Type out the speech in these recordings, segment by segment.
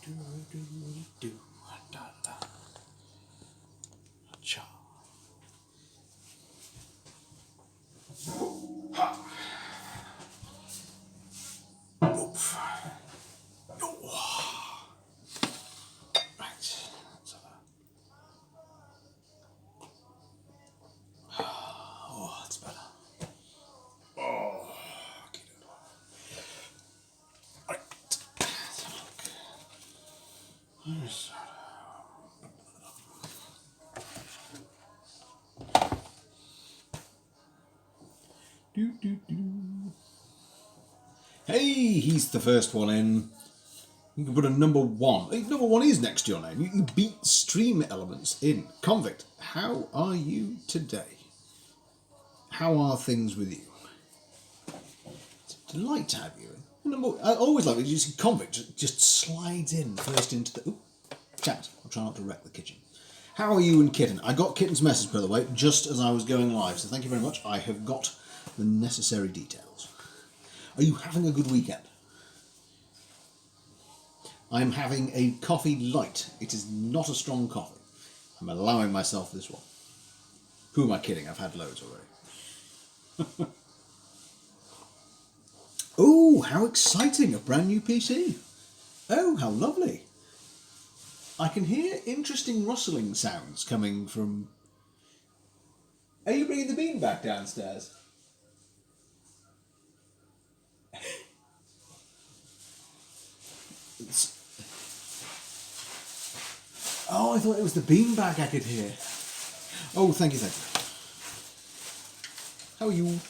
Do do do da da. Cha. Ha. Oof. Oh. Right. Let's have a... Oh, that's better. Oh. Okay. Right. Let's have a look. There's... Do, do, do. Hey, he's the first one in. You can put a number 1. Hey, number 1 is next to your name. You beat Stream Elements in. Convict, how are you today? How are things with you? It's a delight to have you in. I always love it. You see Convict just slides in first into the... Ooh, chat. I'll try not to wreck the kitchen. How are you and Kitten? I got Kitten's message, by the way, just as I was going live, so thank you very much. I have got the necessary details. Are you having a good weekend? I'm having a coffee light. It is not a strong coffee. I'm allowing myself this one. Who am I kidding? I've had loads already. Oh, how exciting! A brand new PC. Oh, how lovely. I can hear interesting rustling sounds coming from... Are you bringing the bean back downstairs? Oh, I thought it was the beanbag I could hear. Oh, thank you, thank you. How are you?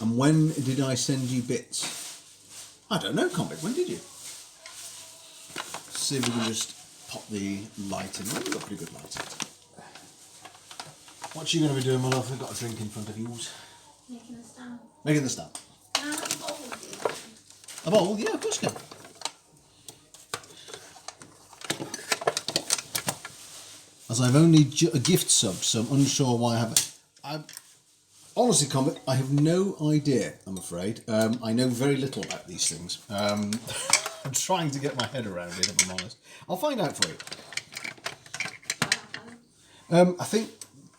And when did I send you bits? I don't know, Comic. When did you? See if we can just pop the light in. We've got pretty good light. What's you going to be doing, my love? We've got a drink in front of you. Making the stand. Making the stand. A bowl? Yeah, of course you can. As I've only a gift sub, so I'm unsure why I haven't. Honestly, Comet, I have no idea, I'm afraid. I know very little about these things. I'm trying to get my head around it, if I'm honest. I'll find out for you. I think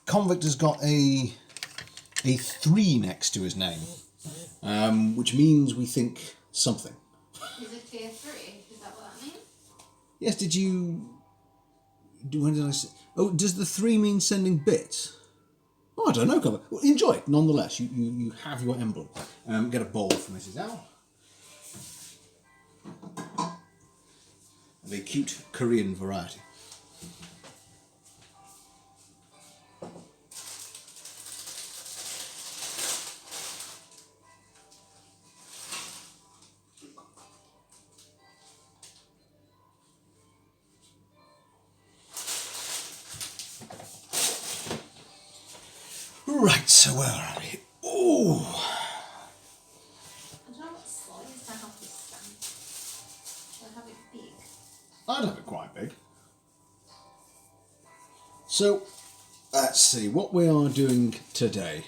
Convict has got a 3 next to his name, which means we think something. Is it tier 3? Is that what that means? Yes, did you... When did I say... Oh, does the 3 mean sending bits? Oh, I don't know, Cover. Well, enjoy it, nonetheless. You have your emblem. Get a bowl for Mrs. Al. Of a cute Korean variety. Right, so where are we? Oh! I don't know what size I have this stand. Should I have it big? I'd have it quite big. So, let's see, what we are doing today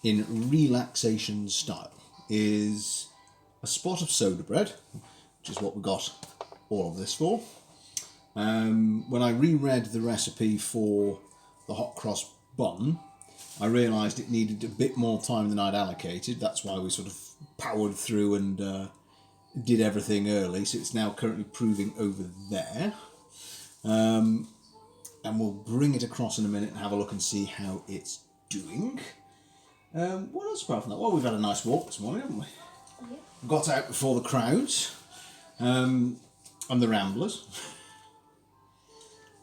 in relaxation style is a spot of soda bread, which is what we got all of this for. When I reread the recipe for the hot cross bun, I realised it needed a bit more time than I'd allocated. That's why we sort of powered through and did everything early. So it's now currently proving over there. And we'll bring it across in a minute and have a look and see how it's doing. What else apart from that? Well, we've had a nice walk this morning, haven't we? Yeah. Got out before the crowds and the ramblers.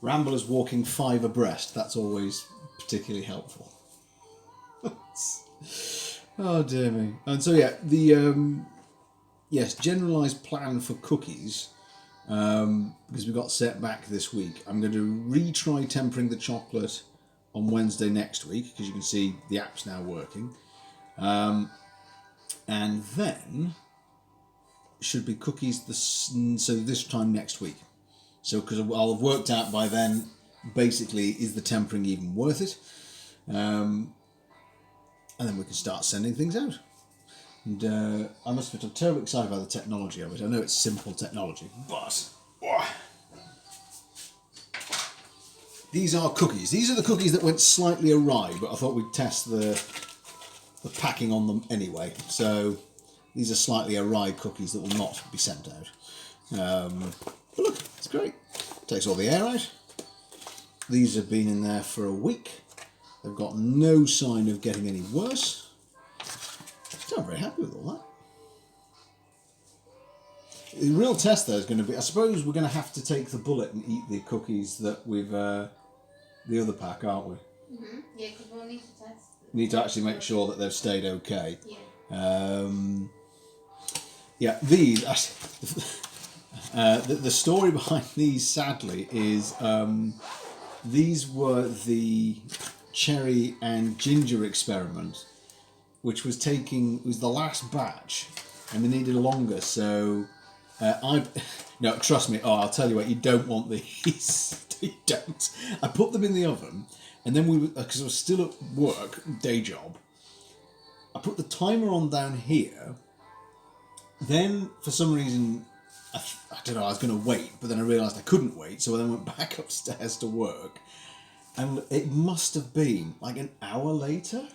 Ramblers walking 5 abreast. That's always particularly helpful. Oh dear me. And so yeah, the yes, generalised plan for cookies, because we got set back this week. I'm going to retry tempering the chocolate on Wednesday next week, because you can see the app's now working. And then should be cookies so this time next week. So because I'll have worked out by then, basically, is the tempering even worth it? and then we can start sending things out. And I must admit, I'm terribly excited by the technology of it. I know it's simple technology, but these are cookies. These are the cookies that went slightly awry, but I thought we'd test the packing on them anyway. So these are slightly awry cookies that will not be sent out. But look, it's great. Takes all the air out. These have been in there for a week. They've got no sign of getting any worse. So I'm very happy with all that. The real test though is going to be, I suppose we're going to have to take the bullet and eat the cookies that we've, the other pack, aren't we? Mm-hmm. Yeah, because we'll need to test. We need to actually make sure that they've stayed okay. Yeah. Yeah, these, the story behind these sadly is these were the cherry and ginger experiment, which was the last batch, and they needed longer. So no, trust me. Oh, I'll tell you what, you don't want these. You don't. I put them in the oven, and then because I was still at work, day job. I put the timer on down here. Then for some reason, I don't know. I was going to wait, but then I realised I couldn't wait, so I then went back upstairs to work, and it must have been like an hour later.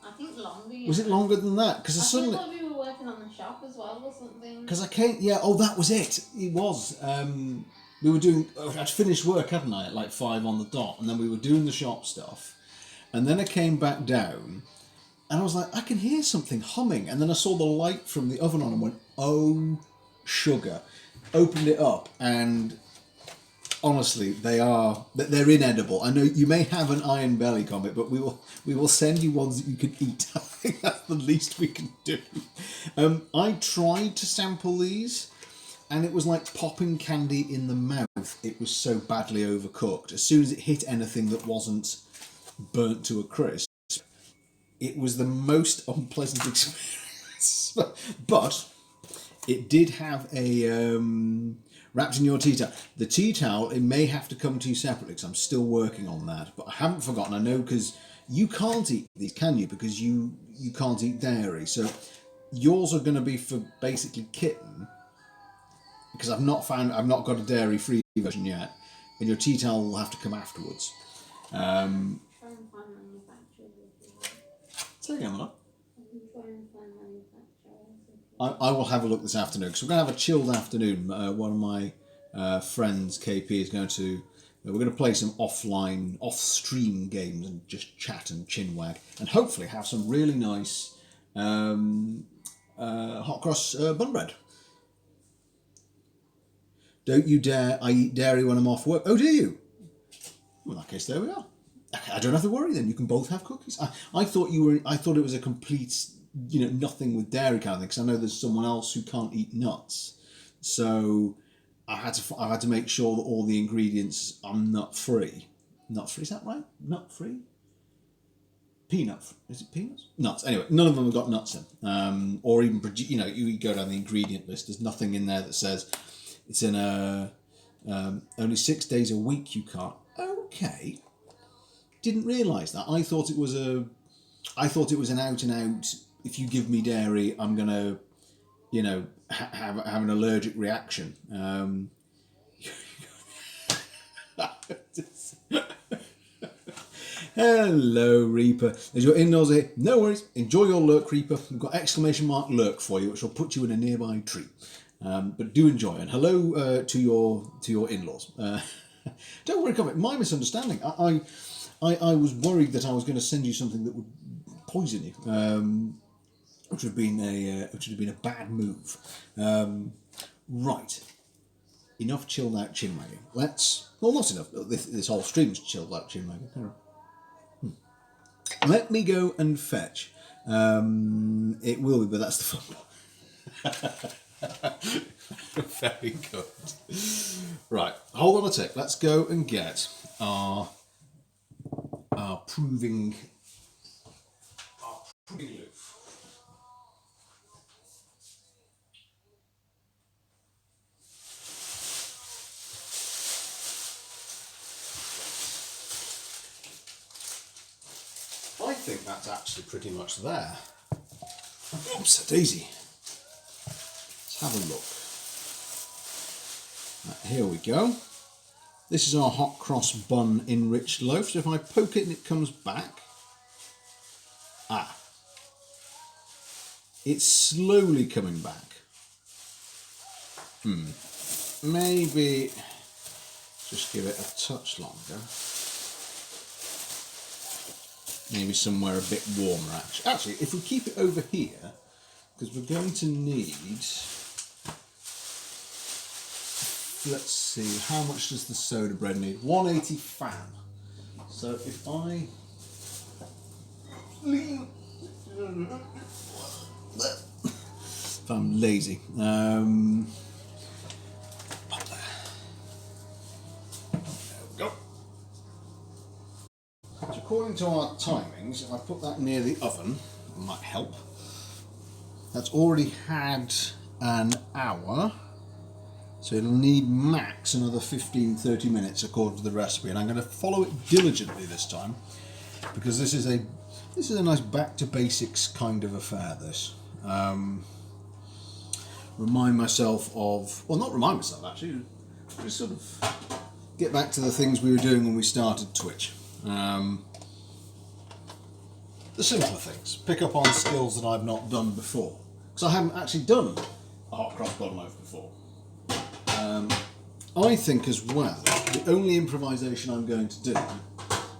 I think longer. Was it longer than that? Because I suddenly. thought we were working on the shop as well or something. Because I came, yeah. Oh, that was it. It was. We were doing. I'd finished work, hadn't I, at like 5 on the dot, and then we were doing the shop stuff, and then I came back down, and I was like, I can hear something humming, and then I saw the light from the oven on and went, oh, sugar. Opened it up, and honestly, they're inedible. I know you may have an iron belly comic, but we will send you ones that you can eat. I think that's the least we can do. I tried to sample these, and it was like popping candy in the mouth. It was so badly overcooked. As soon as it hit anything that wasn't burnt to a crisp, it was the most unpleasant experience. But it did have a wrapped in your tea towel. The tea towel, it may have to come to you separately because I'm still working on that. But I haven't forgotten. I know because you can't eat these, can you? Because you can't eat dairy. So yours are going to be for basically kitten. Because I've not got a dairy-free version yet. And your tea towel will have to come afterwards. Try and find manufacturers if you want. Say again, Mark. I can try and find manufacturers. I will have a look this afternoon because we're going to have a chilled afternoon. One of my friends, KP, is going to. We're going to play some off-stream games and just chat and chinwag, and hopefully have some really nice hot cross bun bread. Don't you dare! I eat dairy when I'm off work. Oh, do you? Well, in that case, there we are. I don't have to worry then. You can both have cookies. I thought it was a complete, nothing with dairy kind of thing. Because I know there's someone else who can't eat nuts, so I had to make sure that all the ingredients are nut free. Nut free, is that right? Nut free. Peanut. Is it peanuts? Nuts. Anyway, none of them have got nuts in. Or even you go down the ingredient list. There's nothing in there that says it's in only 6 days a week. You can't. Okay. Didn't realise that. I thought it was an out and out. If you give me dairy, I'm gonna, have an allergic reaction. Hello, Reaper. There's your in-laws here. No worries. Enjoy your lurk, Reaper. We've got exclamation mark lurk for you, which will put you in a nearby tree. But do enjoy. And hello to your in-laws. Don't worry, comment. My misunderstanding. I was worried that I was going to send you something that would poison you, which would have been a bad move. Right. Enough chilled out chin wagging. Not enough. This whole stream's chilled out chin wagging. Let me go and fetch. It will be, but that's the fun part. Very good. Right, hold on a tick. Let's go and get our proving loaf. I think think that's actually pretty much there. Oops, a daisy. Let's have a look. Right, here we go. This is our hot cross bun enriched loaf. So if I poke it and it comes back, it's slowly coming back. Maybe just give it a touch longer. Maybe somewhere a bit warmer, actually. Actually, if we keep it over here, because we're going to need... Let's see, how much does the soda bread need? 180 fan. So if I... If I'm lazy. Up there. There we go. So according to our timings, if I put that near the oven, it might help. That's already had an hour. So it'll need max another 15-30 minutes according to the recipe, and I'm going to follow it diligently this time because this is a nice back to basics kind of affair. This remind myself of, well, not remind myself actually, just sort of get back to the things we were doing when we started Twitch. The simpler things, pick up on skills that I've not done before, because I haven't actually done a hot cross bun loaf before. I think as well, the only improvisation I'm going to do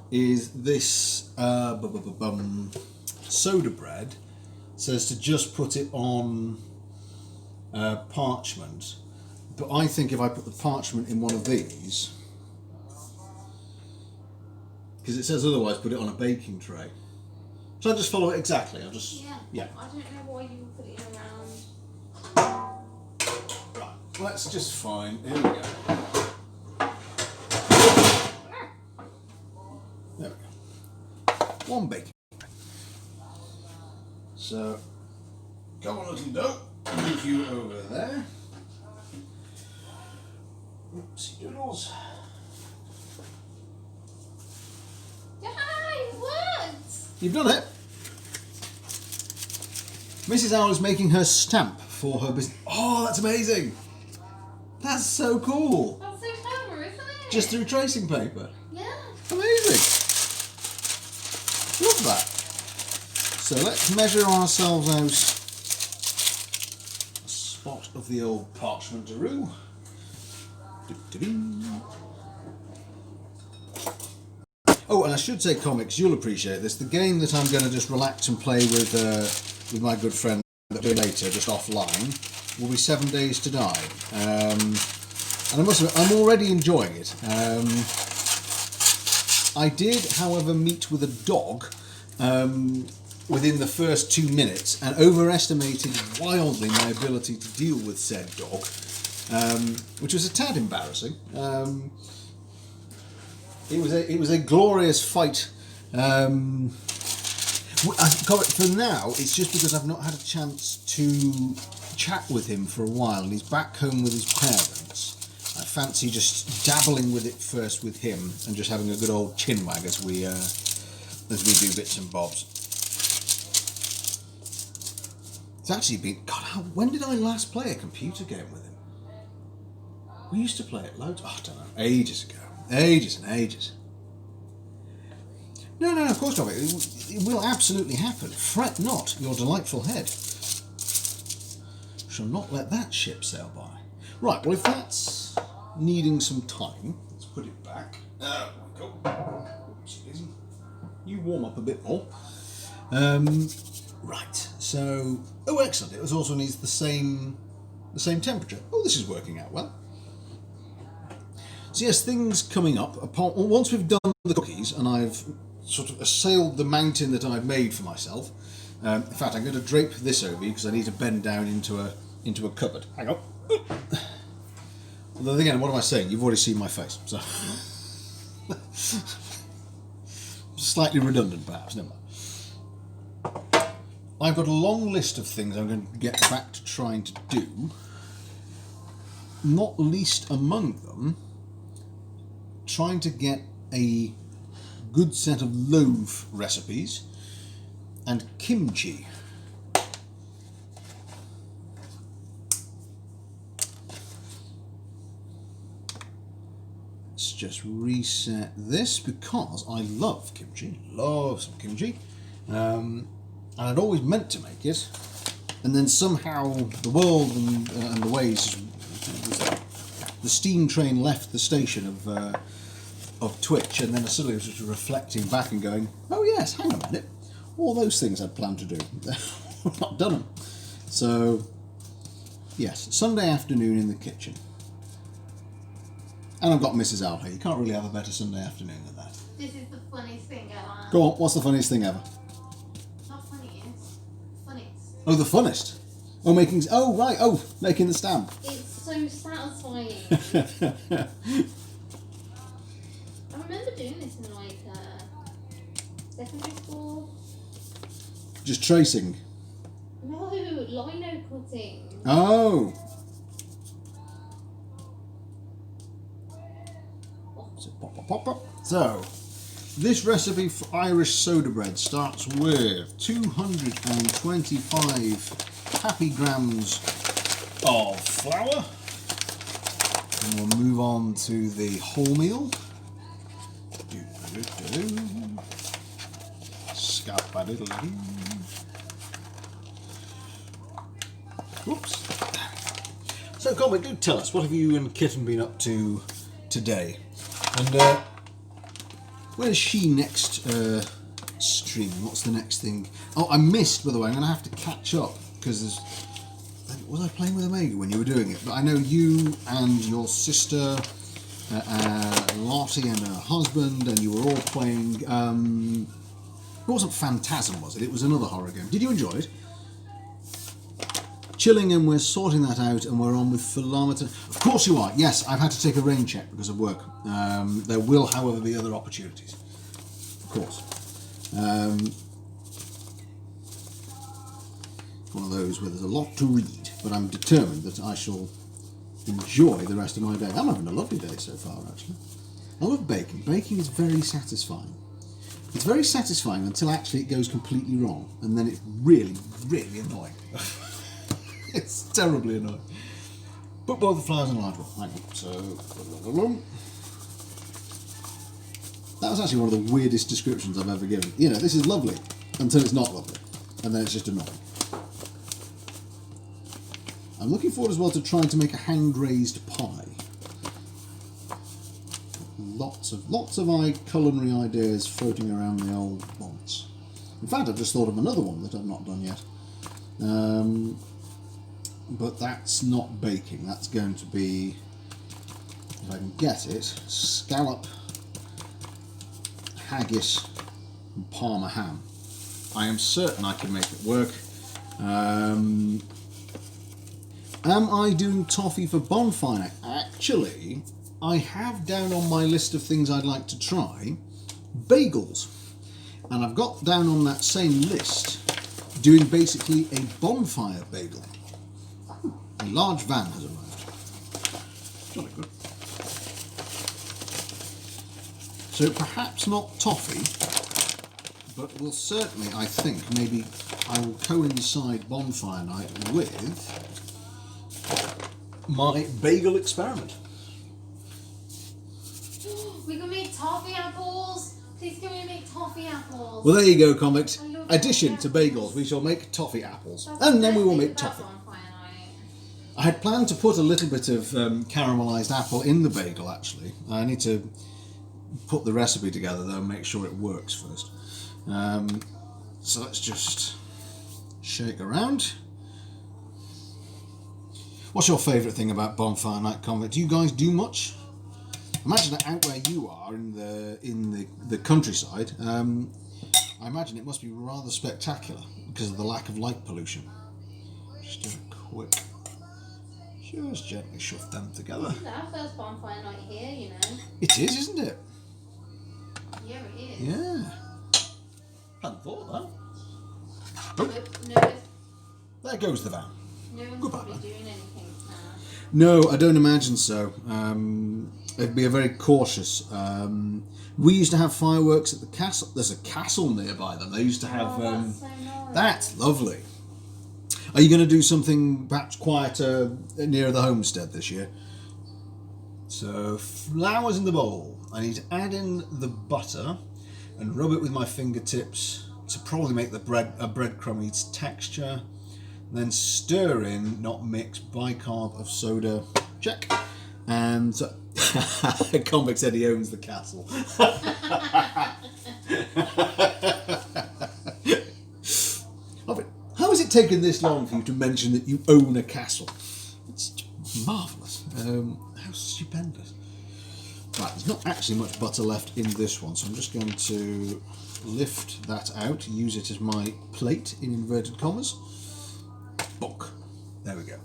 is this soda bread says to just put it on parchment, but I think if I put the parchment in one of these, because it says otherwise put it on a baking tray, so I'll just follow it exactly. I'll just yeah. I don't know why you put it around. That's just fine. Here we go. There we go. One baking. So, come on, little dough. Move you over there. Oopsie doodles. It worked! You've done it. Mrs. Owl is making her stamp for her business. Oh, that's amazing. That's so cool. That's so clever, isn't it? Just through tracing paper. Yeah. Amazing. Love that. So let's measure ourselves out a spot of the old parchment-a-roo. Oh, and I should say, comics, you'll appreciate this. The game that I'm going to just relax and play with my good friend later, just offline, will be 7 Days to Die. And I must admit, I'm already enjoying it. I did, however, meet with a dog within the first 2 minutes and overestimated wildly my ability to deal with said dog, which was a tad embarrassing. It was a glorious fight. For now, it's just because I've not had a chance to chat with him for a while, and he's back home with his parents. I fancy just dabbling with it first with him and just having a good old chinwag as we do bits and bobs. It's actually been, God, when did I last play a computer game with him? We used to play it loads. Oh, I don't know, ages ago, ages and ages. No, of course not. It will absolutely happen. Fret not, your delightful head. Shall not let that ship sail by. Right, well, if that's needing some time, let's put it back. There we go. Oops, you warm up a bit more. Right, so... Oh, excellent. It also needs the same temperature. Oh, this is working out well. So yes, things coming up. Once we've done the cookies and I've sort of assailed the mountain that I've made for myself. In fact, I'm going to drape this over you because I need to bend down into a cupboard. Hang on. Although again, what am I saying? You've already seen my face, so slightly redundant, perhaps. Never mind. I've got a long list of things I'm going to get back to trying to do. Not least among them, trying to get a good set of loaf recipes and kimchi. Let's just reset this because I love kimchi, love some kimchi, and I'd always meant to make it, and then somehow the world and the ways, the steam train left the station of Twitch, and then I suddenly was just reflecting back and going, oh yes, hang on a minute, all those things I'd planned to do, I've not done them. So yes, Sunday afternoon in the kitchen. And I've got Mrs. Owl here. You can't really have a better Sunday afternoon than that. This is the funniest thing ever. Go on, what's the funniest thing ever? Not funniest. Funniest. Oh, the funnest. Oh, making. Oh, right. Oh, making the stamp. It's so satisfying. I remember doing this in like secondary school. Just tracing. No, lino cutting. Oh. So, pop, pop, pop, pop. So, this recipe for Irish soda bread starts with 225 happy grams of flour. And we'll move on to the wholemeal. Scap-a-diddle-doo. Whoops. So, Colin, do tell us, what have you and Kitten been up to today? And where's she next stream? What's the next thing? Oh, I missed, by the way. I'm going to have to catch up because there's. Was I playing with Omega when you were doing it? But I know you and your sister, Lottie and her husband, and you were all playing. It wasn't Phantasm, was it? It was another horror game. Did you enjoy it? Chilling, and we're sorting that out, and we're on with Philometer. Of course you are. Yes, I've had to take a rain check because of work. There will, however, be other opportunities. Of course. One of those where there's a lot to read, but I'm determined that I shall enjoy the rest of my day. I'm having a lovely day so far, actually. I love baking. Baking is very satisfying. It's very satisfying until actually it goes completely wrong, and then it's really, really annoying. It's terribly annoying. Put both the flowers in a large bowl. Hang on. So, that was actually one of the weirdest descriptions I've ever given. You know, this is lovely until it's not lovely, and then it's just annoying. I'm looking forward as well to trying to make a hand-raised pie. Lots of culinary ideas floating around the old bonds. In fact, I've just thought of another one that I've not done yet. But that's not baking. That's going to be, if I can get it, scallop, haggis, and Parma ham. I am certain I can make it work. Am I doing toffee for bonfire night? Actually, I have down on my list of things I'd like to try bagels. And I've got down on that same list doing basically a bonfire bagel. A large van has arrived. Jolly good. So perhaps not toffee, but will certainly, I think, maybe I will coincide bonfire night with my bagel experiment. We can make toffee apples. Please can we make toffee apples? Well, there you go, Convict. I love Addition to toffee bagels, we shall make toffee apples. That's And the then we best will thing make about toffee. bonfire night. I had planned to put a little bit of caramelised apple in the bagel, actually. I need to put the recipe together, though, and make sure it works first. So let's just shake around. What's your favourite thing about bonfire night, Convict? Do you guys do much? Imagine that out where you are in the countryside. I imagine it must be rather spectacular because of the lack of light pollution. Just do a quick, just gently shove them together. This is our first bonfire night here, you know. It is, isn't it? Yeah, it is. Yeah. Hadn't thought of that. Oh, there goes the van. No one's Goodbye, probably man. doing anything now. No, I don't imagine so. It'd be a very cautious. We used to have fireworks at the castle. There's a castle nearby them. They used to have. That's so nice. That's lovely. Are you going to do something perhaps quieter near the homestead this year? So flowers in the bowl. I need to add in the butter and rub it with my fingertips to probably make the breadcrumby texture. Then stir in, not mix, bicarb of soda. Check. And Convict said he owns the castle. How has it taken this long for you to mention that you own a castle? It's marvellous. How stupendous. Right, there's not actually much butter left in this one, so I'm just going to lift that out, use it as my plate in inverted commas. Bonk. There we go.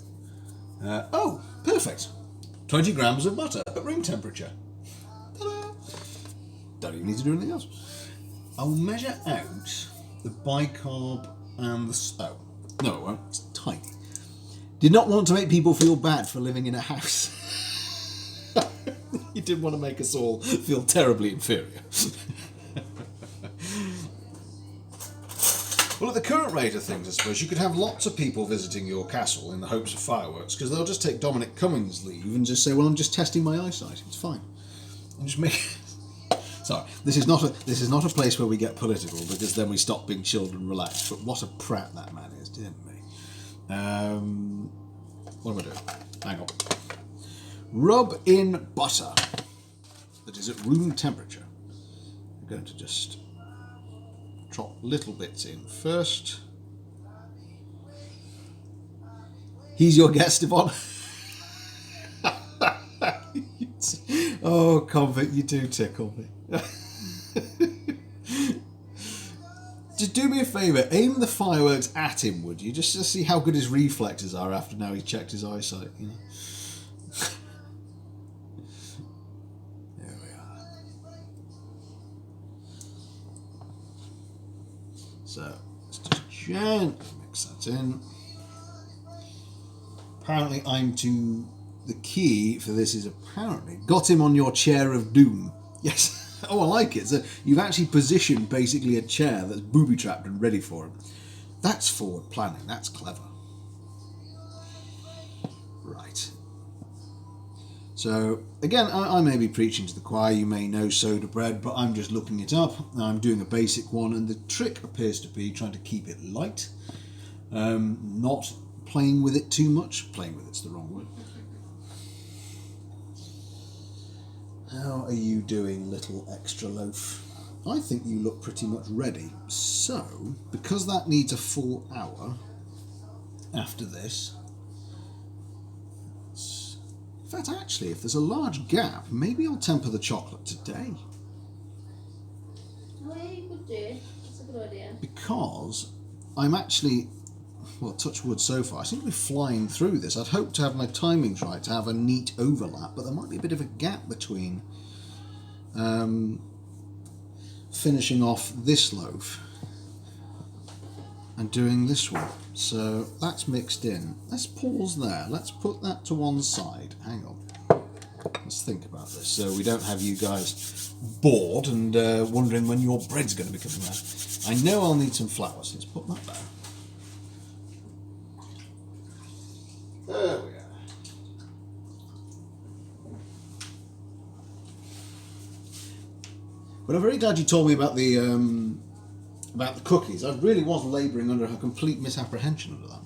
Oh, perfect. 20 grams of butter at room temperature. Ta-da! Don't even need to do anything else. I'll measure out the bicarb and the... Oh, no it won't. It's tiny. Did not want to make people feel bad for living in a house. You didn't want to make us all feel terribly inferior. Well, at the current rate of things, I suppose, you could have lots of people visiting your castle in the hopes of fireworks, because they'll just take Dominic Cummings' leave and just say, well, I'm just testing my eyesight. It's fine. And just make... Sorry, this is not a place where we get political, because then we stop being children relaxed. But what a prat that man is, dear me. What am I doing? Hang on. Rub in butter that is at room temperature. I'm going to just drop little bits in first. He's your guest, Yvonne. Oh, Convict, you do tickle me. Just do me a favour, aim the fireworks at him, would you? Just to see how good his reflexes are after now he's checked his eyesight, you know. There we are. So, let's just gently mix that in. Apparently the key for this is apparently, got him on your chair of doom. Yes. Oh, I like it. So you've actually positioned basically a chair that's booby-trapped and ready for him. That's forward planning. That's clever. Right. So, again, I may be preaching to the choir. You may know soda bread, but I'm just looking it up. I'm doing a basic one, and the trick appears to be trying to keep it light. Not playing with it too much. Playing with it's the wrong word. How are you doing, little extra loaf? I think you look pretty much ready. So, because that needs a full hour after this... In fact, actually, if there's a large gap, maybe I'll temper the chocolate today. Oh yeah, you could do. That's a good idea. Because I'm actually... Well, touch wood so far. I seem to be flying through this. I'd hoped to have my timings right, to have a neat overlap, but there might be a bit of a gap between finishing off this loaf and doing this one. So that's mixed in. Let's pause there. Let's put that to one side. Hang on. Let's think about this so we don't have you guys bored and wondering when your bread's going to be coming out. I know I'll need some flour, so let's put that down. There we are. But I'm very glad you told me about the cookies. I really was labouring under a complete misapprehension under that.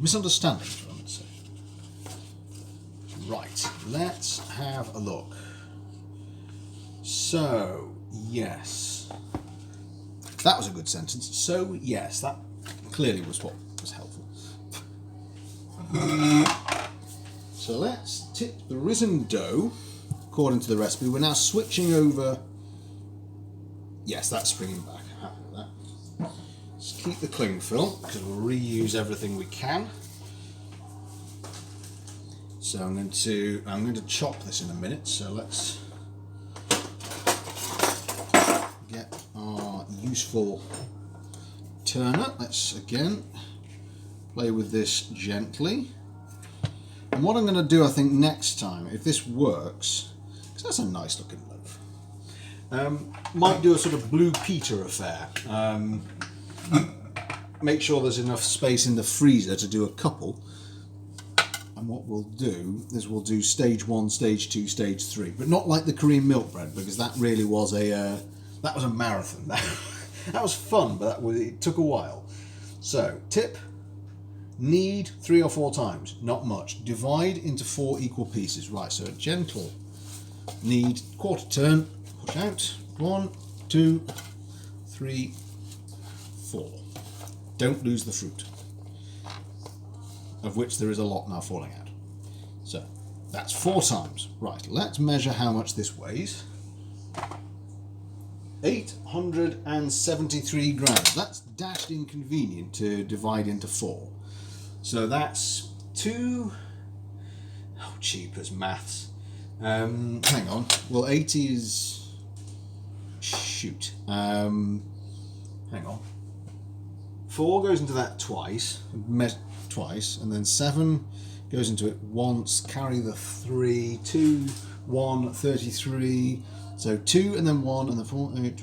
Misunderstanding, is what I meant to say. Right, let's have a look. So, yes. That was a good sentence. So, yes, that clearly was what was helpful. So let's tip the risen dough according to the recipe. We're now switching over. Yes, that's springing back. I'm happy with that. Just keep the cling film because we'll reuse everything we can. So I'm going to chop this in a minute. So let's get our useful turner. Let's again play with this gently. And what I'm going to do, I think, next time, if this works, because that's a nice looking loaf, might do a sort of Blue Peter affair. Make sure there's enough space in the freezer to do a couple. And what we'll do is we'll do stage 1, stage 2, stage 3, but not like the Korean milk bread, because that really was a marathon. That was fun, but it took a while. So tip: knead 3 or 4 times, not much. Divide into 4 equal pieces. Right, so a gentle knead, quarter turn, push out. 1, 2, 3, 4. Don't lose the fruit, of which there is a lot now falling out. So that's 4 times. Right, let's measure how much this weighs. 873 grams. That's dashed inconvenient to divide into 4. So that's 2... Oh, cheapers maths. Hang on. Well, 80 is... Shoot. Hang on. 4 goes into that twice, and then 7 goes into it once, carry the 3, 2, 1, 33, so 2 and then 1 and then 4, 8,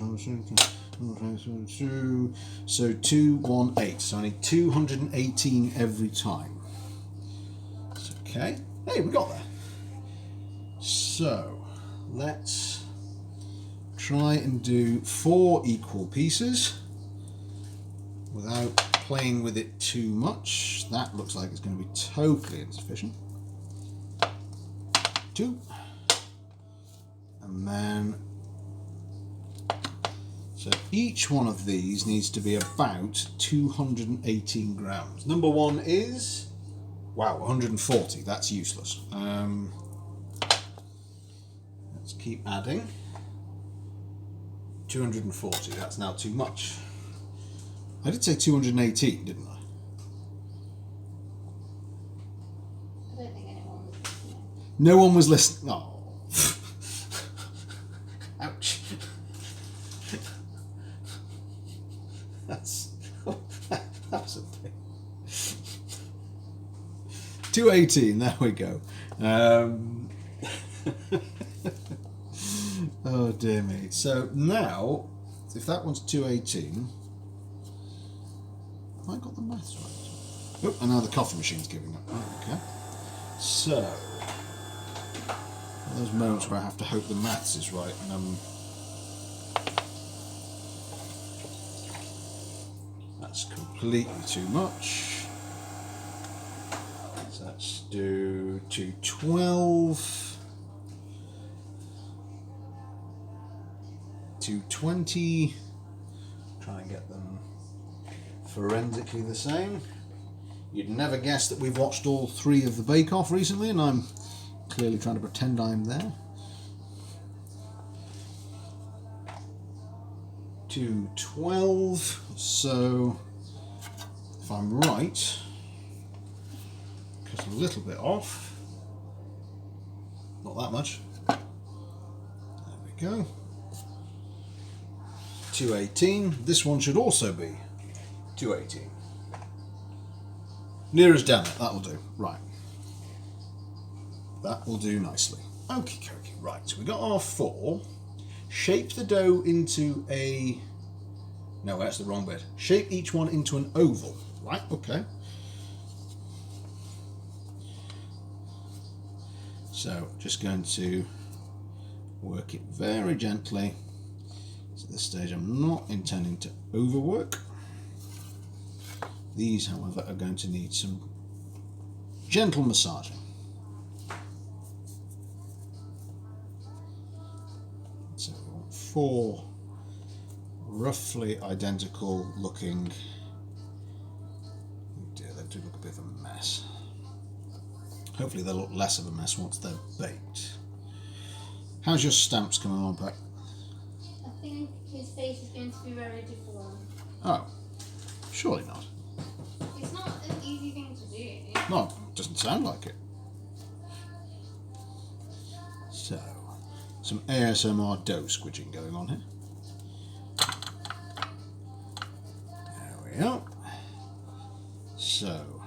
2, so 2, 1, 8, so I need 218 every time. Okay, hey, we got there. So let's try and do 4 equal pieces without playing with it too much. That looks like it's going to be totally insufficient. 2. And then, so each one of these needs to be about 218 grams. Number 1 is, wow, 140. That's useless. Let's keep adding. 240. That's now too much. I did say 218, didn't I? I don't think anyone was listening. No one was listening. Oh. Ouch. That's a thing. 218, there we go. Oh dear me. So now, if that one's 218, have I got the maths right? Oh, and now the coffee machine's giving up. Right, okay. So, those moments where I have to hope the maths is right, and that's completely too much. So let's do 212, 220. Try and get them forensically the same. You'd never guess that we've watched all 3 of the Bake Off recently, and I'm clearly trying to pretend I'm there. 212. So, if I'm right, cut a little bit off. Not that much. There we go. 218. This one should also be 218. Near as damn it, that'll do. Right. That will do nicely. Okie dokie. Right, so we got our 4. Shape the dough into a... No, that's the wrong bit. Shape each one into an oval. Right, okay. So, just going to work it very gently. So at this stage I'm not intending to overwork. These, however, are going to need some gentle massaging. So we want 4 roughly identical looking. Oh dear, they do look a bit of a mess. Hopefully they'll look less of a mess once they're baked. How's your stamps coming along, Pat? I think his face is going to be very deformed. Oh, surely not. It's not an easy thing to do. No, it doesn't sound like it. So, some ASMR dough squidging going on here. There we are. So,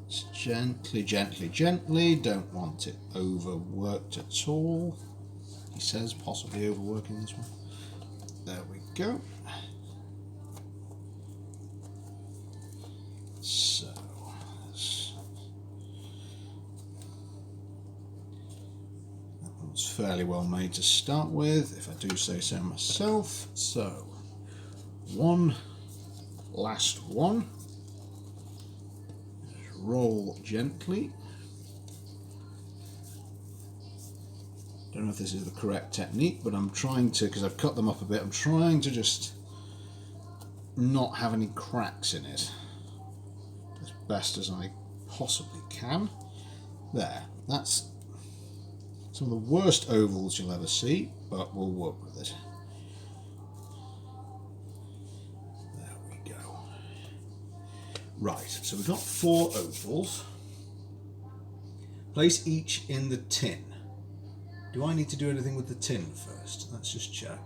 let's Gently, gently, gently. Don't want it overworked at all. He says possibly overworking this one. There we go. So, that one's fairly well made to start with, if I do say so myself. So, one, last one. Just roll gently. Don't know if this is the correct technique, but I'm trying to, because I've cut them up a bit, I'm trying to just not have any cracks in it as best as I possibly can. There, that's some of the worst ovals you'll ever see, but we'll work with it. There we go. Right, so we've got 4 ovals. Place each in the tin. Do I need to do anything with the tin first? Let's just check.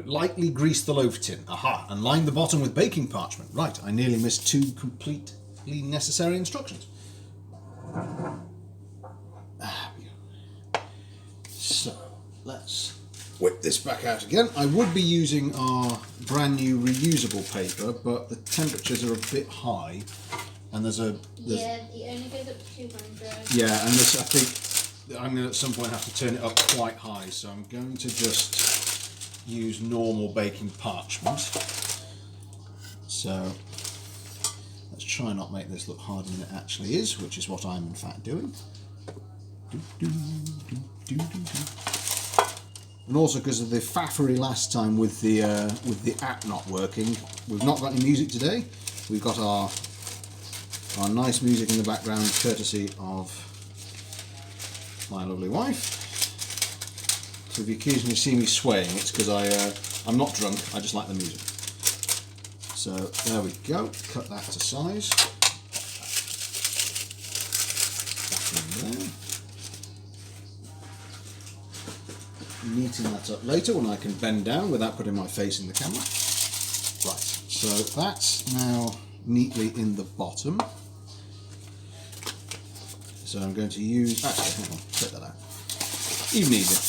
Lightly grease the loaf tin. Aha! And line the bottom with baking parchment. Right, I nearly missed 2 completely necessary instructions. So, let's whip this back out again. I would be using our brand new reusable paper, but the temperatures are a bit high. And there's it only goes up to 200. Yeah, and this, I think I'm going to at some point have to turn it up quite high, so I'm going to just use normal baking parchment. So let's try not make this look harder than it actually is, which is what I'm in fact doing. And also because of the faffery last time with the app not working, we've not got any music today. We've got our nice music in the background, courtesy of my lovely wife. So if you occasionally see me swaying, it's because I'm not drunk, I just like the music. So there we go, cut that to size. Back in there. Neaten that up later when I can bend down without putting my face in the camera. Right, so that's now neatly in the bottom. So I'm going to use, actually, hang on, take that out. Even easier.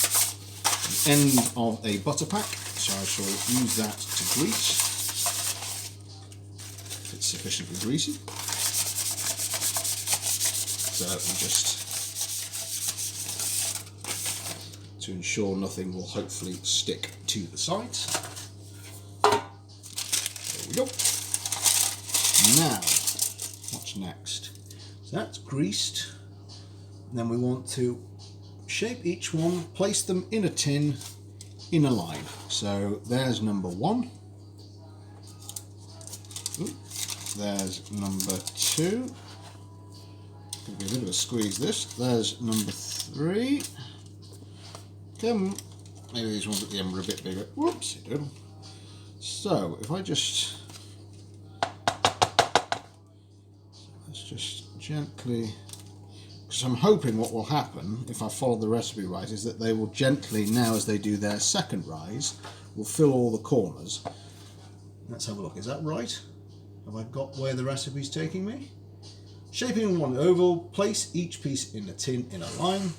The end of a butter pack, so I shall use that to grease. If it's sufficiently greasy. So just to ensure nothing will hopefully stick to the sides. There we go. Now, what's next? So that's greased. Then we want to shape each one, place them in a tin in a line. So there's number 1. Ooh, there's number 2. Gonna be a bit of a squeeze this. There's number 3. Come on. Maybe these ones at the end were a bit bigger. Whoops, it did. So if I just let's just gently. So I'm hoping what will happen, if I follow the recipe right, is that they will gently, now as they do their second rise, will fill all the corners. Let's have a look, is that right? Have I got where the recipe's taking me? Shaping one oval, place each piece in a tin in a line,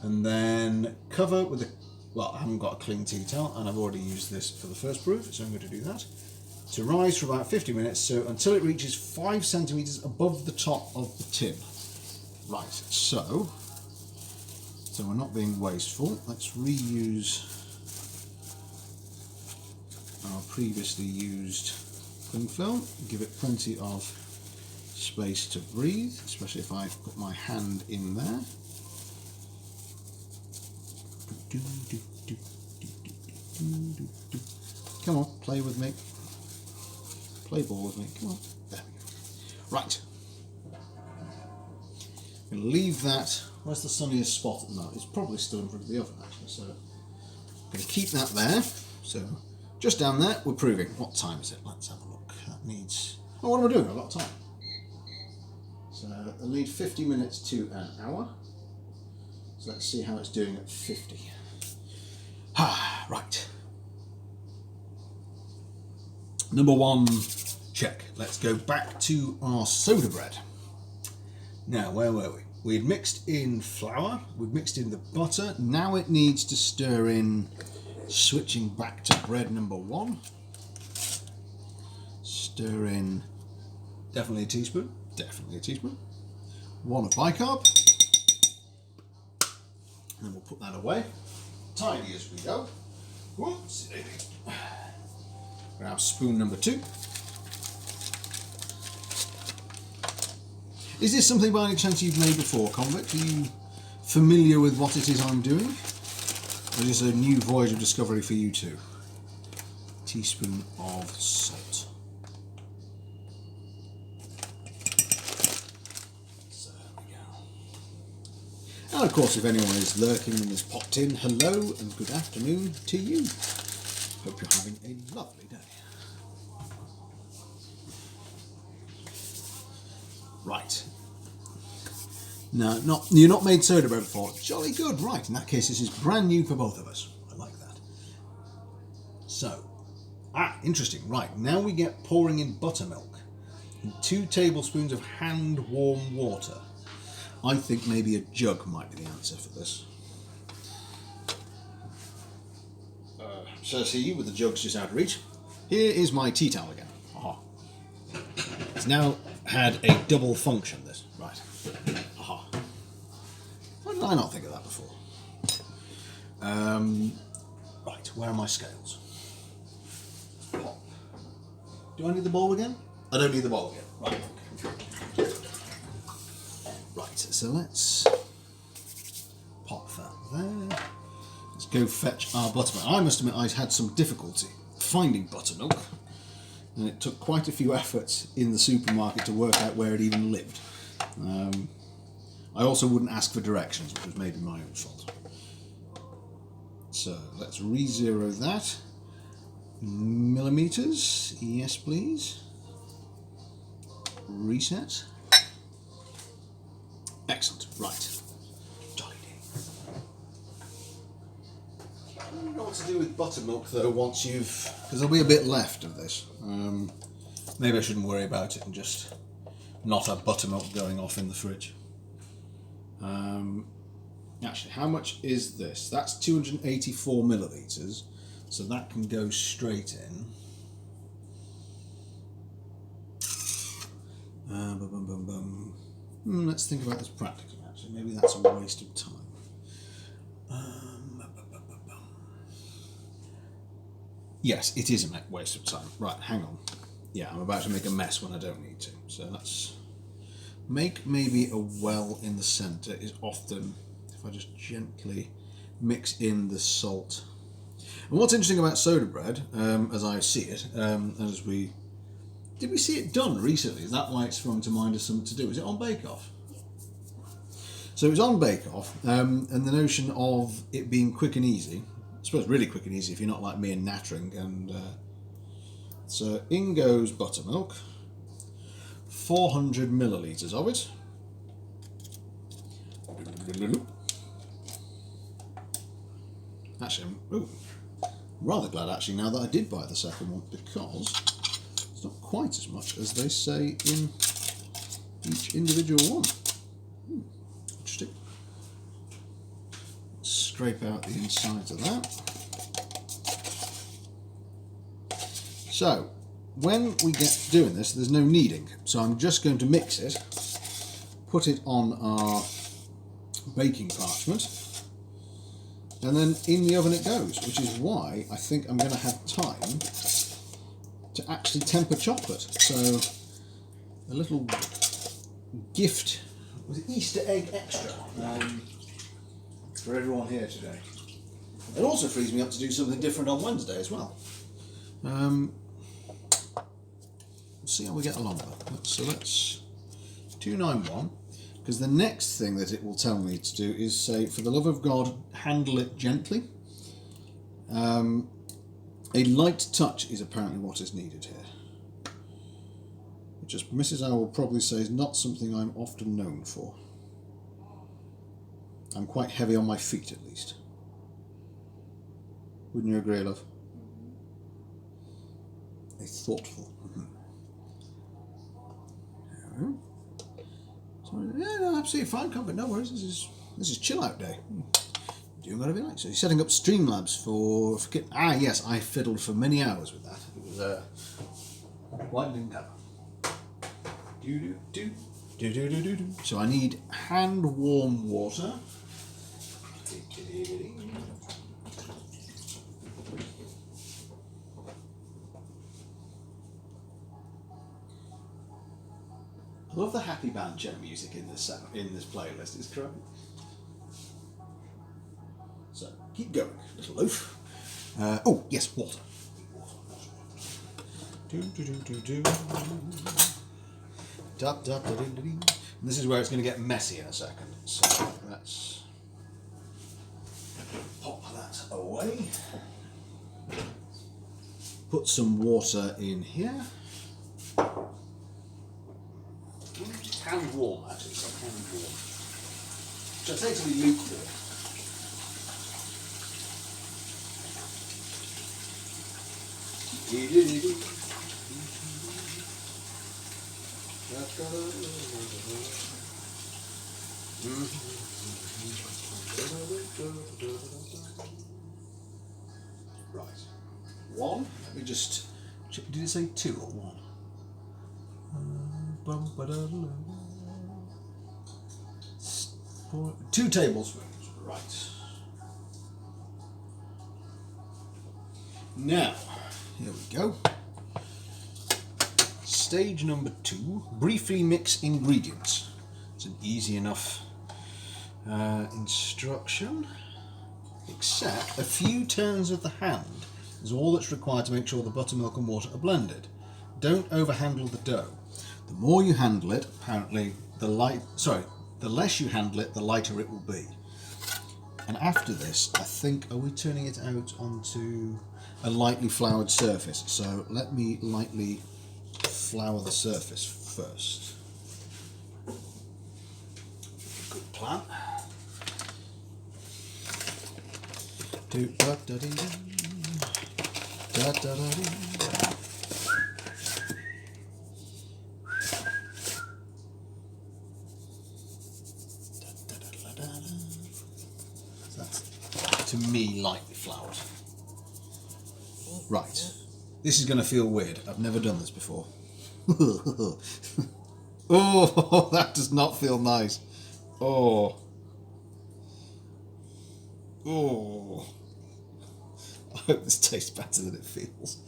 and then cover with a, well, I haven't got a cling tea towel, and I've already used this for the first proof, so I'm going to do that. To rise for about 50 minutes, so until it reaches 5 centimetres above the top of the tin. Right, so we're not being wasteful. Let's reuse our previously used cling film. Give it plenty of space to breathe, especially if I put my hand in there. Come on, play with me. Play ball with me. Come on. There we go. Right. I'm going to leave that. Where's the sunniest spot at the moment? It's probably still in front of the oven actually, so I'm going to keep that there. So just down there, we're proving. What time is it? Let's have a look. That needs, oh, what am I doing? I've got time. So it'll need 50 minutes to an hour. So let's see how it's doing at 50. Right. Number 1, check. Let's go back to our soda bread. Now, where were we? We had mixed in flour, we'd mixed in the butter. Now it needs to stir in, switching back to bread number 1. Stir in, definitely a teaspoon, 1 of bicarb. And then we'll put that away, tidy as we go. Whoops. Grab spoon number 2. Is this something by any chance you've made before, Convict? Are you familiar with what it is I'm doing? Or is this a new voyage of discovery for you too? Teaspoon of salt. So there we go. And of course, if anyone is lurking and has popped in, hello and good afternoon to you. Hope you're having a lovely day. Right. No, you're not made soda bread before. Jolly good. Right. In that case, this is brand new for both of us. I like that. So, interesting. Right. Now we get pouring in buttermilk and 2 tablespoons of hand warm water. I think maybe a jug might be the answer for this. So see, with the jugs just out of reach. Here is my tea towel again. Aha. It's now had a double function, this. Right. Aha. Why did I not think of that before? Right, where are my scales? Pop. Do I need the bowl again? I don't need the bowl again. Right. Right, so let's pop that there. Let's go fetch our buttermilk. I must admit I had some difficulty finding buttermilk. And it took quite a few efforts in the supermarket to work out where it even lived. I also wouldn't ask for directions, which was maybe my own fault. So let's re-zero that. Millimeters, yes please. Reset. Excellent, right. Jolly day. I don't know what to do with buttermilk though once you've... because there'll be a bit left of this. Maybe I shouldn't worry about it and just not have buttermilk going off in the fridge. Actually, how much is this? That's 284 millilitres, so that can go straight in. Let's think about this practically, actually. Maybe that's a waste of time. Yes, it is a waste of time. Right, hang on. Yeah, I'm about to make a mess when I don't need to. So let's make maybe a well in the centre is often, if I just gently mix in the salt. And what's interesting about soda bread, as I see it, did we see it done recently? Is that why it's sprung to mind as something to do? Is it on Bake Off? So it was on Bake Off, and the notion of it being quick and easy, I suppose really quick and easy if you're not like me and nattering, and so in goes buttermilk, 400 millilitres of it. Actually, I'm rather glad actually now that I did buy the second one, because it's not quite as much as they say in each individual one. Interesting. Scrape out the insides of that. So, when we get to doing this, there's no kneading. So I'm just going to mix it, put it on our baking parchment, and then in the oven it goes, which is why I think I'm going to have time to actually temper chocolate. So, a little gift with Easter egg extra for everyone here today. It also frees me up to do something different on Wednesday as well. See how we get along with it. So let's 291, because the next thing that it will tell me to do is say, for the love of God, handle it gently. A light touch is apparently what is needed here, which, as Mrs. Owl will probably say, is not something I'm often known for. I'm quite heavy on my feet, at least. Wouldn't you agree, love? a thoughtful. So, yeah, no, absolutely fine, Comfort. No worries. This is chill out day. Doing whatever you like. So you're setting up Streamlabs for yes, I fiddled for many hours with that. It was quite an endeavour. Do. So I need hand warm water. I love the happy banjo music in this playlist. It's great. So keep going, little loaf. Oh yes, water. Do. And this is where it's going to get messy in a second. So let's pop that away. Put some water in here. Just hand warm, actually. So hand warm. Which I take to be lukewarm. Right. One. Let me just. Did it say 2 or 1? 2 tablespoons. Right. Now, here we go. Stage number 2, briefly mix ingredients. It's an easy enough instruction, except a few turns of the hand is all that's required to make sure the buttermilk and water are blended. Don't overhandle the dough. The more you handle it, apparently, the less you handle it, the lighter it will be. And after this, I think, are we turning it out onto a lightly floured surface? So let me lightly flour the surface first. Good plan. That's, to me, lightly floured. Right. This is going to feel weird. I've never done this before. Oh, that does not feel nice. Oh. Oh. I hope this tastes better than it feels.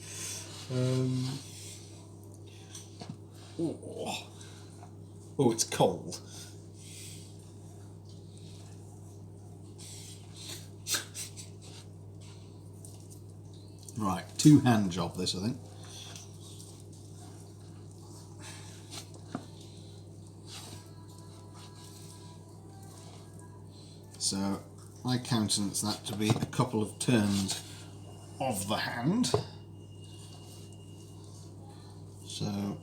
Oh, it's cold. Right, 2-hand job this, I think. So I countenance that to be a couple of turns of the hand. So I'm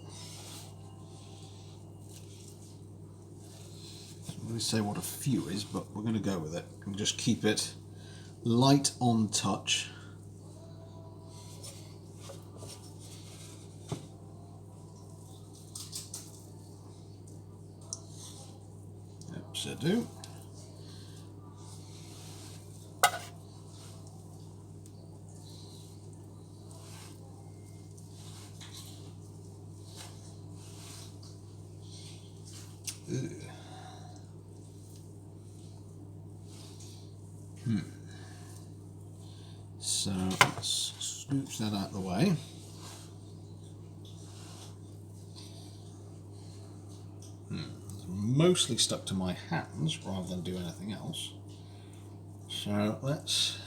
not going to say what a few is, but we're going to go with it and just keep it light on touch. Oops, I do. So let's scooch that out of the way. It's mostly stuck to my hands rather than do anything else. So let's,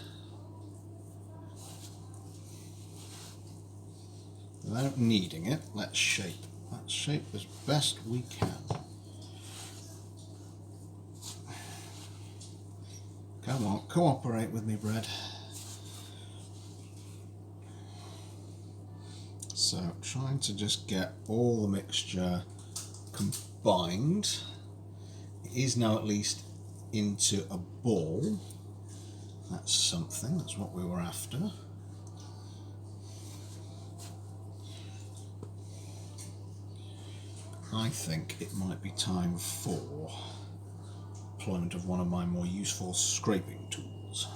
without kneading it, let's shape. Let's shape as best we can. Come on, cooperate with me, bread. So trying to just get all the mixture combined. It is now at least into a ball. That's something, that's what we were after. I think it might be time for deployment of one of my more useful scraping tools.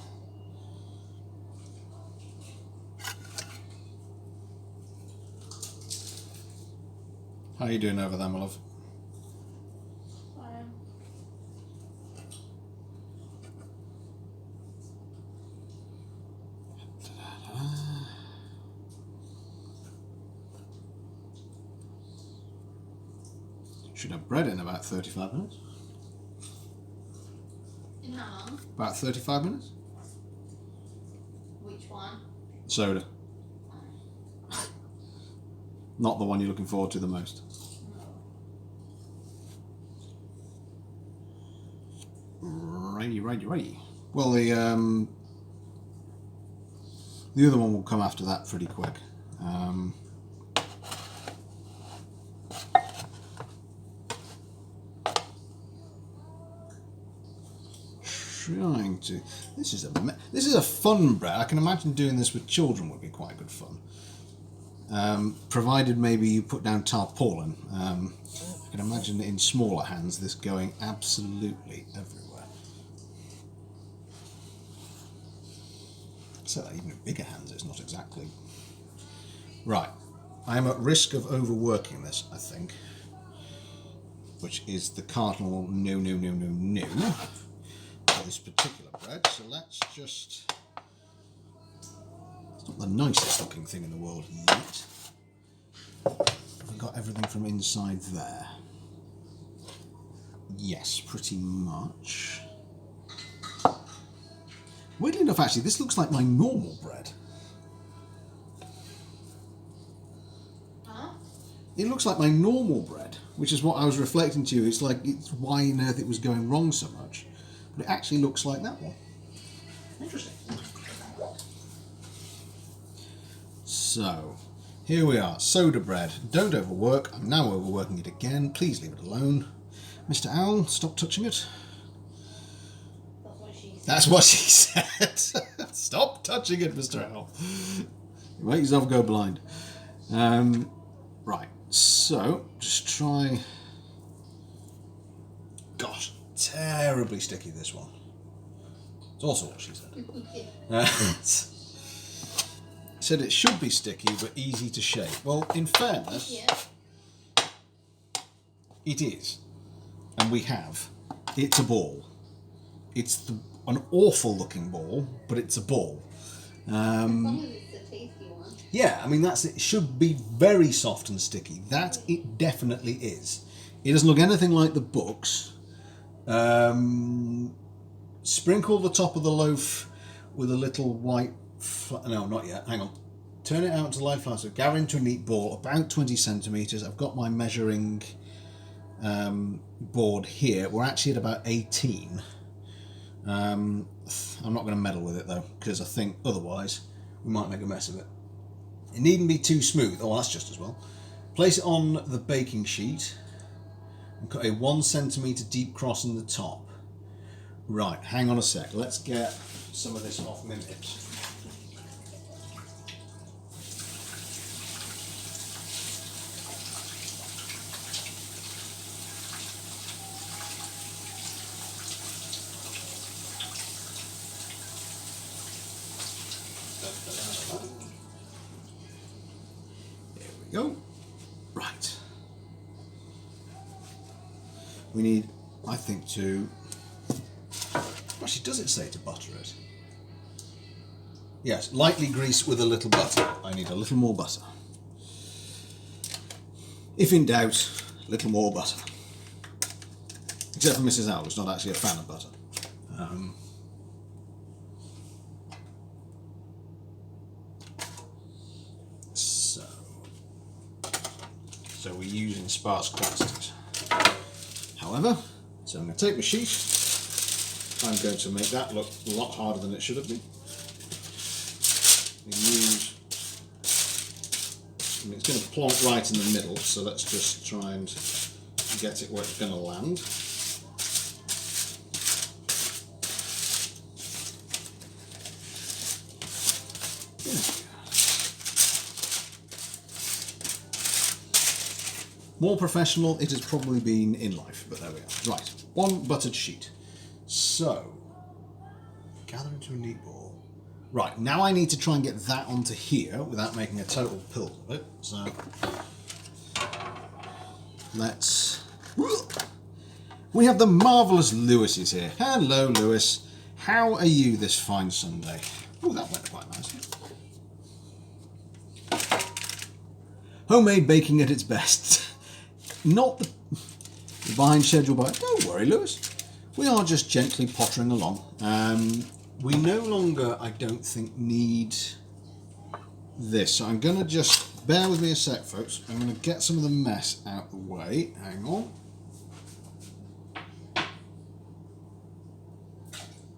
How are you doing over there, my love? Fine. Should have bread in about 35 minutes. In how long? About 35 minutes. Which one? Soda. Not the one you're looking forward to the most. Righty. Well, the other one will come after that pretty quick. Trying to. This is a fun bread. I can imagine doing this with children would be quite good fun. Provided maybe you put down tarpaulin. I can imagine in smaller hands this going absolutely everywhere. So that even in bigger hands it's not exactly. Right, I am at risk of overworking this, I think. Which is the cardinal no for this particular bread. So let's just... It's not the nicest looking thing in the world yet. We've got everything from inside there. Yes, pretty much. Weirdly enough, actually, this looks like my normal bread. Huh? It looks like my normal bread, which is what I was reflecting to you. It's like, it's why on earth it was going wrong so much. But it actually looks like that one. Interesting. So, here we are, soda bread. Don't overwork. I'm now overworking it again. Please leave it alone. Mr. Owl, stop touching it. That's what she said. That's what she said. Stop touching it, Mr. Owl. You make yourself go blind. Right, so just try. Gosh, terribly sticky this one. It's also what she said. Said it should be sticky but easy to shape. Well, in fairness, Yeah. it is. And we have. It's a ball. It's an awful looking ball, but it's a ball. As long as it's a tasty one. Yeah, I mean, it should be very soft and sticky. That it definitely is. It doesn't look anything like the books. Sprinkle the top of the loaf with a little white... No, not yet. Hang on. Turn it out to light flour. So gather into a neat ball, about 20 centimetres. I've got my measuring board here. We're actually at about 18. I'm not going to meddle with it though, because I think otherwise we might make a mess of it. It needn't be too smooth. Oh, well, that's just as well. Place it on the baking sheet and cut a 1 centimetre deep cross in the top. Right, hang on a sec. Let's get some of this off my mitt. There we go. Right. We need, I think, to... Actually, does it say to butter it? Yes, lightly grease with a little butter. I need a little more butter. If in doubt, a little more butter. Except for Mrs. Owl, who's not actually a fan of butter. So we're using sparse quantities. However, so I'm going to take my sheet. I'm going to make that look a lot harder than it should have been. And it's going to plonk right in the middle, so let's just try and get it where it's going to land. More professional it has probably been in life, but there we are. Right, 1 buttered sheet. So, gather into a neat ball. Right, now I need to try and get that onto here without making a total pill of it. So, let's... We have the marvellous Lewis is here. Hello, Lewis. How are you this fine Sunday? Oh, that went quite nicely. Homemade baking at its best. Not the behind schedule, but don't worry, Lewis. We are just gently pottering along. We no longer, I don't think, need this. So I'm going to just, bear with me a sec, folks. I'm going to get some of the mess out of the way. Hang on.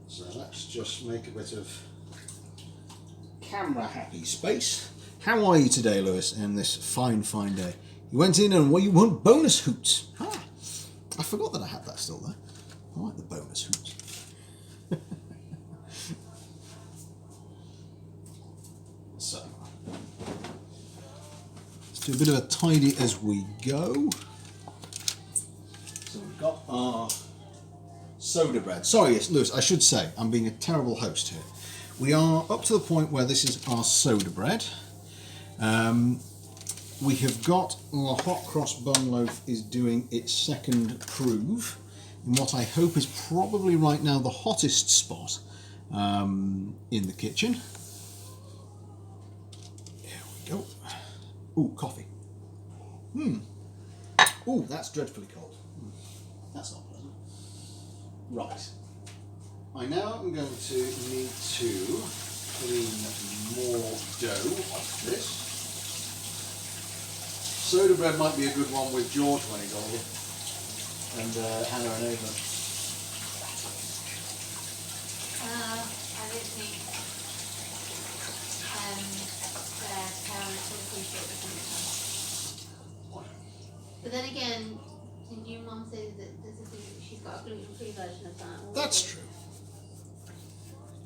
So let's just make a bit of camera happy space. How are you today, Lewis, in this fine, fine day? You went in and you won bonus hoots. Ah, I forgot that I had that still there. I like the bonus hoots. So, let's do a bit of a tidy as we go. So we've got our soda bread. Sorry, yes, Lewis, I should say, I'm being a terrible host here. We are up to the point where this is our soda bread. We have got our hot cross bun loaf is doing its second prove in what I hope is probably right now the hottest spot in the kitchen. Here we go. Ooh, coffee. Ooh, that's dreadfully cold. That's not pleasant. Right. I now am going to need to clean more dough off this. Soda bread might be a good one with George when he's older, and Hannah and Ava. I don't think their parents would appreciate the kind of. But then again, didn't your mum say that there's a thing, she's got a gluten-free version of that? That's true.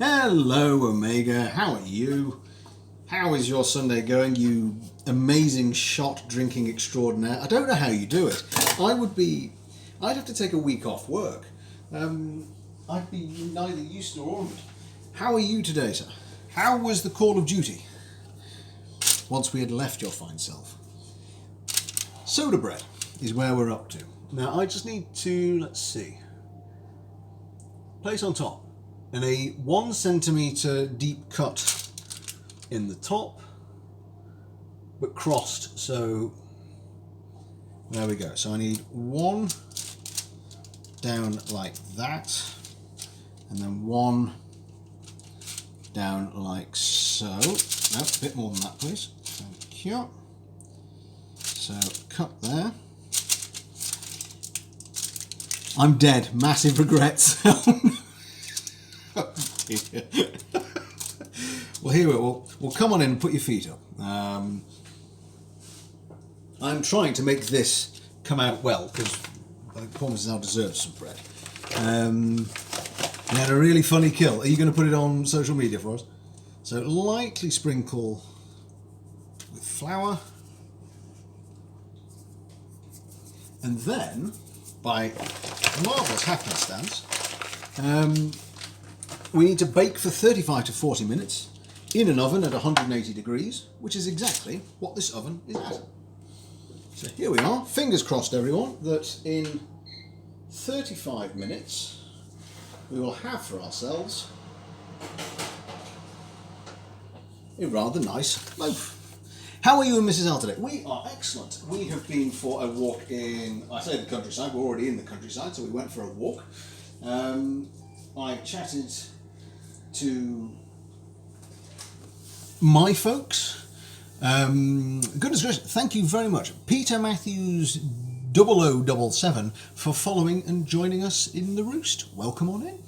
Hello, Omega. How are you? How is your Sunday going, you amazing shot drinking extraordinaire? I don't know how you do it. I'd have to take a week off work. I'd be neither use nor ornament. How are you today, sir? How was the call of duty? Once we had left your fine self. Soda bread is where we're up to. Now I just need to, let's see, place on top and a 1 centimetre deep cut in the top, but crossed, so there we go. So I need 1 down like that, and then 1 down like so. No, a bit more than that, please. Thank you. So cut there. I'm dead. Massive regrets. Oh dear. Well, here we'll come on in and put your feet up. I'm trying to make this come out well because I think Palmer's now deserves some bread. We had a really funny kill. Are you going to put it on social media for us? So lightly sprinkle with flour, and then by marvellous happenstance, we need to bake for 35 to 40 minutes. In an oven at 180 degrees, which is exactly what this oven is at. So here we are, fingers crossed everyone, that in 35 minutes we will have for ourselves a rather nice loaf. How are you and Mrs. L today? We are excellent. We have been for a walk in, I say the countryside, we're already in the countryside, so we went for a walk. I chatted to my folks. Goodness gracious, thank you very much. Peter Matthews 0077 for following and joining us in the roost. Welcome on in.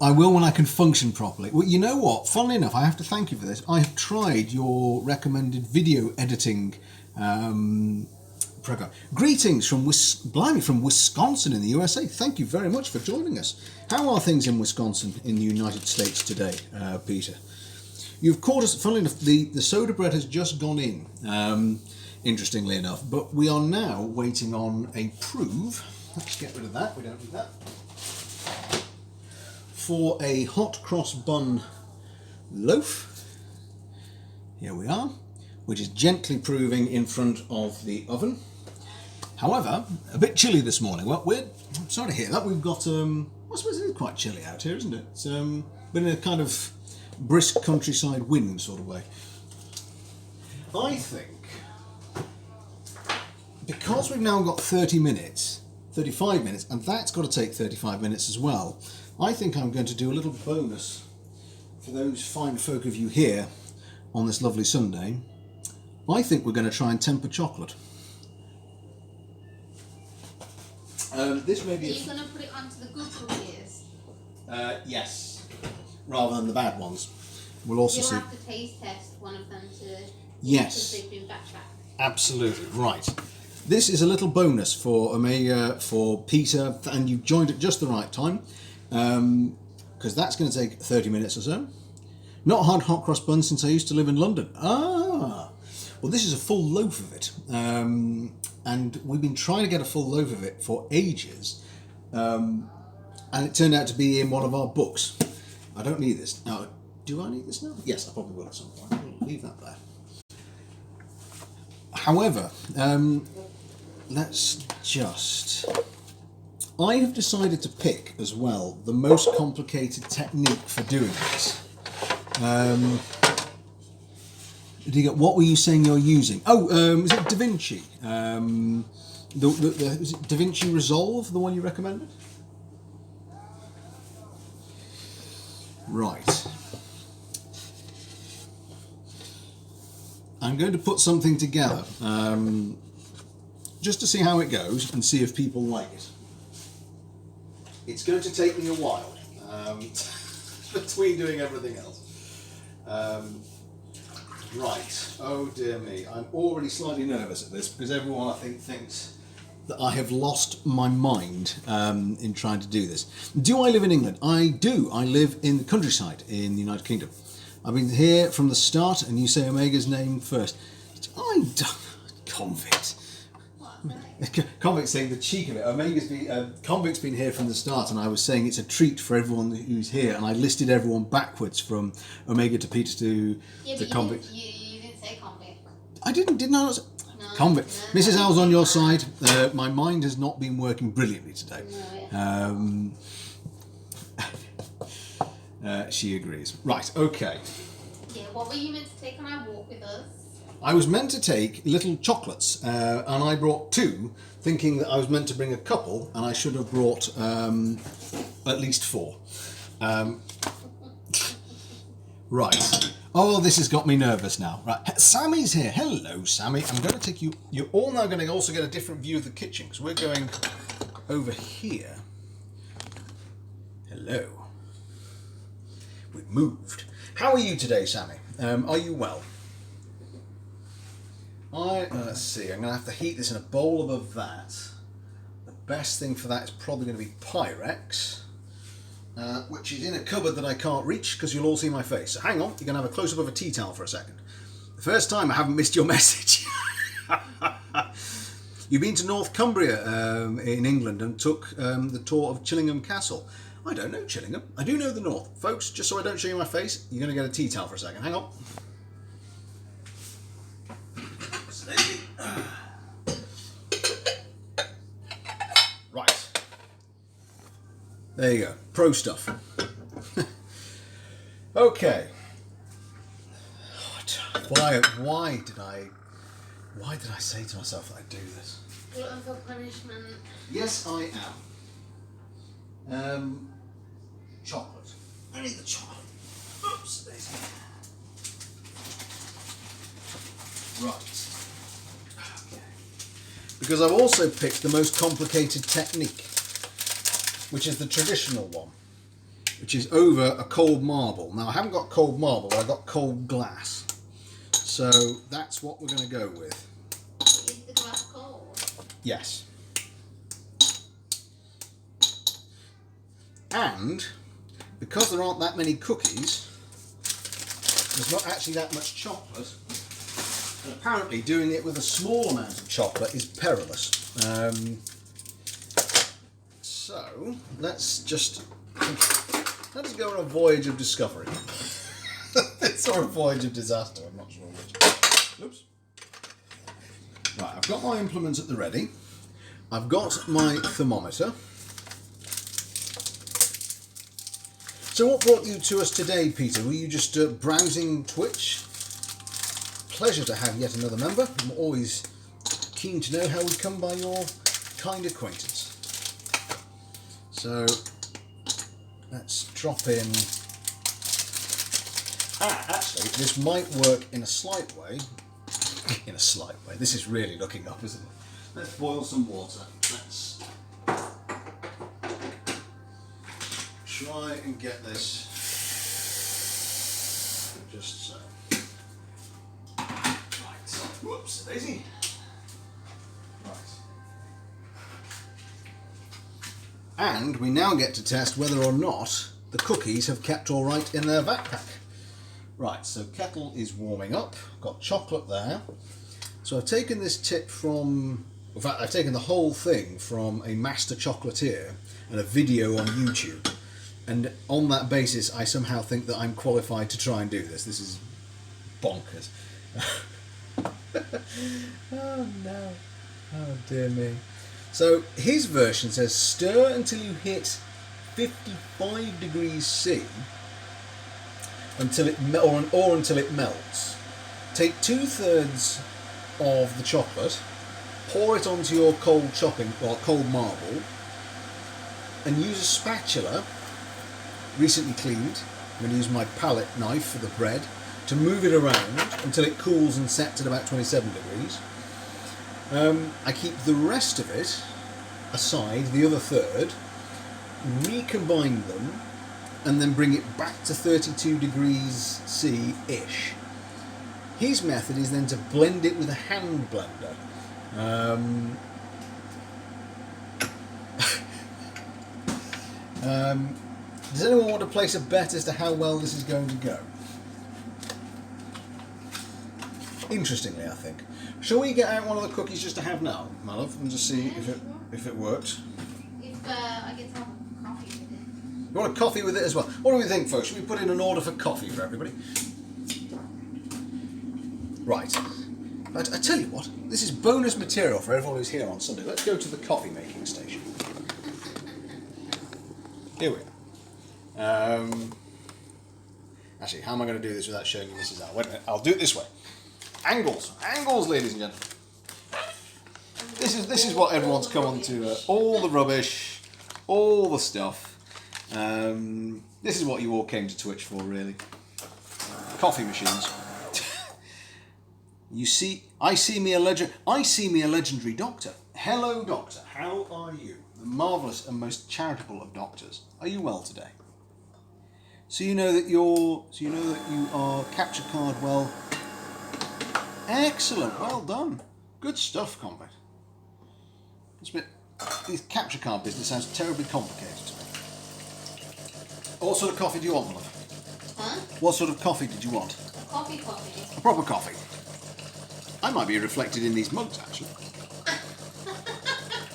I will when I can function properly. Well, you know what? Funnily enough, I have to thank you for this. I have tried your recommended video editing program. Greetings from Wisconsin in the USA. Thank you very much for joining us. How are things in Wisconsin in the United States today, Peter? You've caught us, funnily enough, the soda bread has just gone in. interestingly enough. But we are now waiting on a prove. Let's get rid of that, we don't need that. For a hot cross bun loaf. Here we are, which is gently proving in front of the oven. However, a bit chilly this morning. Well, I'm sorry to hear that. We've got, I suppose it is quite chilly out here, isn't it? It's been in a kind of brisk countryside wind sort of way. I think, because we've now got 35 minutes, and that's got to take 35 minutes as well, I think I'm going to do a little bonus for those fine folk of you here on this lovely Sunday. I think we're going to try and temper chocolate. This may be. Are you going to put it onto the good cookies? Yes, rather than the bad ones. We'll also see. You'll have to taste test one of them to. Yes. Because they've been backtracked. Absolutely right. This is a little bonus for Omega, for Peter, and you've joined at just the right time, because that's going to take 30 minutes or so. Not had hot cross buns since I used to live in London. Ah, well, this is a full loaf of it. And we've been trying to get a full loaf of it for ages, and it turned out to be in one of our books. I don't need this now. Do I need this now? Yes, I probably will at some point. I'll leave that there. However, let's just. I have decided to pick as well the most complicated technique for doing this. What were you saying you're using? Oh, is it Da Vinci? Is it Da Vinci Resolve, the one you recommended? Right. I'm going to put something together just to see how it goes and see if people like it. It's going to take me a while between doing everything else. Right, oh dear me, I'm already slightly nervous at this because everyone I think thinks that I have lost my mind in trying to do this. Do I live in England? I do. I live in the countryside in the United Kingdom. I've been here from the start, and you say Omega's name first. I don't... Convict. Convict's saying the cheek of it. Convict's been here from the start, and I was saying it's a treat for everyone who's here, and I listed everyone backwards from Omega to Peter to the Convict. You didn't say convict. I didn't I? No, Convict. No, Mrs. Owl's on your side. My mind has not been working brilliantly today. No, She agrees. Right, okay. Yeah, what were you meant to take on our walk with us? I was meant to take little chocolates, and I brought 2, thinking that I was meant to bring a couple, and I should have brought at least 4. Right. Oh, this has got me nervous now. Right, Sammy's here. Hello, Sammy. I'm going to take you... You're all now going to also get a different view of the kitchen, because we're going over here. Hello. We've moved. How are you today, Sammy? Are you well? Let's see, I'm going to have to heat this in a bowl above that. The best thing for that is probably going to be Pyrex, which is in a cupboard that I can't reach because you'll all see my face. So hang on, you're going to have a close-up of a tea towel for a second. The first time I haven't missed your message. You've been to North Cumbria in England and took the tour of Chillingham Castle. I don't know Chillingham. I do know the North. Folks, just so I don't show you my face, you're going to get a tea towel for a second. Hang on. Right. There you go. Pro stuff. Okay. Why did I say to myself that I'd do this? Glutton for punishment. Yes, I am. Chocolate. I need the chocolate. Oops, daisy. Right. Okay. Because I've also picked the most complicated technique, which is the traditional one, which is over a cold marble. Now, I haven't got cold marble, but I've got cold glass. So that's what we're going to go with. Is the glass cold? Yes. And because there aren't that many cookies, there's not actually that much chocolate. And apparently doing it with a small amount of chocolate is perilous. So let's go on a voyage of discovery. It's or a voyage of disaster, I'm not sure which. Oops. Right, I've got my implements at the ready. I've got my thermometer. So what brought you to us today, Peter? Were you just browsing Twitch? Pleasure to have yet another member. I'm always keen to know how we come by your kind acquaintance. So let's drop in. Actually, this might work in a slight way. In a slight way. This is really looking up, isn't it? Let's boil some water. Let's try and get this just so. Right. Whoops, daisy. Right. And we now get to test whether or not the cookies have kept all right in their vat pack. Right, so kettle is warming up. Got chocolate there. So I've taken this tip from, in fact, I've taken the whole thing from a master chocolatier and a video on YouTube. And on that basis, I somehow think that I'm qualified to try and do this. This is bonkers. Oh no. Oh dear me. So his version says stir until you hit 55 degrees C until it or until it melts. Take 2/3 of the chocolate, pour it onto your cold cold marble, and use a spatula, recently cleaned. I'm going to use my palette knife for the bread to move it around until it cools and sets at about 27 degrees. I keep the rest of it aside, the other third, recombine them, and then bring it back to 32 degrees C-ish. His method is then to blend it with a hand blender. Does anyone want to place a bet as to how well this is going to go? Interestingly, I think. Shall we get out one of the cookies just to have now, my love, and just see if it works? If I get some coffee with it. You want a coffee with it as well? What do we think, folks? Should we put in an order for coffee for everybody? Right. But I tell you what, this is bonus material for everyone who's here on Sunday. Let's go to the coffee making station. Here we are. Actually, how am I going to do this without showing you this is out? Wait a minute, I'll do it this way. Angles, ladies and gentlemen. This is what everyone's come on to. All the rubbish, all the stuff. This is what you all came to Twitch for, really. Coffee machines. You see, I see me a legendary doctor. Hello, doctor. How are you? The marvellous and most charitable of doctors. Are you well today? So you know that you are capture card well. Excellent. Well done. Good stuff, comrade. This capture card business sounds terribly complicated to me. What sort of coffee do you want, love? Huh? What sort of coffee did you want? Coffee. A proper coffee. I might be reflected in these mugs, actually.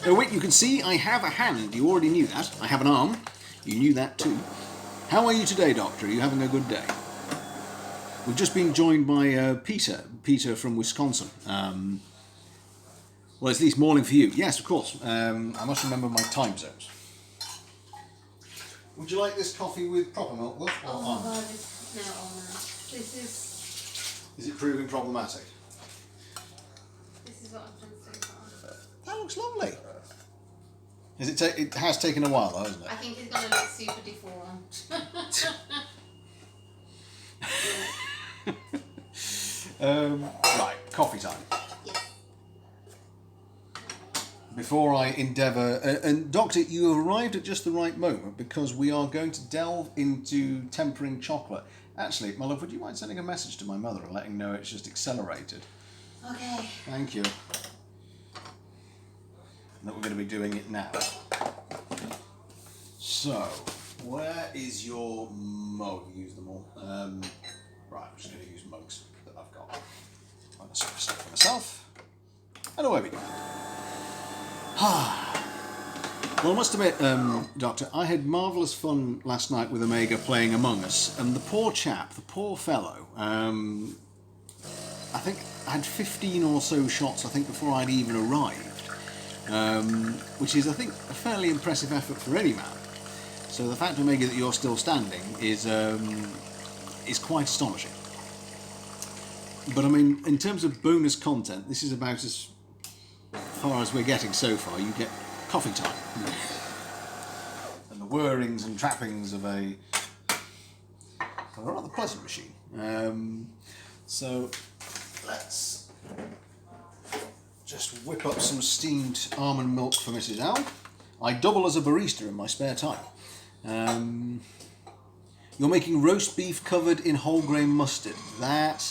Oh, wait, you can see I have a hand. You already knew that. I have an arm. You knew that too. How are you today, Doctor? Are you having a good day? We've just been joined by Peter from Wisconsin. Well, it's at least morning for you. Yes, of course. I must remember my time zones. Would you like this coffee with proper milk, love? Oh my god, this is... Is it proving problematic? This is what I've done so far. That looks lovely. It has taken a while, though, hasn't it? I think it's going to look super deformed. Right, coffee time. Yes. Before I endeavour... and Doctor, you have arrived at just the right moment because we are going to delve into tempering chocolate. Actually, my love, would you mind sending a message to my mother and letting know it's just accelerated? Okay. Thank you. That we're going to be doing it now. So, where is your mug? Use them all. Right, I'm just going to use mugs that I've got. Find a space for myself. And away we go. Well, I must admit, Doctor, I had marvellous fun last night with Omega playing Among Us, and the poor chap, the poor fellow, I think I had 15 or so shots, I think, before I'd even arrived, which is, I think, a fairly impressive effort for any man. So the fact, Omega, that you're still standing is quite astonishing. But I mean, in terms of bonus content, this is about as far as we're getting so far. You get coffee time and the whirrings and trappings of a rather pleasant machine. So let's just whip up some steamed almond milk for Mrs. Al. I double as a barista in my spare time. You're making roast beef covered in whole grain mustard. That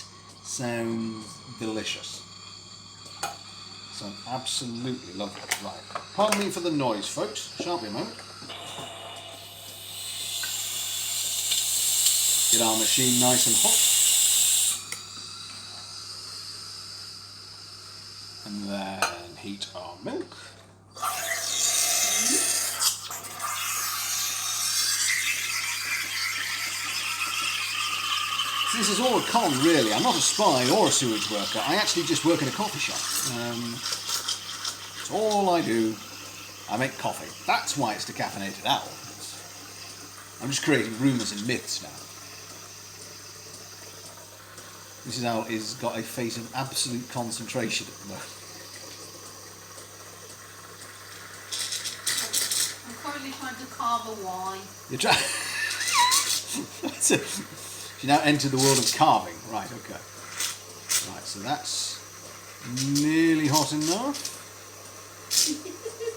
sounds delicious. Sounds absolutely lovely. Right. Pardon me for the noise, folks. Shan't be a moment. Get our machine nice and hot. And then heat our milk. This is all a con, really. I'm not a spy or a sewage worker. I actually just work in a coffee shop. It's all I do. I make coffee. That's why it's decaffeinated owl. I'm just creating rumours and myths now. Mrs. Owl has got a face of absolute concentration at the moment. I'm currently trying to carve a Y. You're trying... You now enter the world of carving. Right, okay. Right, so that's nearly hot enough. This is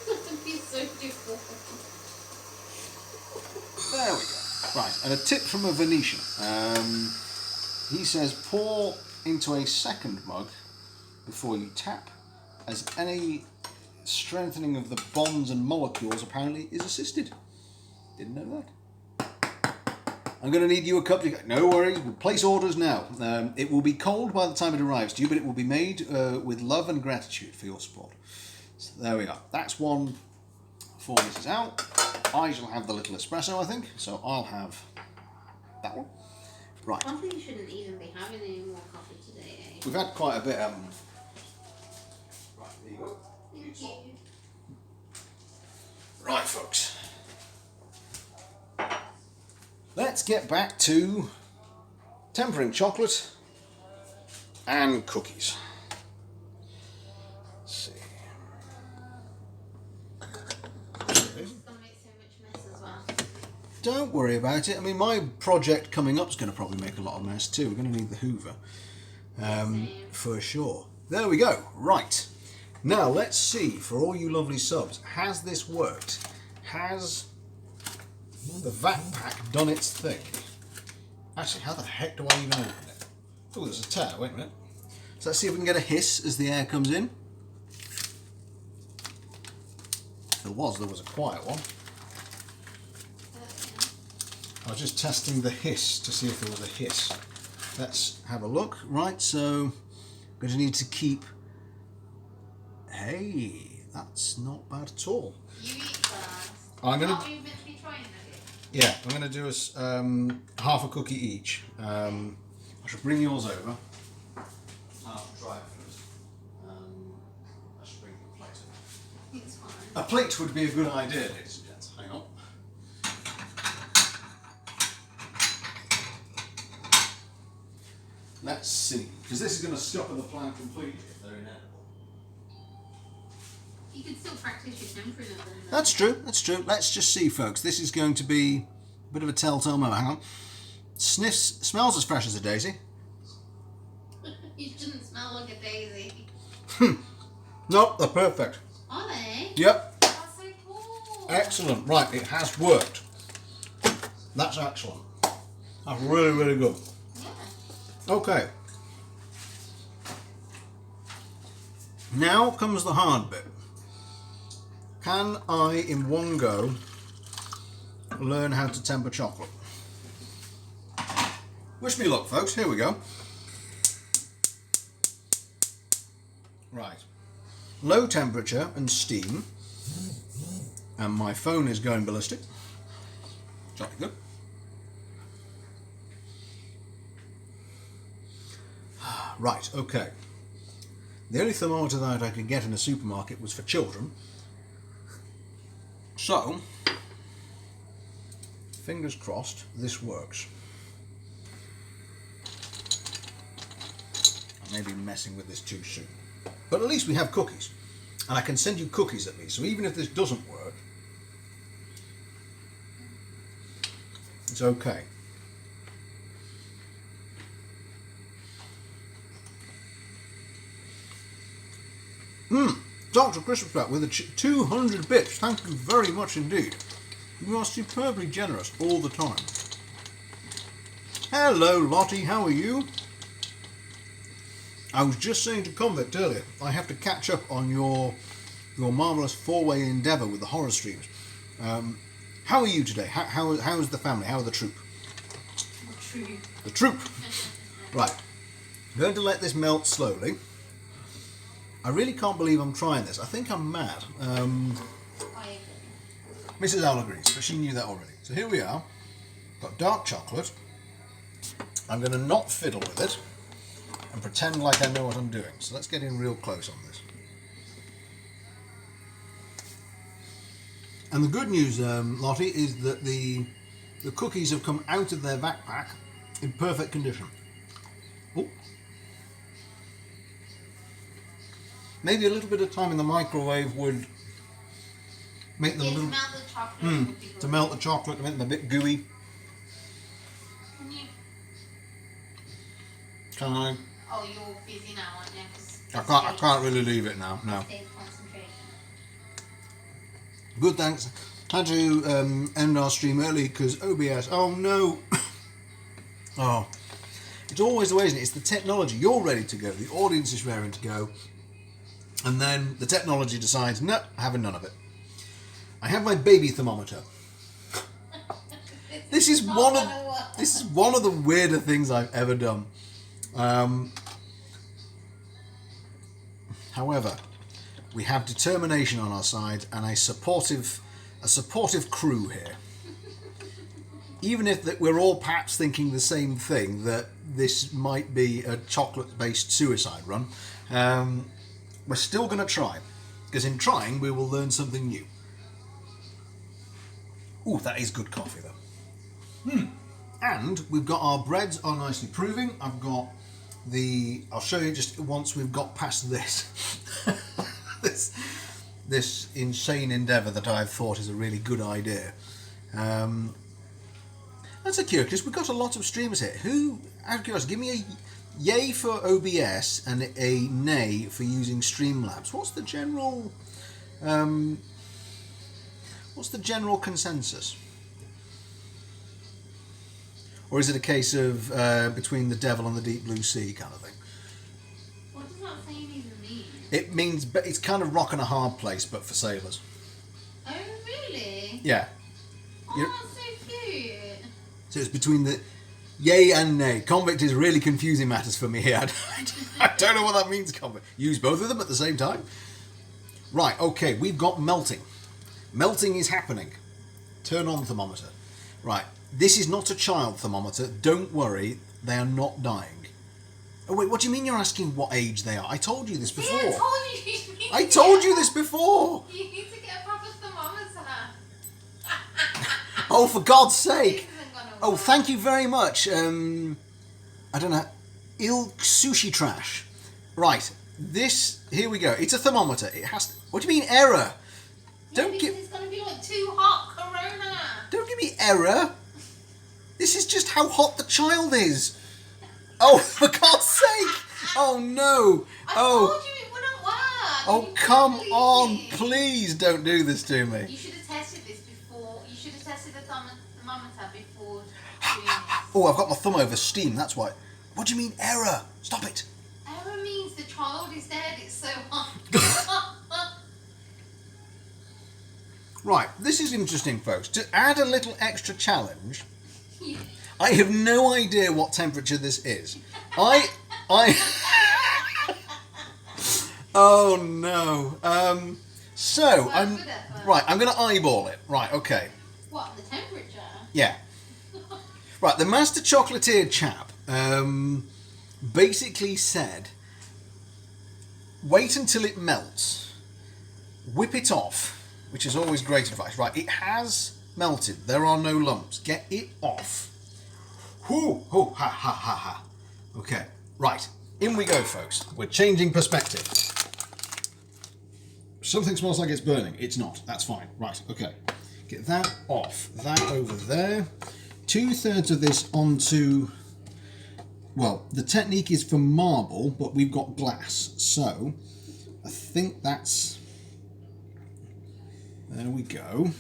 going to be so difficult. There we go. Right, and a tip from a Venetian. He says pour into a second mug before you tap, as any strengthening of the bonds and molecules apparently is assisted. Didn't know that. I'm going to need you a cup. No worries, we'll place orders now. It will be cold by the time it arrives to you, but it will be made with love and gratitude for your support. So there we are. That's one for Mrs. Al. I shall have the little espresso, I think, so I'll have that one. Right. I think you shouldn't even be having any more coffee today, eh? We've had quite a bit, Right, there you go. Thank you. Right, folks. Let's get back to tempering chocolate and cookies. Let's see. It's going to make so much mess as well. Don't worry about it. I mean, my project coming up is going to probably make a lot of mess too. We're going to need the Hoover. For sure. There we go. Right. Now, let's see, for all you lovely subs, has this worked? Has the vat pack done its thing? Actually, how the heck do I even open it? Oh, there's a tear. Wait a minute. So let's see if we can get a hiss as the air comes in. There was a quiet one. I was just testing the hiss to see if there was a hiss. Let's have a look. Right, so I'm going to need to keep... Hey, that's not bad at all. You eat first. I'm going Aren't to... we meant to be trying that? Yeah, I'm going to do us half a cookie each. I should bring yours over. I'll try it first. I should bring you a plate over. It's fine. A plate would be a good idea, ladies and gents. Hang on. Let's see, because this is going to scupper the plan completely if they're inedible. You can still practice your tempering of them. That's true, that's true. Let's just see, folks. This is going to be a bit of a telltale moment. Hang on. Smells as fresh as a daisy. You shouldn't smell like a daisy. Nope, they're perfect. Are they? Yep. That's so cool. Excellent. Right, it has worked. That's excellent. That's really, really good. Yeah. Okay. Now comes the hard bit. Can I, in one go, learn how to temper chocolate? Wish me luck, folks. Here we go. Right. Low temperature and steam. And my phone is going ballistic. Jolly good. Right, okay. The only thermometer that I could get in a supermarket was for children. So, fingers crossed, this works. I may be messing with this too soon. But at least we have cookies. And I can send you cookies at least. So even if this doesn't work, it's okay. Dr. Christopher with 200 bits. Thank you very much indeed. You are superbly generous all the time. Hello, Lottie. How are you? I was just saying to Convict earlier, I have to catch up on your marvellous four-way endeavour with the horror streams. How are you today? How's the family? How are the troop? The troop. Right. I'm going to let this melt slowly. I really can't believe I'm trying this. I think I'm mad. Mrs. Owl agrees, but she knew that already. So here we are. Got dark chocolate. I'm going to not fiddle with it and pretend like I know what I'm doing. So let's get in real close on this. And the good news, Lottie, is that the cookies have come out of their backpack in perfect condition. Oh. Maybe a little bit of time in the microwave would make them a little... To melt the chocolate would be good. To melt the chocolate, to make them a bit gooey. Can you... Can I? Oh, you're busy now, aren't you? I can't really leave it now, no. Save concentration. Good, thanks. Had to end our stream early because OBS... Oh, no. Oh. It's always the way, isn't it? It's the technology. You're ready to go. The audience is raring to go. And then the technology decides, no, having none of it. I have my baby thermometer. This is one of the weirder things I've ever done. However, we have determination on our side and a supportive crew here. Even if we're all perhaps thinking the same thing, that this might be a chocolate-based suicide run, we're still going to try, because in trying we will learn something new. Ooh, that is good coffee though. And we've got our breads are nicely proving. I've got I'll show you just once we've got past this. this insane endeavour that I've thought is a really good idea. That's a curious, because we've got a lot of streamers here. Who, out of curiosity, give me a yay for OBS and a nay for using Streamlabs. What's the general consensus? Or is it a case of between the devil and the deep blue sea kind of thing? What does that saying even mean? It means, but it's kind of rock and a hard place, but for sailors. Oh, really? Yeah. Oh, that's so cute. So it's between the yay and nay. Convict is really confusing matters for me here. I don't know what that means, Convict. Use both of them at the same time? Right, okay, we've got melting. Melting is happening. Turn on the thermometer. Right, this is not a child thermometer. Don't worry, they are not dying. Oh wait, what do you mean you're asking what age they are? I told you this before. Yeah, I told you this before. You need to get a proper thermometer. Oh, for God's sake. This isn't gonna Oh, work. thank you very much. I don't know. Sushi trash. Right. Here we go. It's a thermometer. It has to, what do you mean error? Yeah, because it's going to be like too hot, Corona. Don't give me error. This is just how hot the child is. Oh, for God's sake. Oh, no. I told you it wouldn't work. Oh, You come couldn't on. believe me. Please don't do this to me. You should have tested this before. You should have tested the thermometer before doing this. Oh, I've got my thumb over steam. That's why. What do you mean error? Stop it. Error means the child is dead. It's so hot. Right, this is interesting, folks. To add a little extra challenge, I have no idea what temperature this is. Oh no. So Well, I'm good effort. right. I'm going to eyeball it. Right. Okay. What, the temperature? Yeah. Right. The master chocolatier chap basically said, wait until it melts, whip it off, which is always great advice. Right. It has melted. There are no lumps. Get it off. Hoo, hoo, ha, ha, ha, ha. Okay. Right. In we go, folks. We're changing perspective. Something smells like it's burning. It's not. That's fine. Right, okay. Get that off. That over there. 2/3 of this onto... Well, the technique is for marble, but we've got glass. So, I think that's... There we go.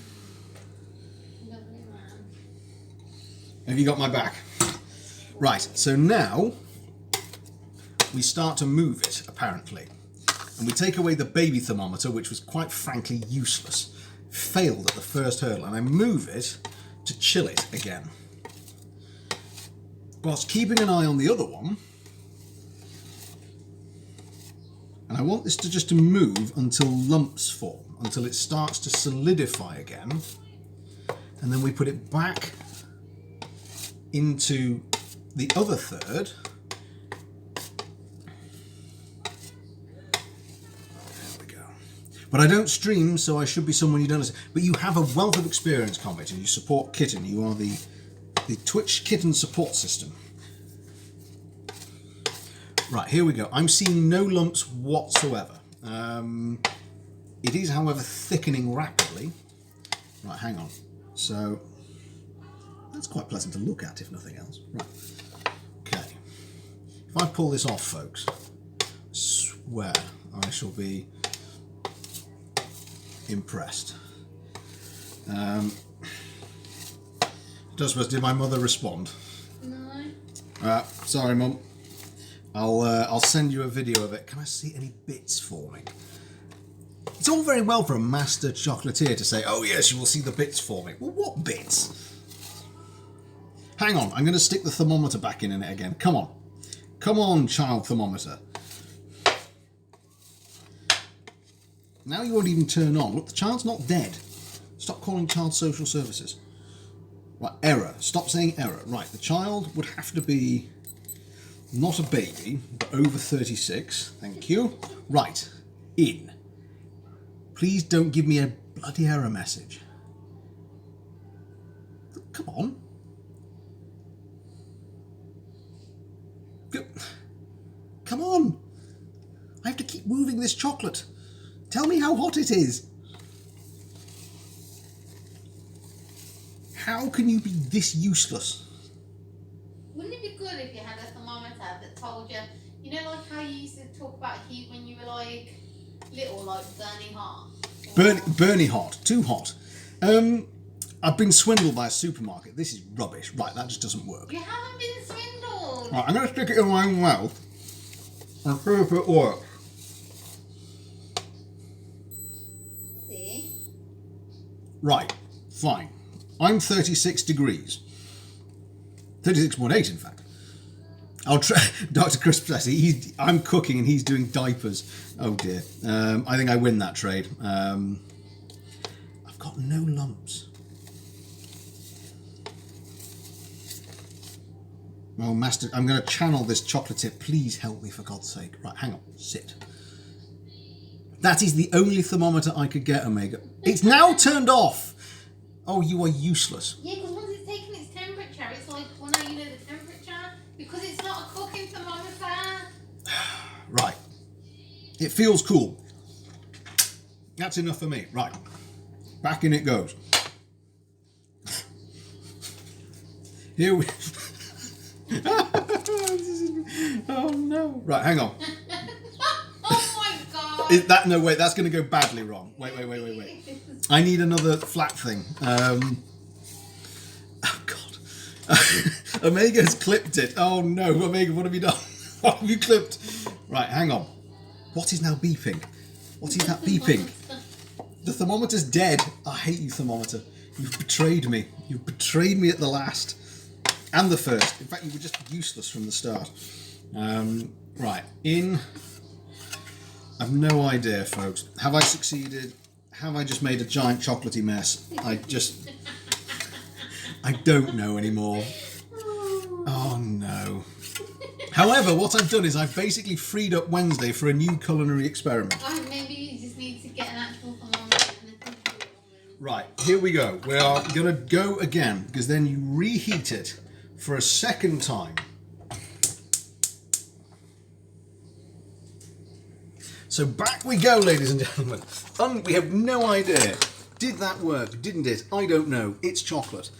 Lovely man. Have you got my back? Right, so now we start to move it, apparently. And we take away the baby thermometer, which was quite frankly useless. Failed at the first hurdle, and I move it to chill it again. Whilst keeping an eye on the other one. And I want this to just to move until lumps form, until it starts to solidify again. And then we put it back into the other third. But I don't stream, so I should be someone you don't listen. But you have a wealth of experience, Comet, and you support Kitten. You are the Twitch Kitten support system. Right, here we go. I'm seeing no lumps whatsoever. It is, however, thickening rapidly. Right, hang on. So, that's quite pleasant to look at, if nothing else. Right. Okay. If I pull this off, folks, I swear I shall be impressed. I don't suppose, did my mother respond? No. Sorry, Mum. I'll send you a video of it. Can I see any bits forming? It's all very well for a master chocolatier to say, oh yes, you will see the bits forming. Well, what bits? Hang on, I'm going to stick the thermometer back in it again. Come on. Come on, child thermometer. Now you won't even turn on. Look, the child's not dead. Stop calling child social services. Right, error. Stop saying error. Right, the child would have to be not a baby, but over 36. Thank you. Right, in. Please don't give me a bloody error message. Come on. Come on. I have to keep moving this chocolate. Tell me how hot it is. How can you be this useless? Wouldn't it be good if you had a thermometer that told you, you know, like how you used to talk about heat when you were like little, like burning hot? Burny hot, too hot. I've been swindled by a supermarket. This is rubbish. Right, that just doesn't work. You haven't been swindled. Right, I'm going to stick it in my mouth and see if it works. See? Right, fine. I'm 36 degrees. 36.8 in fact. I'll try. Dr. Chris Plessy, I'm cooking and he's doing diapers. Oh dear. I think I win that trade. I've got no lumps. Oh, Master, I'm going to channel this chocolatier. Please help me for God's sake. Right, hang on. Sit. That is the only thermometer I could get, Omega. It's now turned off. Oh, you are useless. Yeah, because once it's taken its temperature, it's like, well, now you know the temperature. Because it's not a cooking thermometer. Right. It feels cool. That's enough for me. Right. Back in it goes. Here we... Oh no. Right, hang on. Oh my god. No, wait, that's going to go badly wrong. Wait. I need another flat thing. Oh god. Omega's clipped it. Oh no, Omega, what have you done? What have you clipped? Right, hang on. What is now beeping? What is that beeping? The thermometer's dead. I hate you, thermometer. You've betrayed me. You've betrayed me at the last. And the first. In fact, you were just useless from the start. Right, in. I've no idea, folks. Have I succeeded? Have I just made a giant chocolatey mess? I don't know anymore. Oh no. However, what I've done is I've basically freed up Wednesday for a new culinary experiment. Maybe you just need to get an actual thermometer and a temperature. Right, here we go. We are going to go again, because then you reheat it for a second time. So back we go, ladies and gentlemen. We have no idea. Did that work? Didn't it? I don't know. It's chocolate.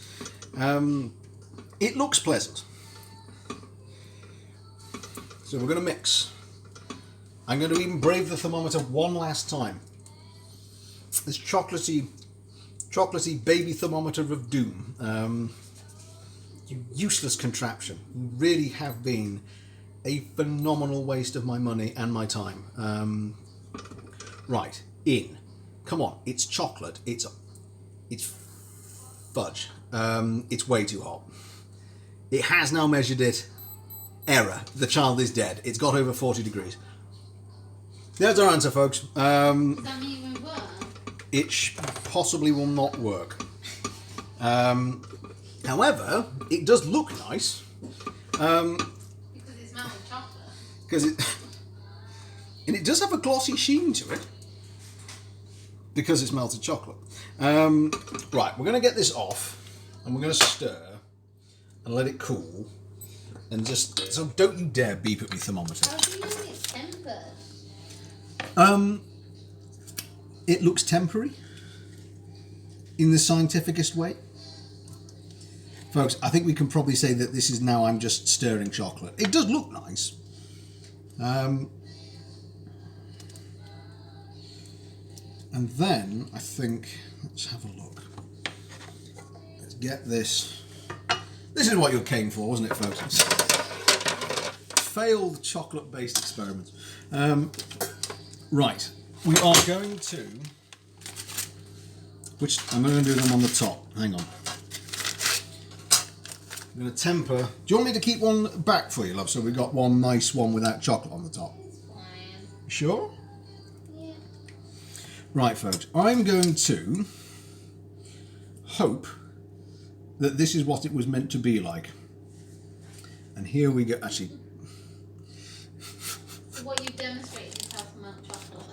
It looks pleasant. So we're going to mix. I'm going to even brave the thermometer one last time. This chocolatey baby thermometer of doom. You useless contraption. You really have been a phenomenal waste of my money and my time. Right, in. Come on, it's chocolate. It's fudge. It's way too hot. It has now measured it. Error. The child is dead. It's got over 40 degrees. There's our answer, folks. Does that mean it won't work? It possibly will not work. However, it does look nice. Because it smells of chocolate. And it does have a glossy sheen to it. Because it's melted chocolate. Right, we're going to get this off. And we're going to stir. And let it cool. And just, so don't you dare beep at me, thermometer. How do you know it's tempered? It looks temporary. In the scientificest way. Folks, I think we can probably say that this is now I'm just stirring chocolate. It does look nice. And then I think, let's have a look. Let's get this. This is what you came for, wasn't it, folks? Failed chocolate-based experiments. Right, we are going to. I'm going to do them on the top. Hang on. I'm going to temper. Do you want me to keep one back for you, love? So we've got one nice one without chocolate on the top. It's fine. Sure? Yeah. Right, folks. I'm going to hope that this is what it was meant to be like. And here we go. Actually, So what you've demonstrated is how to melt chocolate.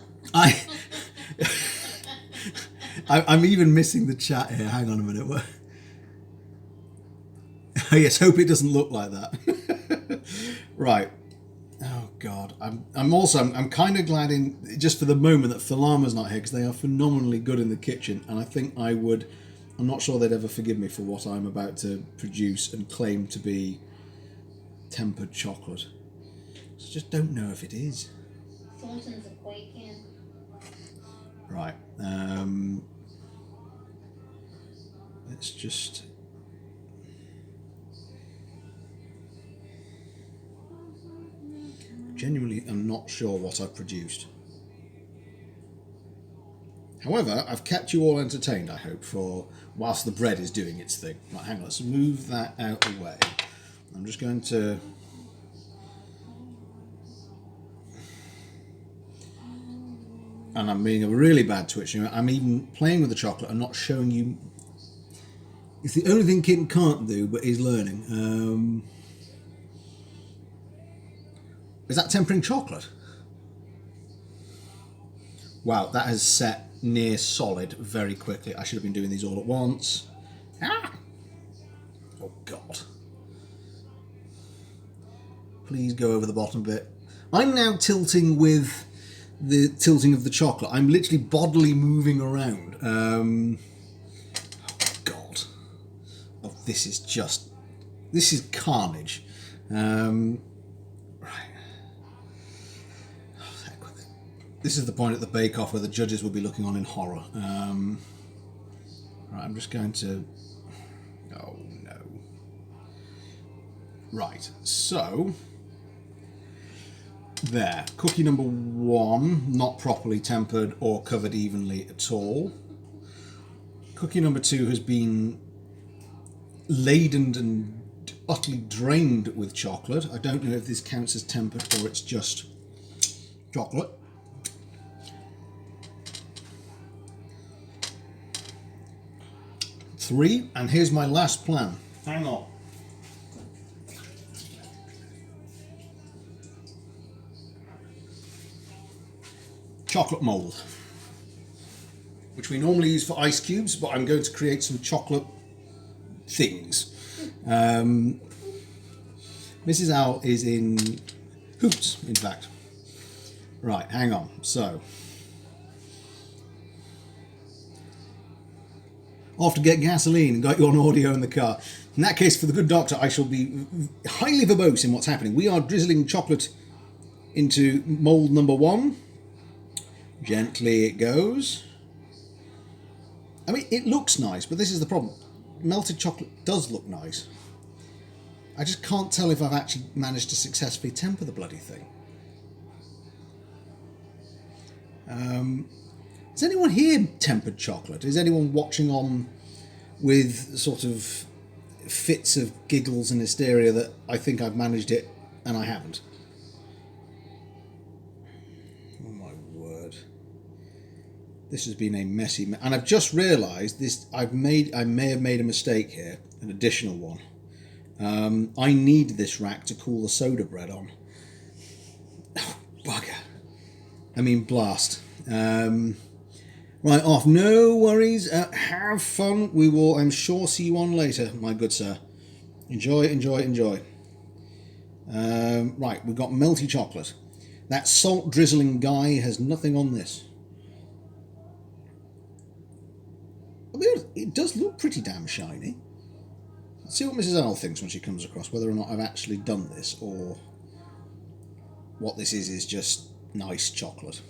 I'm even missing the chat here. Hang on a minute. Oh yes, hope it doesn't look like that. Right. Oh God. I'm kind of glad just for the moment that Falama's not here, because they are phenomenally good in the kitchen, and I think I'm not sure they'd ever forgive me for what I'm about to produce and claim to be tempered chocolate. So just don't know if it is. Thornton's are quaking. Right. Let's just. Genuinely am not sure what I've produced. However, I've kept you all entertained, I hope, for whilst the bread is doing its thing. Right, hang on, let's move that out of the way. I'm just going to. And I'm being a really bad twitch. I'm even playing with the chocolate and not showing you. It's the only thing kid can't do, but he's learning. Is that tempering chocolate? Wow, that has set near solid very quickly. I should have been doing these all at once. Ah! Oh God. Please go over the bottom bit. I'm now tilting with the tilting of the chocolate. I'm literally bodily moving around. Oh God. Oh, this is carnage. Right. Oh, heck with it. This is the point at the bake-off where the judges will be looking on in horror. Right, I'm just going to. Oh no. Right, so. There, cookie number 1, not properly tempered or covered evenly at all. Cookie number 2 has been laden and utterly drained with chocolate. I don't know if this counts as tempered or it's just chocolate. 3, and here's my last plan. Hang on. Chocolate mould, which we normally use for ice cubes, but I'm going to create some chocolate things. Mrs. Owl is in hoops, in fact. Right, hang on. So, off to get gasoline and got you on audio in the car. In that case, for the good doctor, I shall be highly verbose in what's happening. We are drizzling chocolate into mould number 1. Gently it goes. I mean, it looks nice, but this is the problem. Melted chocolate does look nice. I just can't tell if I've actually managed to successfully temper the bloody thing. Has anyone here tempered chocolate? Is anyone watching on with sort of fits of giggles and hysteria that I think I've managed it and I haven't? Oh my word. This has been a messy and I've just realised this. I may have made a mistake here, an additional one. I need this rack to cool the soda bread on. Oh, bugger. I mean blast. Right, off. No worries. Have fun. We will, I'm sure, see you on later, my good sir. Enjoy, enjoy, enjoy. Right, we've got melty chocolate. That salt drizzling guy has nothing on this. I mean, it does look pretty damn shiny. Let's see what Mrs. Owl thinks when she comes across, whether or not I've actually done this, or what this is just nice chocolate.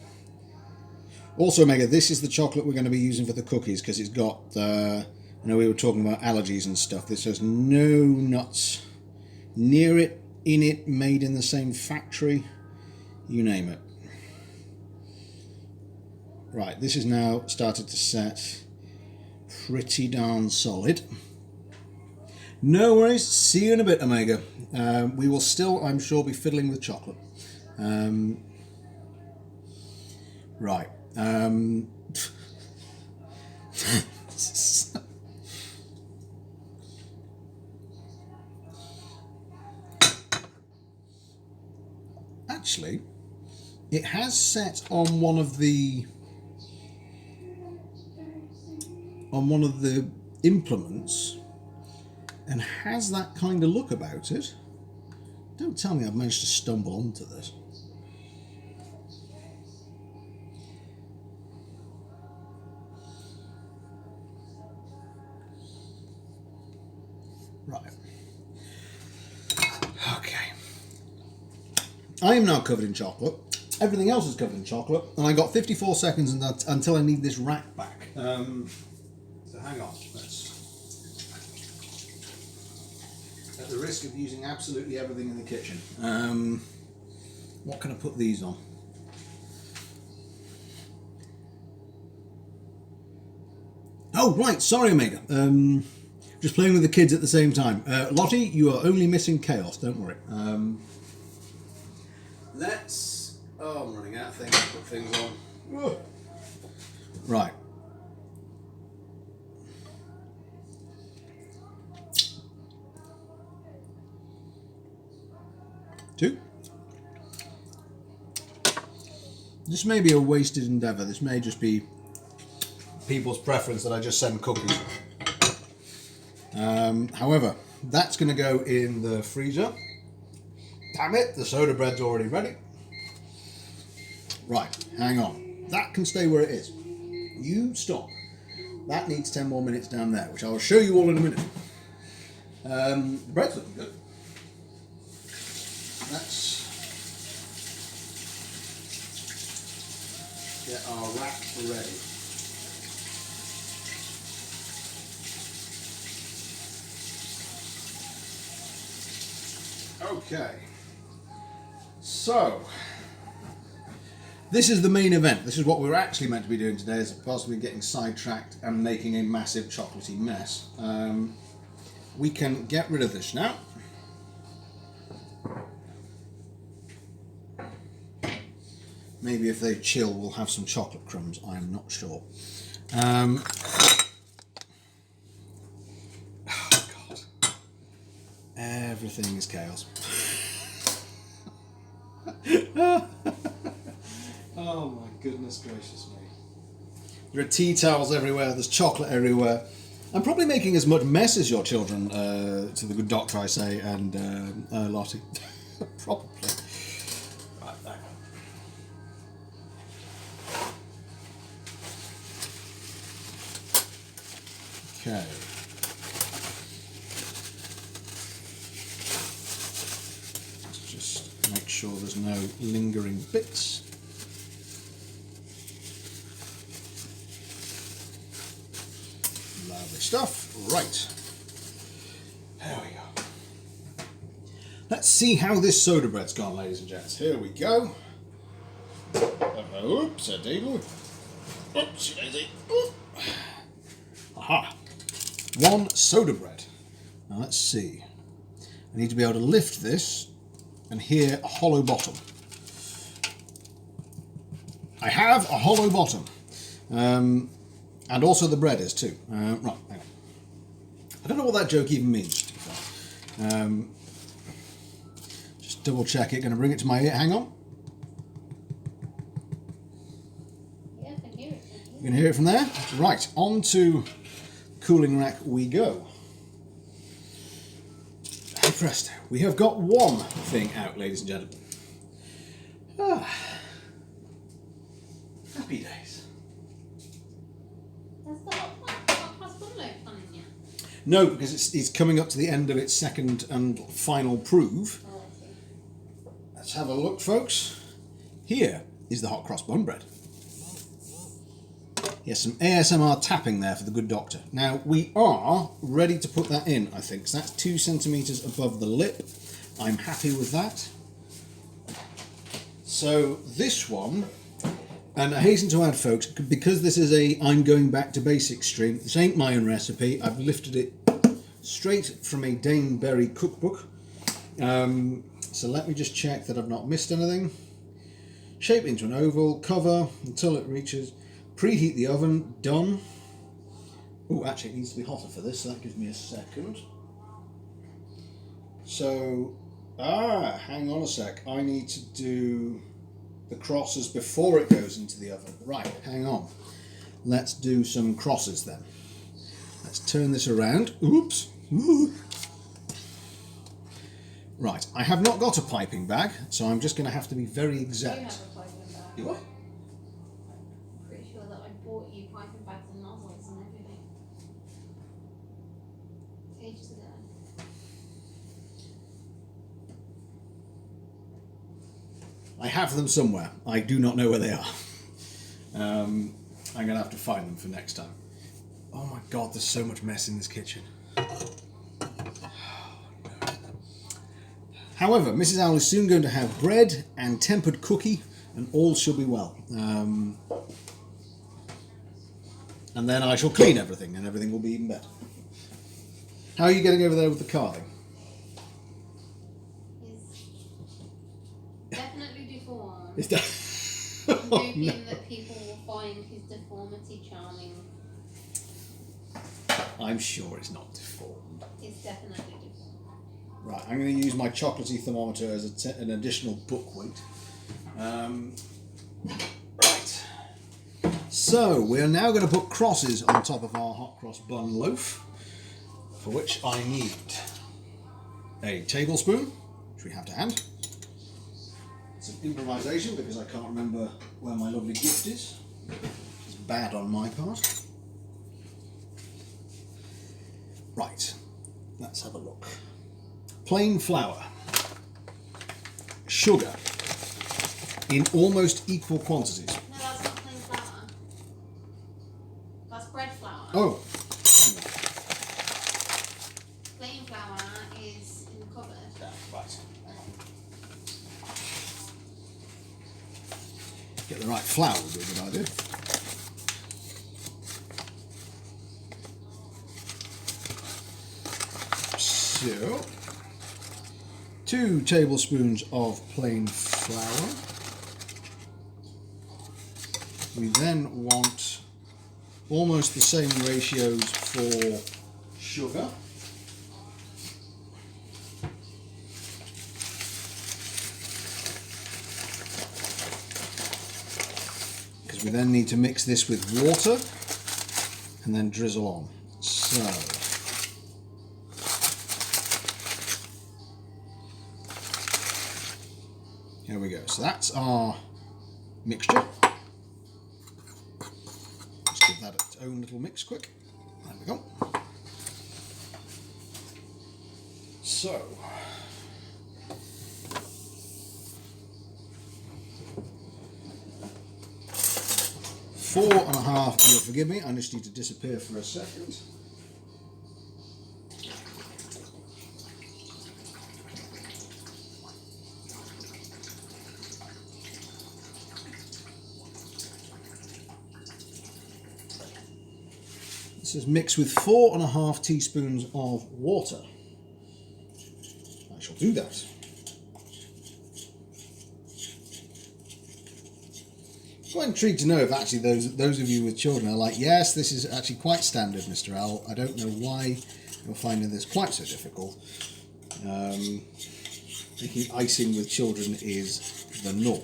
Also, Omega, this is the chocolate we're going to be using for the cookies, because it's got, I know we were talking about allergies and stuff. This has no nuts near it, in it, made in the same factory, you name it. Right, this is now started to set pretty darn solid. No worries, see you in a bit, Omega. We will still, I'm sure, be fiddling with chocolate. Right. Actually, it has set on one of the implements and has that kind of look about it. Don't tell me I've managed to stumble onto this. Right. Okay. I am now covered in chocolate. Everything else is covered in chocolate, and I got 54 seconds until I need this rack back. So hang on. Let's. At the risk of using absolutely everything in the kitchen, what can I put these on? Oh right, sorry, Omega. Just playing with the kids at the same time. Lottie, you are only missing chaos, don't worry. Let's... Oh, I'm running out of things to put things on. Whoa. Right. Two. This may be a wasted endeavour. This may just be people's preference that I just send cookies. However, that's going to go in the freezer. Damn it, the soda bread's already ready. Right, hang on. That can stay where it is. You stop. That needs 10 more minutes down there, which I will show you all in a minute. The bread's looking good. Let's get our rack ready. Okay, so this is the main event. This is what we're actually meant to be doing today, as opposed to getting sidetracked and making a massive chocolatey mess. We can get rid of this now. Maybe if they chill, we'll have some chocolate crumbs. I'm not sure. Everything is chaos. Oh my goodness gracious me. There are tea towels everywhere, there's chocolate everywhere. I'm probably making as much mess as your children, to the good doctor I say, and Lottie. Probably. Right, there. Okay. Let's just make sure there's no lingering bits. Lovely stuff. Right. There we go. Let's see how this soda bread's gone, ladies and gents. Here we go. Oops, a daisy. Oops, daisy. Aha. 1 soda bread. Now let's see. I need to be able to lift this and hear a hollow bottom. I have a hollow bottom. And also the bread is too. Right, hang on. I don't know what that joke even means, to be fair. Just double check it. Going to bring it to my ear. Hang on. Yeah, I can hear it. You can hear it from there? Right, on to cooling rack we go. Hey presto, we have got one thing out, ladies and gentlemen. Happy days. That's the hot cross bun loaf on in yet? No, because it's coming up to the end of its second and final prove. Oh, I see. Let's have a look, folks. Here is the hot cross bun bread. Yes, some ASMR tapping there for the good doctor. Now, we are ready to put that in, I think. So that's 2 centimetres above the lip. I'm happy with that. So this one, and I hasten to add, folks, because this is a I'm going back to basics stream, this ain't my own recipe. I've lifted it straight from a Dane Berry cookbook. So let me just check that I've not missed anything. Shape into an oval, cover until it reaches... Preheat the oven, done. Oh, actually it needs to be hotter for this, so that gives me a second. So, hang on a sec. I need to do the crosses before it goes into the oven. Right, hang on. Let's do some crosses then. Let's turn this around. Oops. Ooh. Right, I have not got a piping bag, so I'm just going to have to be very exact. You have a piping bag. Do what? Pretty sure that I bought you piping bags and nozzles and everything. Ages ago. I have them somewhere. I do not know where they are. I'm going to have to find them for next time. Oh my god, there's so much mess in this kitchen. However, Mrs. Owl is soon going to have bread and tempered cookie, and all shall be well. And then I shall clean everything, and everything will be even better. How are you getting over there with the carving? He's definitely deformed. Is that... I'm Oh, hoping no. that people will find his deformity charming. I'm sure it's not deformed. It's definitely deformed. Right, I'm going to use my chocolatey thermometer as an additional book weight. Right. So, we are now going to put crosses on top of our hot cross bun loaf, for which I need a tablespoon, which we have to hand. Some improvisation, because I can't remember where my lovely gift is. It's bad on my part. Right, let's have a look. Plain flour, sugar in almost equal quantities. No, that's not plain flour. That's bread flour. Oh, Plain flour is in the cupboard. yeah, right. Get the right flour would be a good idea. So, 2 tablespoons of plain flour. We then want almost the same ratios for sugar. We then need to mix this with water and then drizzle on. So, here we go. So that's our mixture. Just give that its own little mix quick. There we go. So, four and a half, you'll forgive me, I just need to disappear for a second. This is mixed with 4.5 teaspoons of water. I shall do that. Quite intrigued to know if actually those of you with children are like, yes, this is actually quite standard, Mr. Owl. I don't know why you're finding this quite so difficult. Making icing with children is the norm.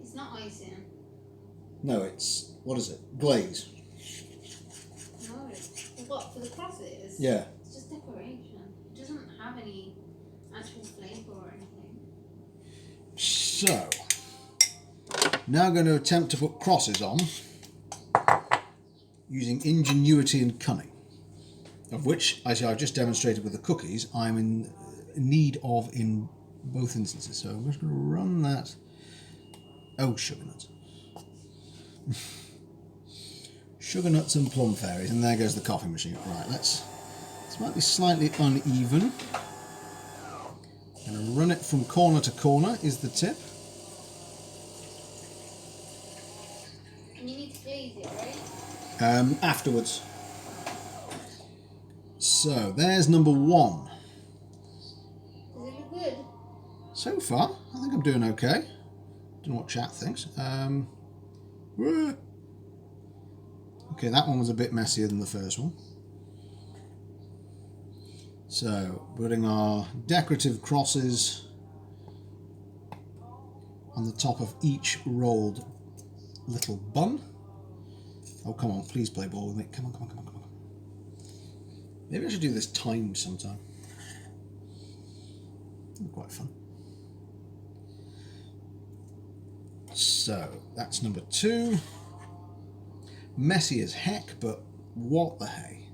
It's not icing. No, it's, what is it? Glaze. No. What, for the crosses? Yeah. It's just decoration. It doesn't have any actual flavour or anything. So, now I'm going to attempt to put crosses on using ingenuity and cunning, of which, as I've just demonstrated with the cookies, I'm in need of in both instances. So I'm just going to run that. Oh, sugar nuts. Sugar nuts and plum fairies, and there goes the coffee machine. Right, this might be slightly uneven. I'm going to run it from corner to corner is the tip. And you need to glaze it, right? Afterwards. So there's number one. Does it look good? So far, I think I'm doing okay. Don't know what chat thinks. Okay, that one was a bit messier than the first one. So, putting our decorative crosses on the top of each rolled little bun. Oh, come on, please play ball with me. Come on, come on, come on, come on. Maybe I should do this timed sometime. It'd be quite fun. So, that's number two. Messy as heck, but what the hey.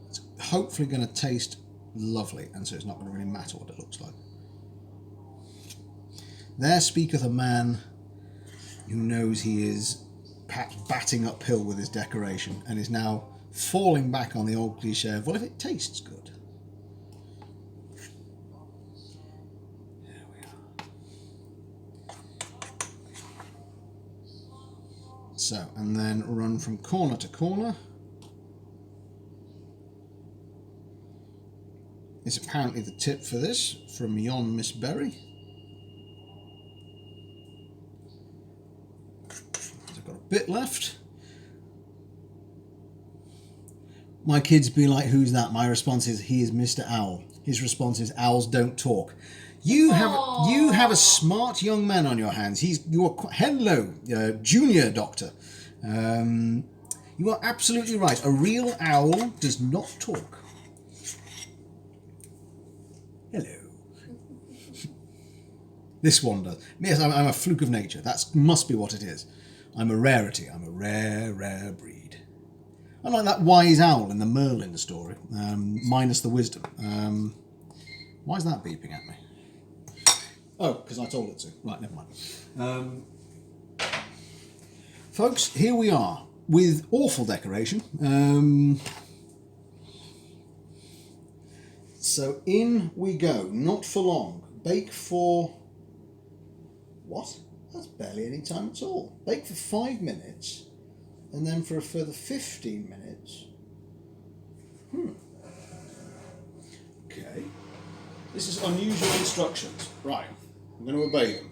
It's hopefully going to taste lovely, and so it's not going to really matter what it looks like. There speaketh a man who knows he is batting uphill with his decoration and is now falling back on the old cliche of, well, if it tastes good. There we are. So, and then run from corner to corner. Is apparently the tip for this from yon Miss Berry. I've got a bit left. My kids be like, who's that? My response is, he is Mr. Owl. His response is, owls don't talk. You have a smart young man on your hands. Hello, junior doctor. You are absolutely right. A real owl does not talk. Hello. This one does. Yes, I'm a fluke of nature. That must be what it is. I'm a rarity. I'm a rare, rare breed. I'm like that wise owl in the Merlin story, minus the wisdom. Why is that beeping at me? Oh, because I told it to. Right, never mind. Folks, here we are with awful decoration. So in we go, not for long. Bake for, what? That's barely any time at all. Bake for 5 minutes, and then for a further 15 minutes. Okay. This is unusual instructions. Right, I'm going to obey them.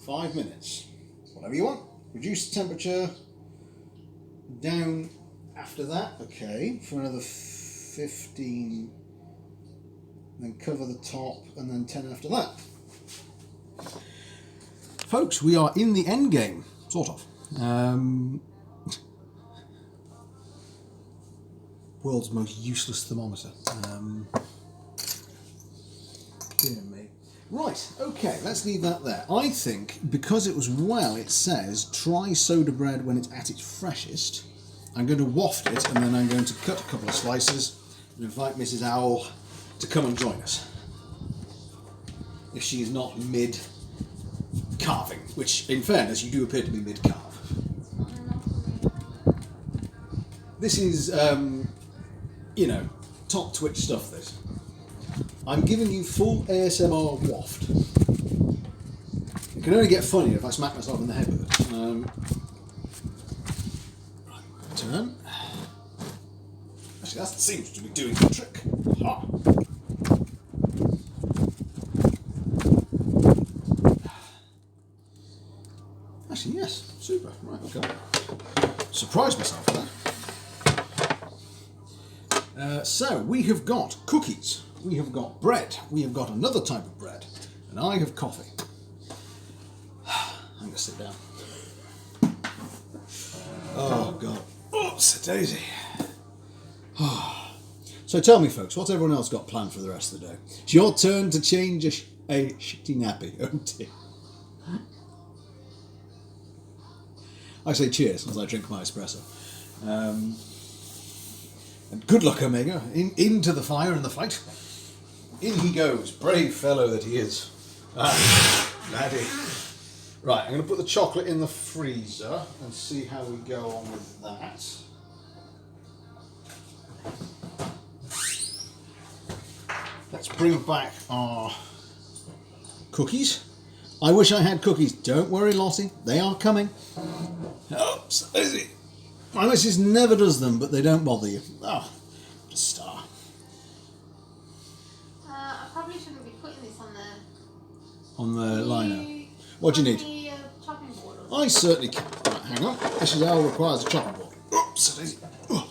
5 minutes. Whatever you want. Reduce the temperature down after that. Okay, for another 15. Then cover the top, and then 10 after that. folks, we are in the end game, sort of. World's most useless thermometer. Dear me. Right, okay, let's leave that there. I think, because it was it says try soda bread when it's at its freshest. I'm going to waft it, and then I'm going to cut a couple of slices and invite Mrs. Owl to come and join us. If she is not mid-carving, which, in fairness, you do appear to be mid-carve. This is, you know, top Twitch stuff, this. I'm giving you full ASMR waft. It can only get funnier if I smack myself in the head with it. Right, turn. Actually, that seems to be doing the trick. Ha. Actually, yes, super. Right, okay. Surprised myself with that. So, we have got cookies, we have got bread, we have got another type of bread, and I have coffee. I'm going to sit down. Oh, God. Oops, a daisy. So tell me, folks, what's everyone else got planned for the rest of the day? It's your turn to change a shitty nappy. Oh, dear. I say cheers as I drink my espresso. And good luck, Omega. Into the fire and the fight. In he goes, brave fellow that he is. Ah, laddie. Right, I'm going to put the chocolate in the freezer and see how we go on with that. Let's bring back our cookies. I wish I had cookies. Don't worry, Lottie. They are coming. Oops, is it? My missus never does them, but they don't bother you. Oh, what a star. I probably shouldn't be putting this On the liner. What do you need? Chopping board. I certainly can. Right, hang on. This is how it requires a chopping board. Oops, it is. Oh.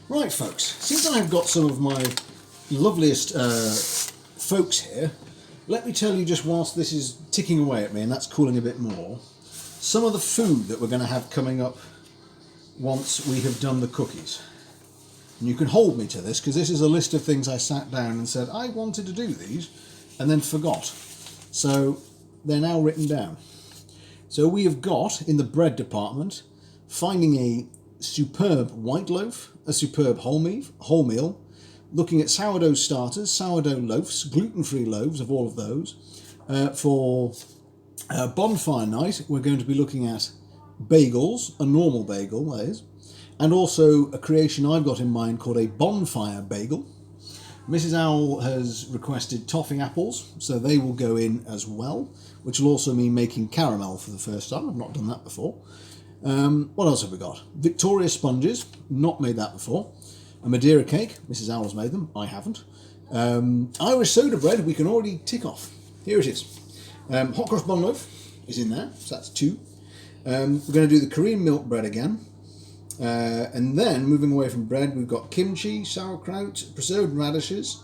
Right, folks, since I've got some of my loveliest folks here, let me tell you, just whilst this is ticking away at me and that's cooling a bit more, some of the food that we're going to have coming up once we have done the cookies. And you can hold me to this, because this is a list of things I sat down and said I wanted to do these and then forgot. So they're now written down. So we have got, in the bread department, finding a superb white loaf, a superb whole meal, looking at sourdough starters, sourdough loaves, gluten-free loaves of all of those. For bonfire night, we're going to be looking at bagels, a normal bagel, that is, and also a creation I've got in mind called a bonfire bagel. Mrs. Owl has requested toffee apples, so they will go in as well, which will also mean making caramel for the first time. I've not done that before. What else have we got? Victoria sponges, not made that before. A Madeira cake, Mrs. Owl's made them, I haven't. Irish soda bread, we can already tick off. Here it is. Hot cross bun loaf is in there, so that's 2. We're going to do the Korean milk bread again. And then, moving away from bread, we've got kimchi, sauerkraut, preserved radishes.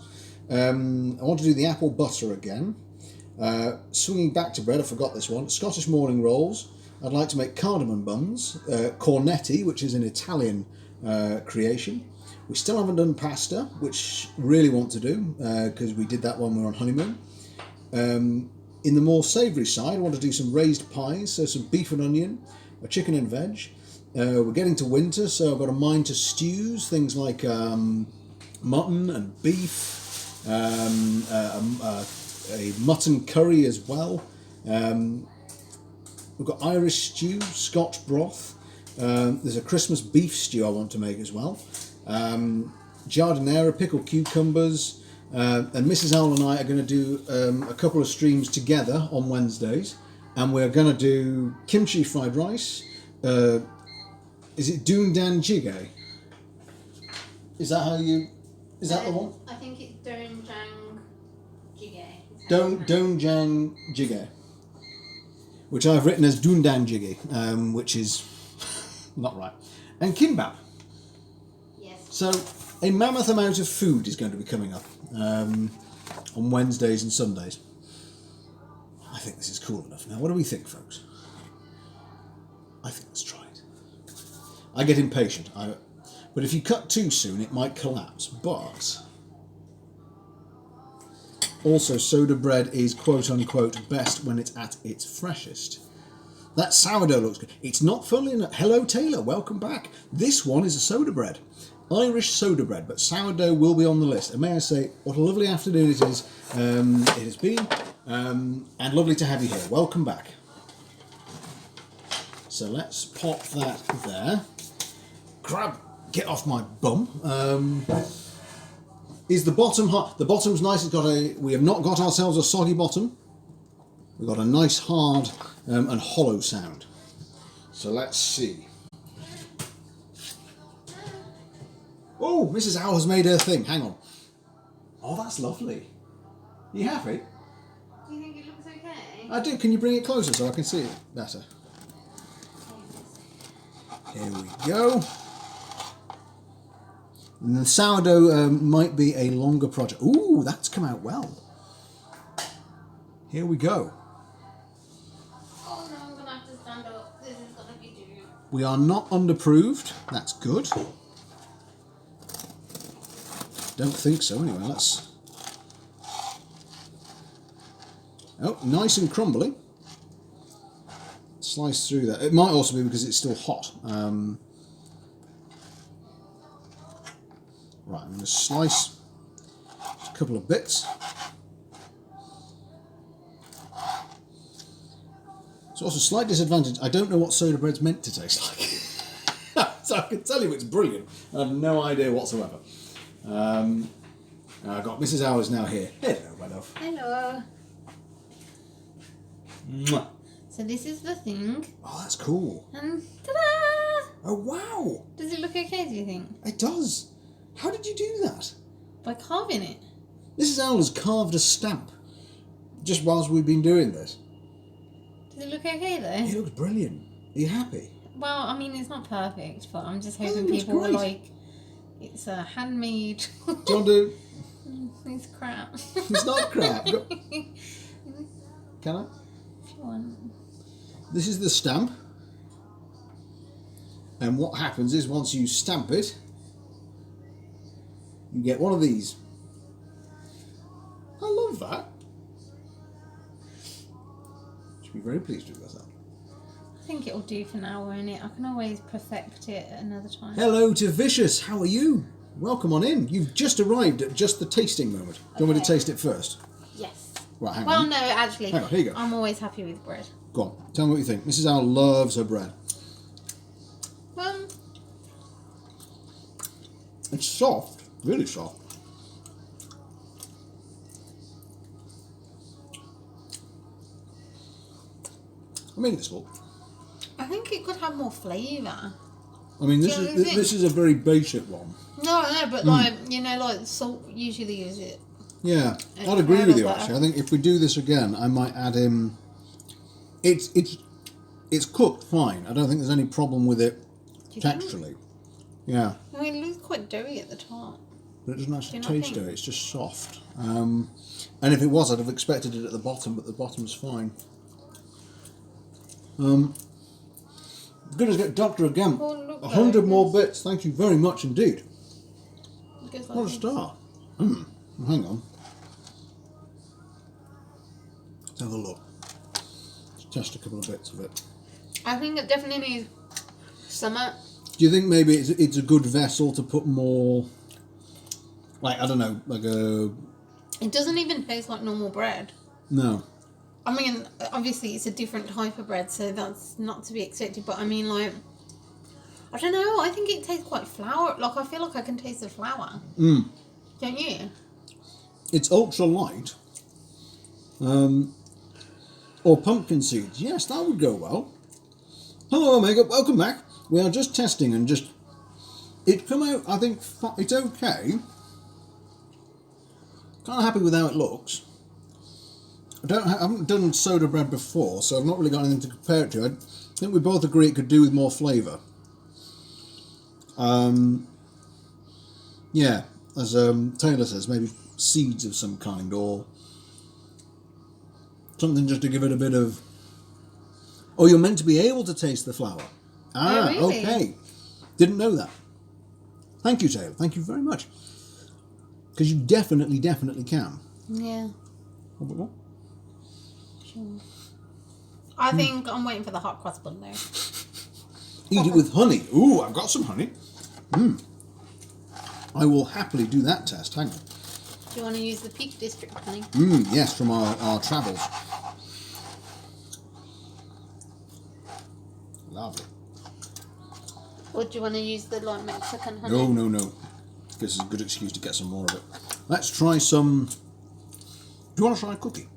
I want to do the apple butter again. Swinging back to bread, I forgot this one. Scottish morning rolls. I'd like to make cardamom buns, cornetti, which is an Italian creation. We still haven't done pasta, which really want to do, because we did that when we were on honeymoon. In the more savoury side, I want to do some raised pies, so some beef and onion, a chicken and veg. We're getting to winter, so I've got a mind to stews, things like mutton and beef, a mutton curry as well. We've got Irish stew, Scotch broth. There's a Christmas beef stew I want to make as well. Giardiniera, pickled cucumbers. And Mrs. Owl and I are going to do a couple of streams together on Wednesdays. And we're going to do kimchi fried rice. Is it doondan jjigae? Is that how you... Is that the one? I think it's doonjang jjigae. Doonjang jjigae. which I've written as Dundanjigi, which is not right, and kimbap. Yes. So a mammoth amount of food is going to be coming up on Wednesdays and Sundays. I think this is cool enough. Now, what do we think, folks? I think let's try it. I get impatient, but if you cut too soon, it might collapse. But also, soda bread is quote-unquote best when it's at its freshest. That sourdough looks good. It's not funnily enough. Hello, Taylor. Welcome back. This one is a soda bread. Irish soda bread, but sourdough will be on the list. And may I say, what a lovely afternoon it is. It has been, and lovely to have you here. Welcome back. So let's pop that there. Get off my bum. Is the bottom hot? The bottom's nice. It's got we have not got ourselves a soggy bottom. We've got a nice hard and hollow sound. So let's see. Oh, Mrs. Owl has made her thing. Hang on. Oh, that's lovely. Are you happy? Do you think it looks okay? I do. Can you bring it closer so I can see it better? Here we go. And the sourdough might be a longer project. Ooh, that's come out well. Here we go. Oh no, I'm going to have to stand up. This is going to be due. We are not underproofed. That's good. Don't think so anyway. Let's... Oh, nice and crumbly. Slice through that. It might also be because it's still hot. Right, I'm going to slice a couple of bits. It's also a slight disadvantage. I don't know what soda bread's meant to taste like. So I can tell you it's brilliant. I have no idea whatsoever. I've got Mrs. Hours now here. Hello, my love. Hello. Mwah. So this is the thing. Oh, that's cool. And ta-da! Oh, wow. Does it look okay, do you think? It does. How did you do that? By carving it. Mrs. Owl has carved a stamp just whilst we've been doing this. Does it look okay though? It looks brilliant. Are you happy? Well, I mean, it's not perfect, but I'm just hoping it looks people are great. like, it's a handmade. Do you want to... It's crap. It's not crap. Can I? If you want. This is the stamp. And what happens is once you stamp it, you get one of these. I love that. Should be very pleased with myself. I think it'll do for now, won't it? I can always perfect it at another time. Hello to Vicious. How are you? Welcome on in. You've just arrived at just the tasting moment. Do you want me to taste it first? Yes. Right, hang Well, on. no, actually, Hang on, here you go. I'm always happy with bread. Go on. Tell me what you think. Mrs. Owl loves her bread. It's soft. Really soft. I mean, it's full. I think it could have more flavour. I mean, Do you know what I think? this is a very basic one. No, but like, you know, like salt usually is it. Yeah, It's I'd agree with you better. actually. I think if we do this again, I might add in. It's cooked fine. I don't think there's any problem with it Do you think? texturally. Yeah, I mean, it looks quite doughy at the top. but it doesn't actually Do you not taste think? it. It's just soft. And if it was, I'd have expected it at the bottom, but the bottom's fine. Goodness, get Doctor again. Oh, look, 100 though, more yes. bits. Thank you very much indeed. It goes like What a this. star. Hang on. Let's have a look. Let's test a couple of bits of it. I think it definitely needs summer. Do you think maybe it's a good vessel to put more, like, I don't know, like a... It doesn't even taste like normal bread. No. I mean, obviously it's a different type of bread, so that's not to be expected. But I mean, like, I don't know. I think it tastes quite flour. Like, I feel like I can taste the flour. Don't you? It's ultra light. Or pumpkin seeds. Yes, that would go well. Hello, Omega. Welcome back. We are just testing and just... It's come out, I think, it's okay. Kind of happy with how it looks. I haven't done soda bread before, so I've not really got anything to compare it to. I think we both agree it could do with more flavour. Yeah, as Taylor says, maybe seeds of some kind or something just to give it a bit of... Oh, you're meant to be able to taste the flour. Ah, Oh, really? okay. Didn't know that. Thank you, Taylor. Thank you very much. Because you definitely can. Yeah. A bit more? Sure. I think I'm waiting for the hot cross bun there. Eat it with honey. Ooh, I've got some honey. I will happily do that test. Hang on. Do you want to use the Peak District honey? Yes, from our travels. Lovely. Or do you want to use the like Mexican honey? No. This is a good excuse to get some more of it. Let's try some... Do you want to try a cookie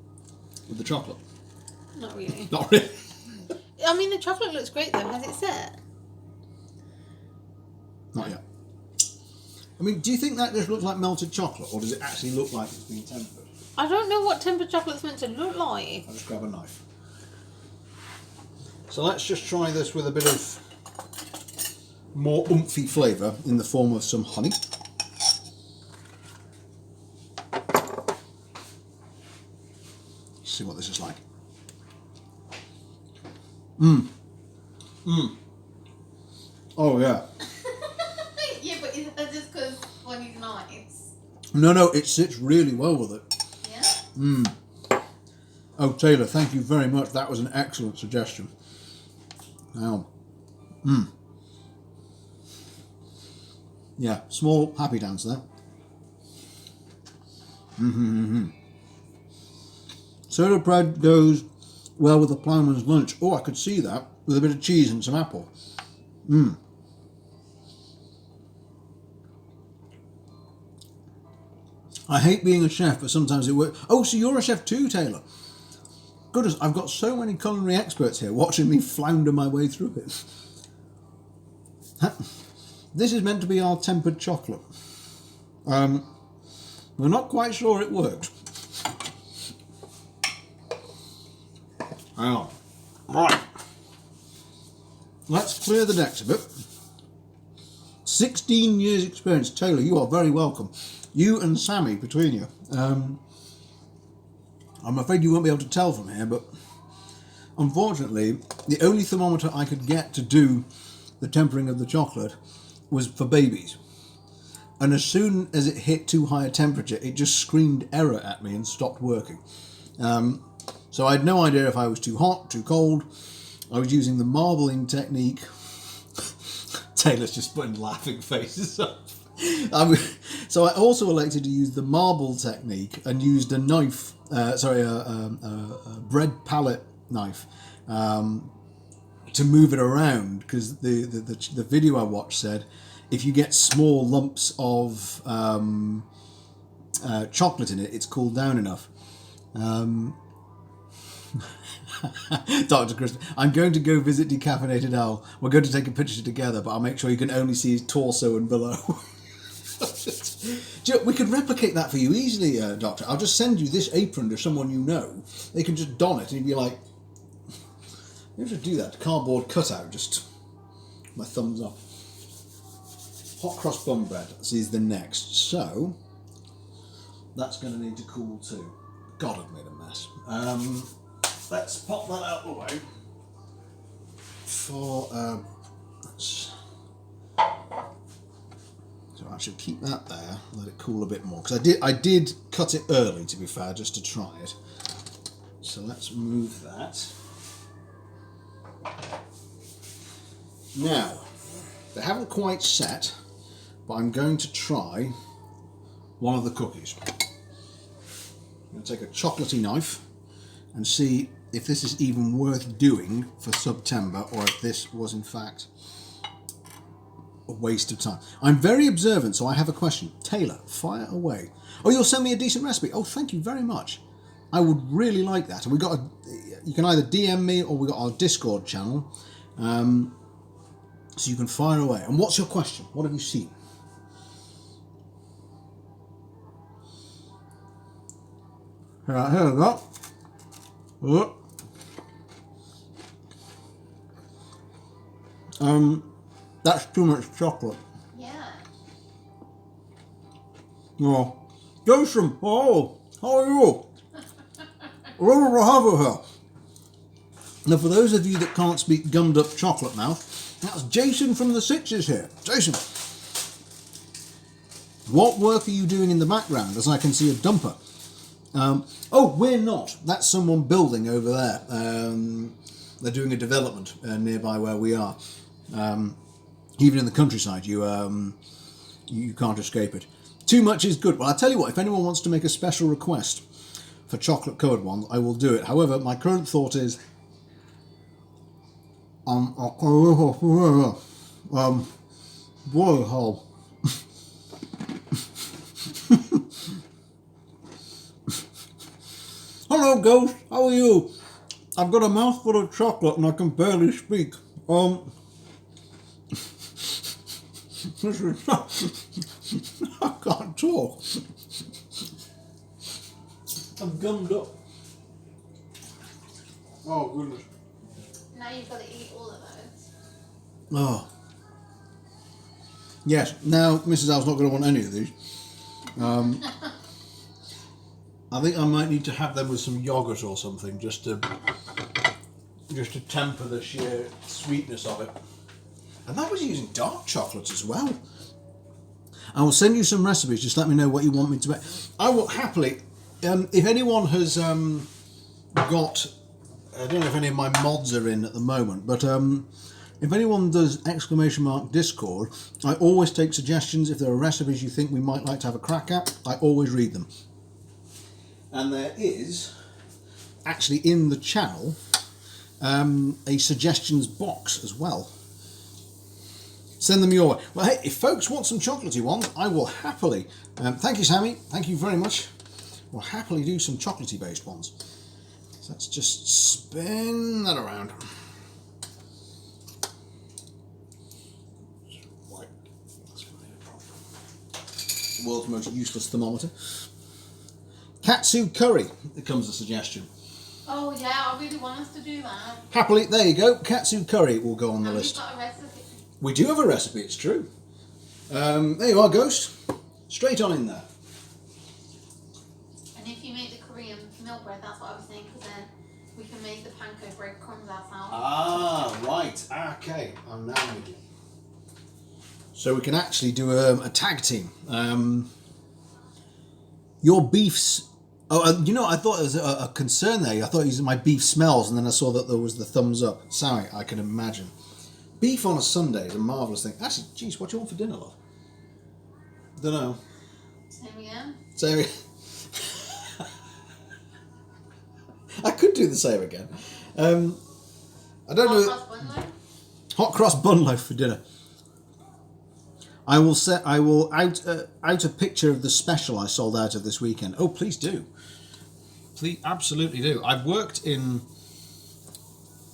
with the chocolate? Not really. Not really. I mean, the chocolate looks great though. Has it set? Not yet. I mean, do you think that just looks like melted chocolate, or does it actually look like it's been tempered? I don't know what tempered chocolate's meant to look like. I'll just grab a knife. So let's just try this with a bit of more oomphy flavour in the form of some honey. See what this is like. Oh yeah. Yeah, but is that just because honey's nice? No, it sits really well with it. Yeah? Oh, Taylor, thank you very much. That was an excellent suggestion. Now, yeah, small happy dance there. Soda bread goes well with a ploughman's lunch. Oh, I could see that with a bit of cheese and some apple. I hate being a chef, but sometimes it works. Oh, so you're a chef too, Taylor? Goodness, I've got so many culinary experts here watching me flounder my way through it. This is meant to be our tempered chocolate. We're not quite sure it works. Hang on. Right. Let's clear the decks a bit. 16 years experience. Taylor, you are very welcome. You and Sammy between you. I'm afraid you won't be able to tell from here, but unfortunately, the only thermometer I could get to do the tempering of the chocolate was for babies. And as soon as it hit too high a temperature, it just screamed error at me and stopped working. So I had no idea if I was too hot, too cold. I was using the marbling technique. Taylor's just putting laughing faces up. So I also elected to use the marble technique and used a knife, a bread palette knife, to move it around, because the video I watched said if you get small lumps of chocolate in it, it's cooled down enough. Dr. Chris, I'm going to go visit Decaffeinated Owl. We're going to take a picture together, but I'll make sure you can only see his torso and below. We could replicate that for you easily, Doctor. I'll just send you this apron to someone you know. They can just don it and you'd be like, you should do that. Cardboard cutout, just my thumbs up. Hot cross bun bread is the next. So, that's going to need to cool too. God, I've made a mess. Let's pop that out of the way. So I should keep that there, let it cool a bit more, because I did cut it early, to be fair, just to try it. So let's move that. Now, they haven't quite set, but I'm going to try one of the cookies. I'm going to take a chocolatey knife and see if this is even worth doing for September, or if this was in fact a waste of time. I'm very observant, so I have a question. Taylor, fire away. Oh, you'll send me a decent recipe. Oh, thank you very much. I would really like that. And you can either DM me, or we got our Discord channel, so you can fire away. And what's your question? What have you seen? Here we go. That's too much chocolate. Yeah. Oh, Jason, how are you? What do I have it here? Now, for those of you that can't speak gummed up chocolate mouth, that's Jason from the Sitches here. Jason, what work are you doing in the background, as I can see a dumper? Oh, we're not. That's someone building over there. They're doing a development nearby where we are. Even in the countryside, you can't escape it. Too much is good. Well, I tell you what, if anyone wants to make a special request for chocolate covered ones, I will do it. However, my current thought is, boy, how. Hello, Ghost. How are you? I've got a mouthful of chocolate and I can barely speak. This is I can't talk. I'm gummed up. Oh, goodness. Now you've got to eat all of those. Oh. Yes, now Mrs. Al's not going to want any of these. I think I might need to have them with some yogurt or something, just to temper the sheer sweetness of it. And that was using dark chocolate as well. I will send you some recipes, just let me know what you want me to make. I will happily, if anyone has got, I don't know if any of my mods are in at the moment, but if anyone does !Discord, I always take suggestions. If there are recipes you think we might like to have a crack at, I always read them. And there is, actually in the channel, a suggestions box as well. Send them your way. Well, hey, if folks want some chocolatey ones, I will happily, thank you, Sammy, thank you very much. We'll happily do some chocolatey based ones. So let's just spin that around. Right. The world's most useless thermometer. Katsu curry, there comes a suggestion. Oh yeah, I really want us to do that. Happily, there you go. Katsu curry will go on the list. We've got a recipe. We do have a recipe, it's true. There you are, Ghost. Straight on in there. And if you make the Korean milk bread, that's what I was saying, because then we can make the panko bread crumbs ourselves. Ah, right. Okay, I'm now with you. So we can actually do a tag team. Your beef's... Oh, you know, I thought there was a concern there. I thought my beef smells, and then I saw that there was the thumbs up. Sorry, I can imagine. Beef on a Sunday is a marvellous thing. Actually, geez, what do you want for dinner, love? Don't know. Same again? Same again. I could do the same again. I don't know. Hot cross bun loaf? Hot cross bun loaf for dinner. I will out a picture of the special I sold out of this weekend. Oh, please do. Please, absolutely do. I've worked in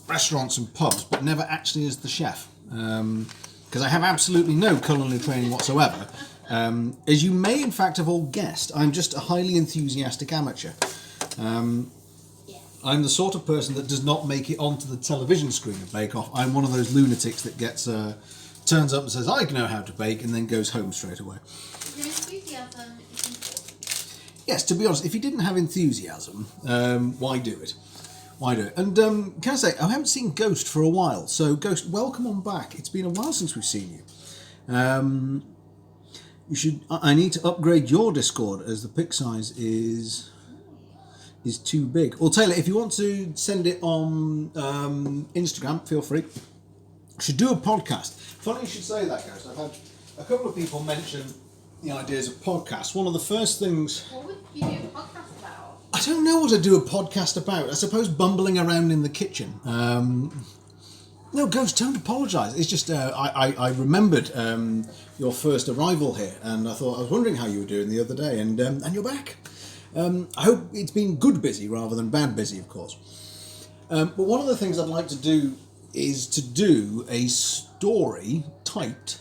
restaurants and pubs, but never actually as the chef, because I have absolutely no culinary training whatsoever. As you may in fact have all guessed, I'm just a highly enthusiastic amateur. I'm the sort of person that does not make it onto the television screen of Bake Off. I'm one of those lunatics that gets turns up and says, I know how to bake, and then goes home straight away. Your enthusiasm is important. Yes, to be honest, if you didn't have enthusiasm, why do it? Why do it? And can I say, I haven't seen Ghost for a while, so Ghost, welcome on back. It's been a while since we've seen you. You should. I need to upgrade your Discord, as the pic size is too big. Or Taylor, if you want to send it on Instagram, feel free. Should do a podcast. Funny you should say that, Ghost. I've had a couple of people mention the ideas of podcasts. One of the first things... What would you do a podcast about? I don't know what to do a podcast about. I suppose bumbling around in the kitchen. No, Ghost, don't apologise. It's just I remembered your first arrival here, and I was wondering how you were doing the other day, and you're back. I hope it's been good busy rather than bad busy, of course. But one of the things I'd like to do is to do a story typed,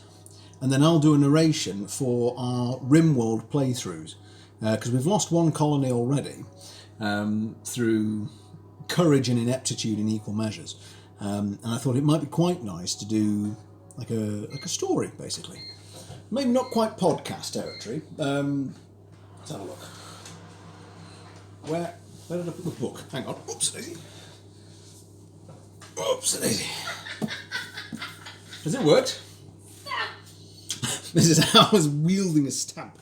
and then I'll do a narration for our RimWorld playthroughs, because we've lost one colony already through courage and ineptitude in equal measures. And I thought it might be quite nice to do like a story, basically. Maybe not quite podcast territory. Let's have a look. Where did I put the book? Hang on. Oops, daisy. Oops, daisy. Has it worked? This is how I was wielding a stamp.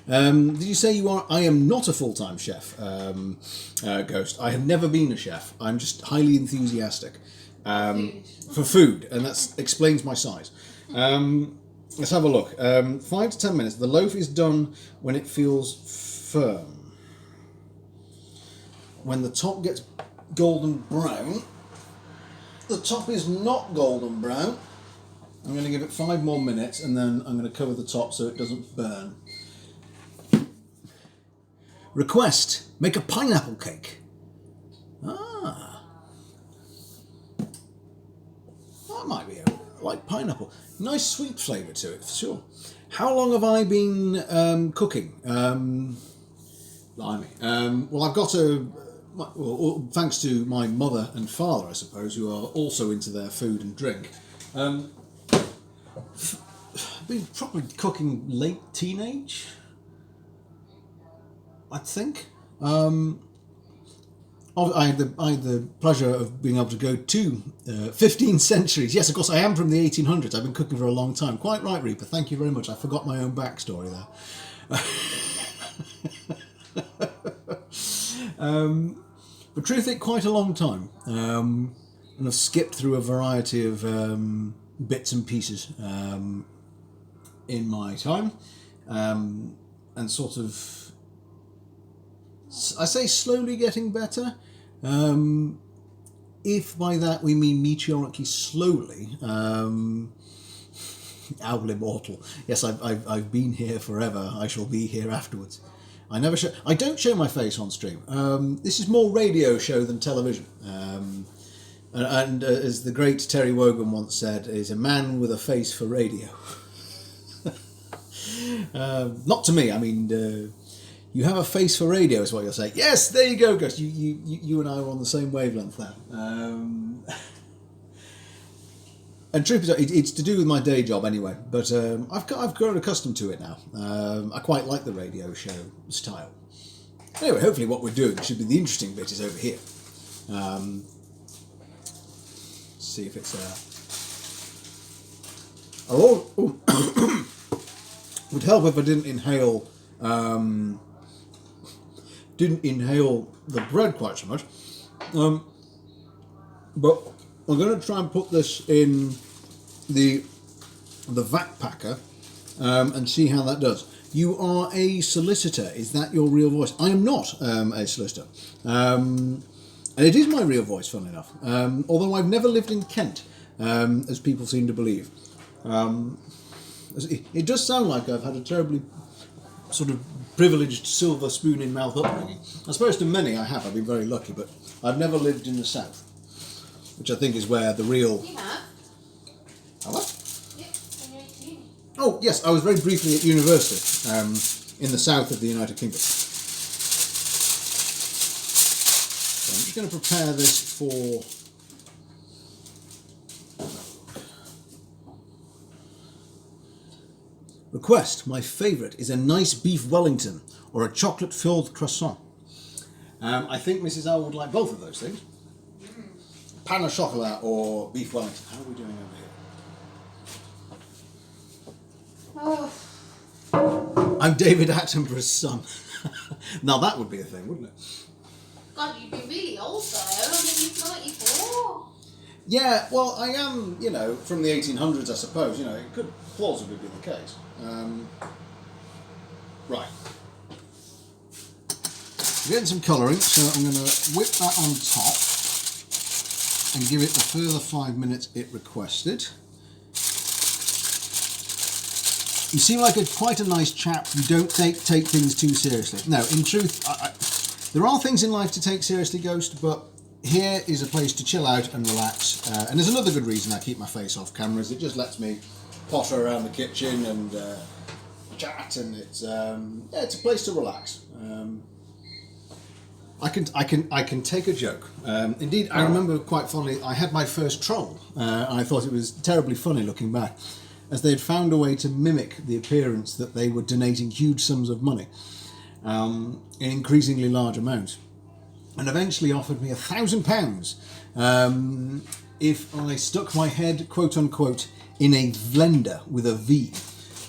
Did you say you are? I am not a full-time chef, Ghost. I have never been a chef. I'm just highly enthusiastic for food, and that explains my size. Let's have a look. 5 to 10 minutes. The loaf is done when it feels firm. When the top gets golden brown, the top is not golden brown. I'm going to give it 5 more minutes, and then I'm going to cover the top so it doesn't burn. Request: make a pineapple cake. Ah, that might be like pineapple. Nice sweet flavour to it, for sure. How long have I been cooking? Blimey. Well, I've got well, thanks to my mother and father, I suppose, who are also into their food and drink. I've been probably cooking late teenage, I think. I had the pleasure of being able to go to 15 centuries. Yes, of course, I am from the 1800s. I've been cooking for a long time. Quite right, Reaper. Thank you very much. I forgot my own backstory there. But truth it, quite a long time. And I've skipped through a variety of bits and pieces in my time. And sort of, I say slowly getting better. If by that we mean meteorically slowly, owl immortal. Yes, I've been here forever. I shall be here afterwards. I don't show my face on stream. This is more radio show than television. And as the great Terry Wogan once said, is a man with a face for radio. Not to me. I mean, you have a face for radio, is what you're saying. Yes, there you go, Gus. You and I are on the same wavelength there. And truth is, it's to do with my day job anyway. But I've grown accustomed to it now. I quite like the radio show style. Anyway, hopefully what we're doing should be the interesting bit is over here. See if it's would help if I didn't inhale the bread quite so much. But I'm going to try and put this in the vat packer and see how that does. You are a solicitor. Is that your real voice? I am not a solicitor. And it is my real voice, funnily enough. Although I've never lived in Kent, as people seem to believe. It does sound like I've had a terribly sort of privileged silver spoon in mouth upbringing. I suppose to many I have. I've been very lucky, but I've never lived in the south, which I think is where the real... You have? Have I? Yep, when you're 18. Oh, yes, I was very briefly at university in the south of the United Kingdom. So I'm just going to prepare this for... Request: my favourite is a nice beef Wellington or a chocolate-filled croissant. I think Mrs. L would like both of those things. Pain au chocolat or beef Wellington. How are we doing over here? Oh. I'm David Attenborough's son. Now that would be a thing, wouldn't it? God, you'd be really old though. I mean, you're 94. Yeah, well, I am, from the 1800s, I suppose. It could plausibly be the case. Right. We're getting some colouring, so I'm going to whip that on top and give it the further 5 minutes it requested. You seem like quite a nice chap. You don't take things too seriously. No, in truth, there are things in life to take seriously, Ghost, but here is a place to chill out and relax. And there's another good reason I keep my face off camera, is it just lets me potter around the kitchen and chat, and it's a place to relax. I can take a joke. Indeed, I remember quite fondly. I had my first troll, and I thought it was terribly funny looking back, as they'd found a way to mimic the appearance that they were donating huge sums of money, in increasingly large amounts, and eventually offered me £1,000 if I stuck my head, quote unquote, in a blender with a V.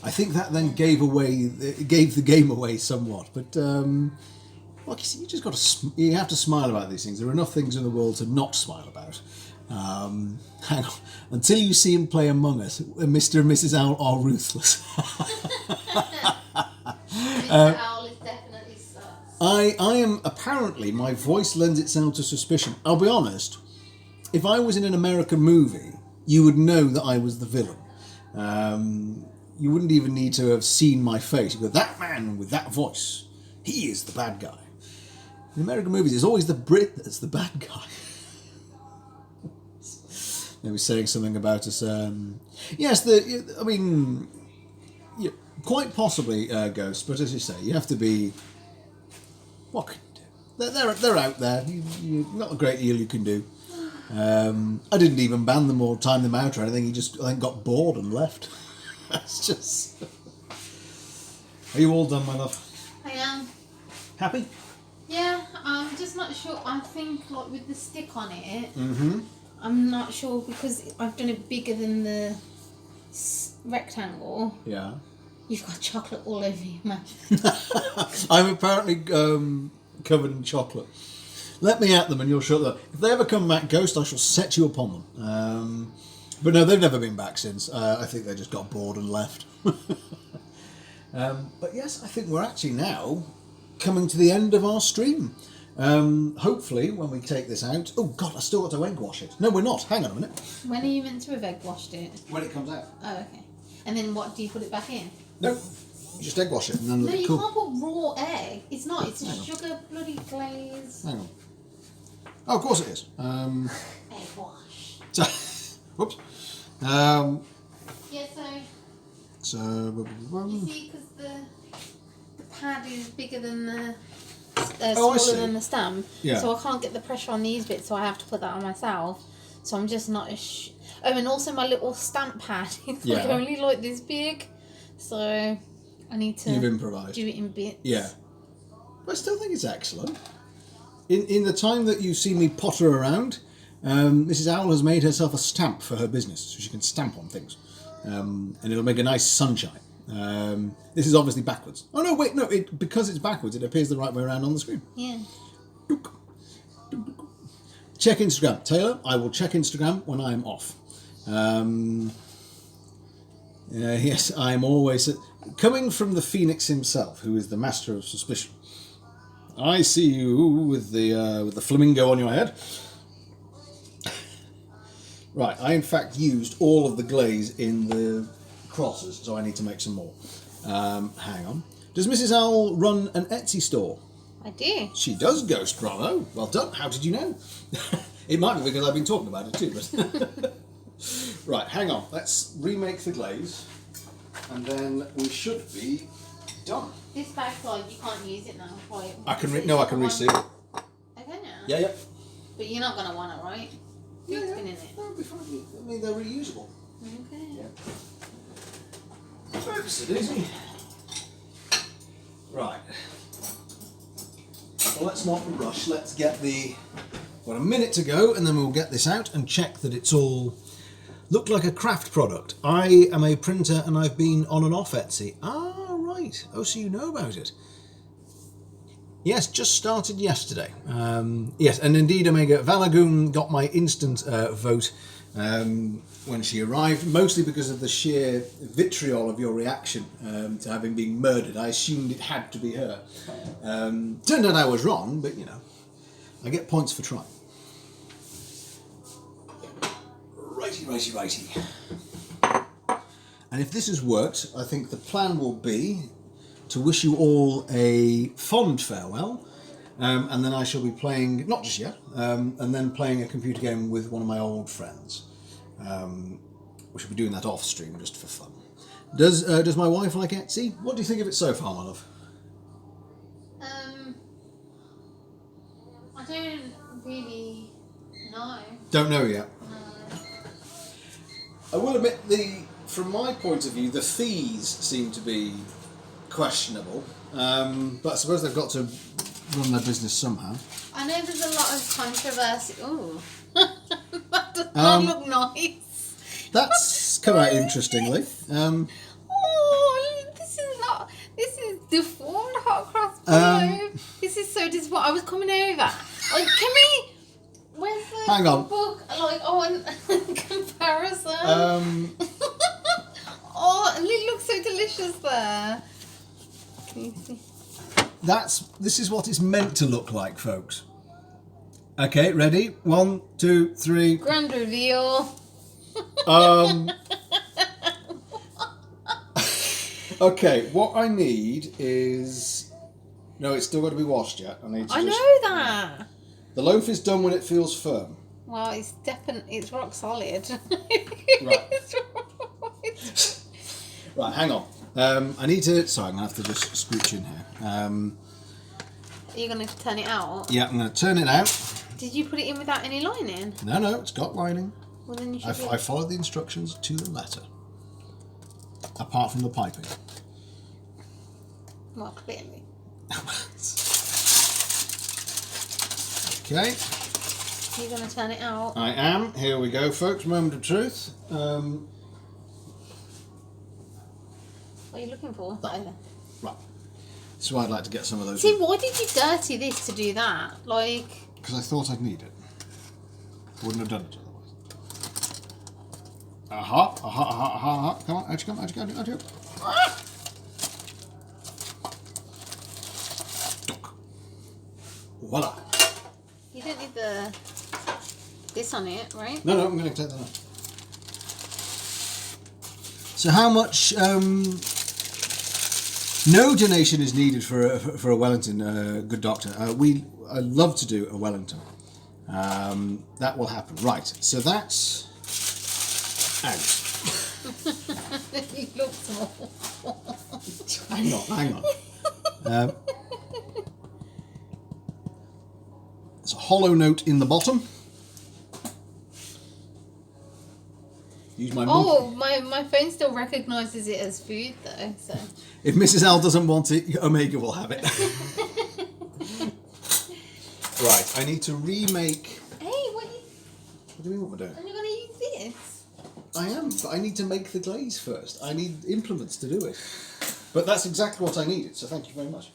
I think that then gave the game away somewhat, but. Like you see, you just got to. You have to smile about these things. There are enough things in the world to not smile about. Hang on, until you see him play Among Us, Mr. and Mrs. Owl are ruthless. Mr. Owl is definitely sus. I am apparently my voice lends itself to suspicion. I'll be honest. If I was in an American movie, you would know that I was the villain. You wouldn't even need to have seen my face. You go, that man with that voice, he is the bad guy. In American movies, it's always the Brit that's the bad guy. They were saying something about us. Yes, I mean, yeah, quite possibly Ghost, but as you say, you have to be. What can you do? They're out there. Not a great deal you can do. I didn't even ban them or time them out or anything. He just, I think, got bored and left. That's just. Are you all done, my love? I am. Happy? Yeah, I'm just not sure. I think like with the stick on it, Mm-hmm. I'm not sure because I've done it bigger than the rectangle. Yeah. You've got chocolate all over your mouth. I'm apparently covered in chocolate. Let me at them and you'll shut up. If they ever come back, Ghost, I shall set you upon them. But no, they've never been back since. I think they just got bored and left. But yes, I think we're actually now coming to the end of our stream. Hopefully, when we take this out... Oh, God, I still got to egg wash it. No, we're not. Hang on a minute. When are you meant to have egg washed it? When it comes out. Oh, okay. And then what, do you put it back in? No, you just egg wash it and then No, let it you cool. can't put raw egg. It's not. It's a sugar bloody glaze. Hang on. Oh, of course it is. Egg wash. Whoops. Yeah, So... you see, because the pad is bigger than the... Oh, I see. smaller than the stamp, Yeah. so I can't get the pressure on these bits, so I have to put that on myself. So I'm just not oh, and also my little stamp pad is like only like this big, so I need to You've improvised. do it in bits. Yeah. But I still think it's excellent. In the time that you see me potter around, Mrs. Owl has made herself a stamp for her business, so she can stamp on things. And it'll make a nice sunshine. This is obviously backwards. Oh no, wait, no, because it's backwards, it appears the right way around on the screen. Yeah. Check Instagram. Taylor, I will check Instagram when I'm off. Yes, I'm always... coming from the Phoenix himself, who is the master of suspicion. I see you with the flamingo on your head. Right, I in fact used all of the glaze in the crosses, so I need to make some more. Hang on. Does Mrs. Owl run an Etsy store? I do. She does, Ghost. Bravo. Well done. How did you know? It might be because I've been talking about it too. But right, hang on. Let's remake the glaze, and then we should be done. This backlight, you can't use it now. Right? I can reseal it. Okay, now. Yeah. But you're not gonna want it, right? Yeah, Food's been in it. That'll be fine. I mean, they're reusable. Okay. Yeah. Oops, it easy. Right. Well, let's not rush. Let's get got a minute to go, and then we'll get this out and check that it's all looked like a craft product. I am a printer, and I've been on and off Etsy. Ah, right. Oh, so you know about it. Yes, just started yesterday. Yes, and indeed, Omega Valagoon got my instant vote when she arrived, mostly because of the sheer vitriol of your reaction to having been murdered. I assumed it had to be her. Turned out I was wrong, but you know, I get points for trying. Righty. And if this has worked, I think the plan will be to wish you all a fond farewell, and then I shall be playing, not just yet, and then playing a computer game with one of my old friends. We should be doing that off stream just for fun. Does my wife like Etsy? What do you think of it so far, my love? I don't really know. Don't know yet. No. I will admit, from my point of view, the fees seem to be questionable, but I suppose they've got to run their business somehow. I know there's a lot of controversy. Ooh. That does not look nice. That's come out interestingly. Oh, this is deformed hot cross bun. This is so disappointing. I was coming over. Like, can we... Where's the Hang on. book? Like, on comparison. Oh, and it looks so delicious there. Can you see? This is what it's meant to look like, folks. Okay, ready? 1, 2, 3. Grand reveal. Okay, what I need is... No, it's still got to be washed yet. Know that. The loaf is done when it feels firm. Well, it's rock solid. Right. Right, hang on. I need to... Sorry, I'm going to have to just scooch in here. Are you going to turn it out? Yeah, I'm going to turn it out. Did you put it in without any lining? No, it's got lining. Well, then you should I followed the instructions to the letter. Apart from the piping. Well, clearly. Okay. You're going to turn it out? I am. Here we go, folks. Moment of truth. What are you looking for? Right. This is why I'd like to get some of those. See, why did you dirty this to do that? Like... Because I thought I'd need it. I wouldn't have done it otherwise. Aha. Come on, out you come. Voila. You don't need this on it, right? No, I'm going to take that out. So how much... no donation is needed for a Wellington, good doctor. I'd love to do a Wellington. That will happen. Right, so that's out. You look small. Hang on. There's a hollow note in the bottom. Use my my phone still recognises it as food though, so... If Mrs. L doesn't want it, Omega will have it. Right, I need to remake... Hey, what do you mean what we're doing? Are you going to use this? I am, but I need to make the glaze first. I need implements to do it. But that's exactly what I needed, so thank you very much.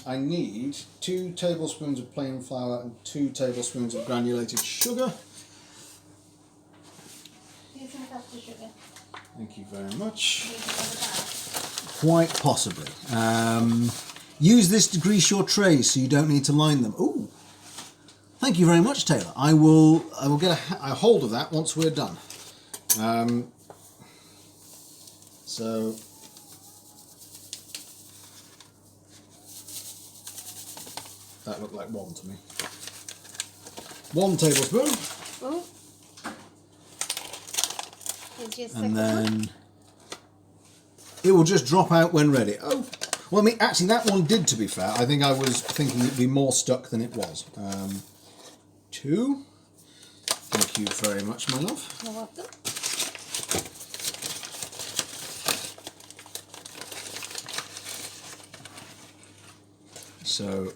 I need 2 tablespoons of plain flour and 2 tablespoons of granulated sugar. Here's some caster sugar. Thank you very much. Quite possibly. Use this to grease your trays so you don't need to line them. Ooh. Thank you very much, Taylor. I will get a hold of that once we're done. So that looked like 1 to me. 1 tablespoon. Oh. And then it will just drop out when ready. Oh, well, I mean, actually, that one did, to be fair. I think I was thinking it'd be more stuck than it was. 2. Thank you very much, my love. You're welcome. So,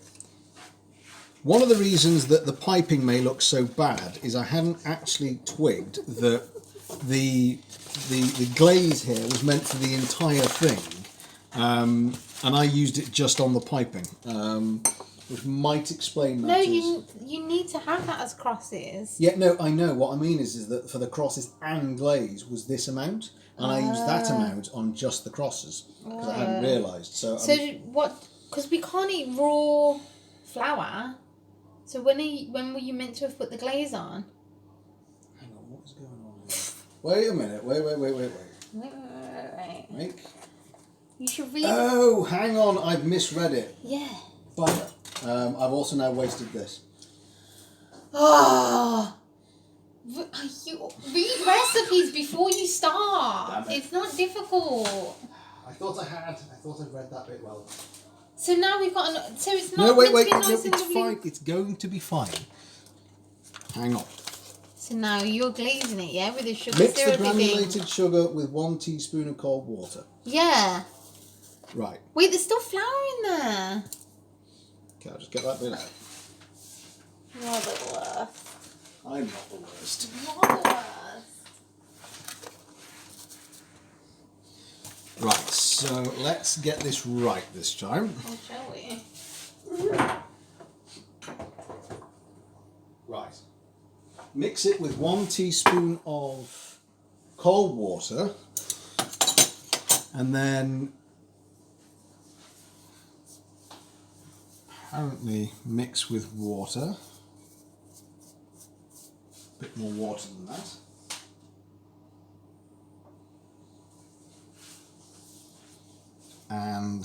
one of the reasons that the piping may look so bad is I hadn't actually twigged that the glaze here was meant for the entire thing, and I used it just on the piping, which might explain that. No, you need to have that as crosses. Yeah, no, I know. What I mean is that for the crosses and glaze was this amount, and I used that amount on just the crosses because I hadn't realised. So what? Because we can't eat raw flour. So when were you meant to have put the glaze on? Hang on, what is going on here? Wait a minute. Wait. Right. You should read. Oh, hang on. I've misread it. Yeah. But I've also now wasted this. Oh. You read recipes before you start. Damn it. It's not difficult. I thought I'd read that bit well. So now we've got an... So it's not No, wait, meant wait. to be nice No, and it's lovely? fine. It's going to be fine. Hang on. So now you're glazing it, yeah, with the sugar Mix the syrup granulated sugar with 1 teaspoon of cold water. Yeah. Right. Wait, there's still flour in there. Okay, I'll just get that bit out. You're the worst. I'm not the worst. You're the worst. Right, so let's get this right this time. Oh, shall we? Right. Mix it with 1 teaspoon of cold water and then apparently mix with water. A bit more water than that. And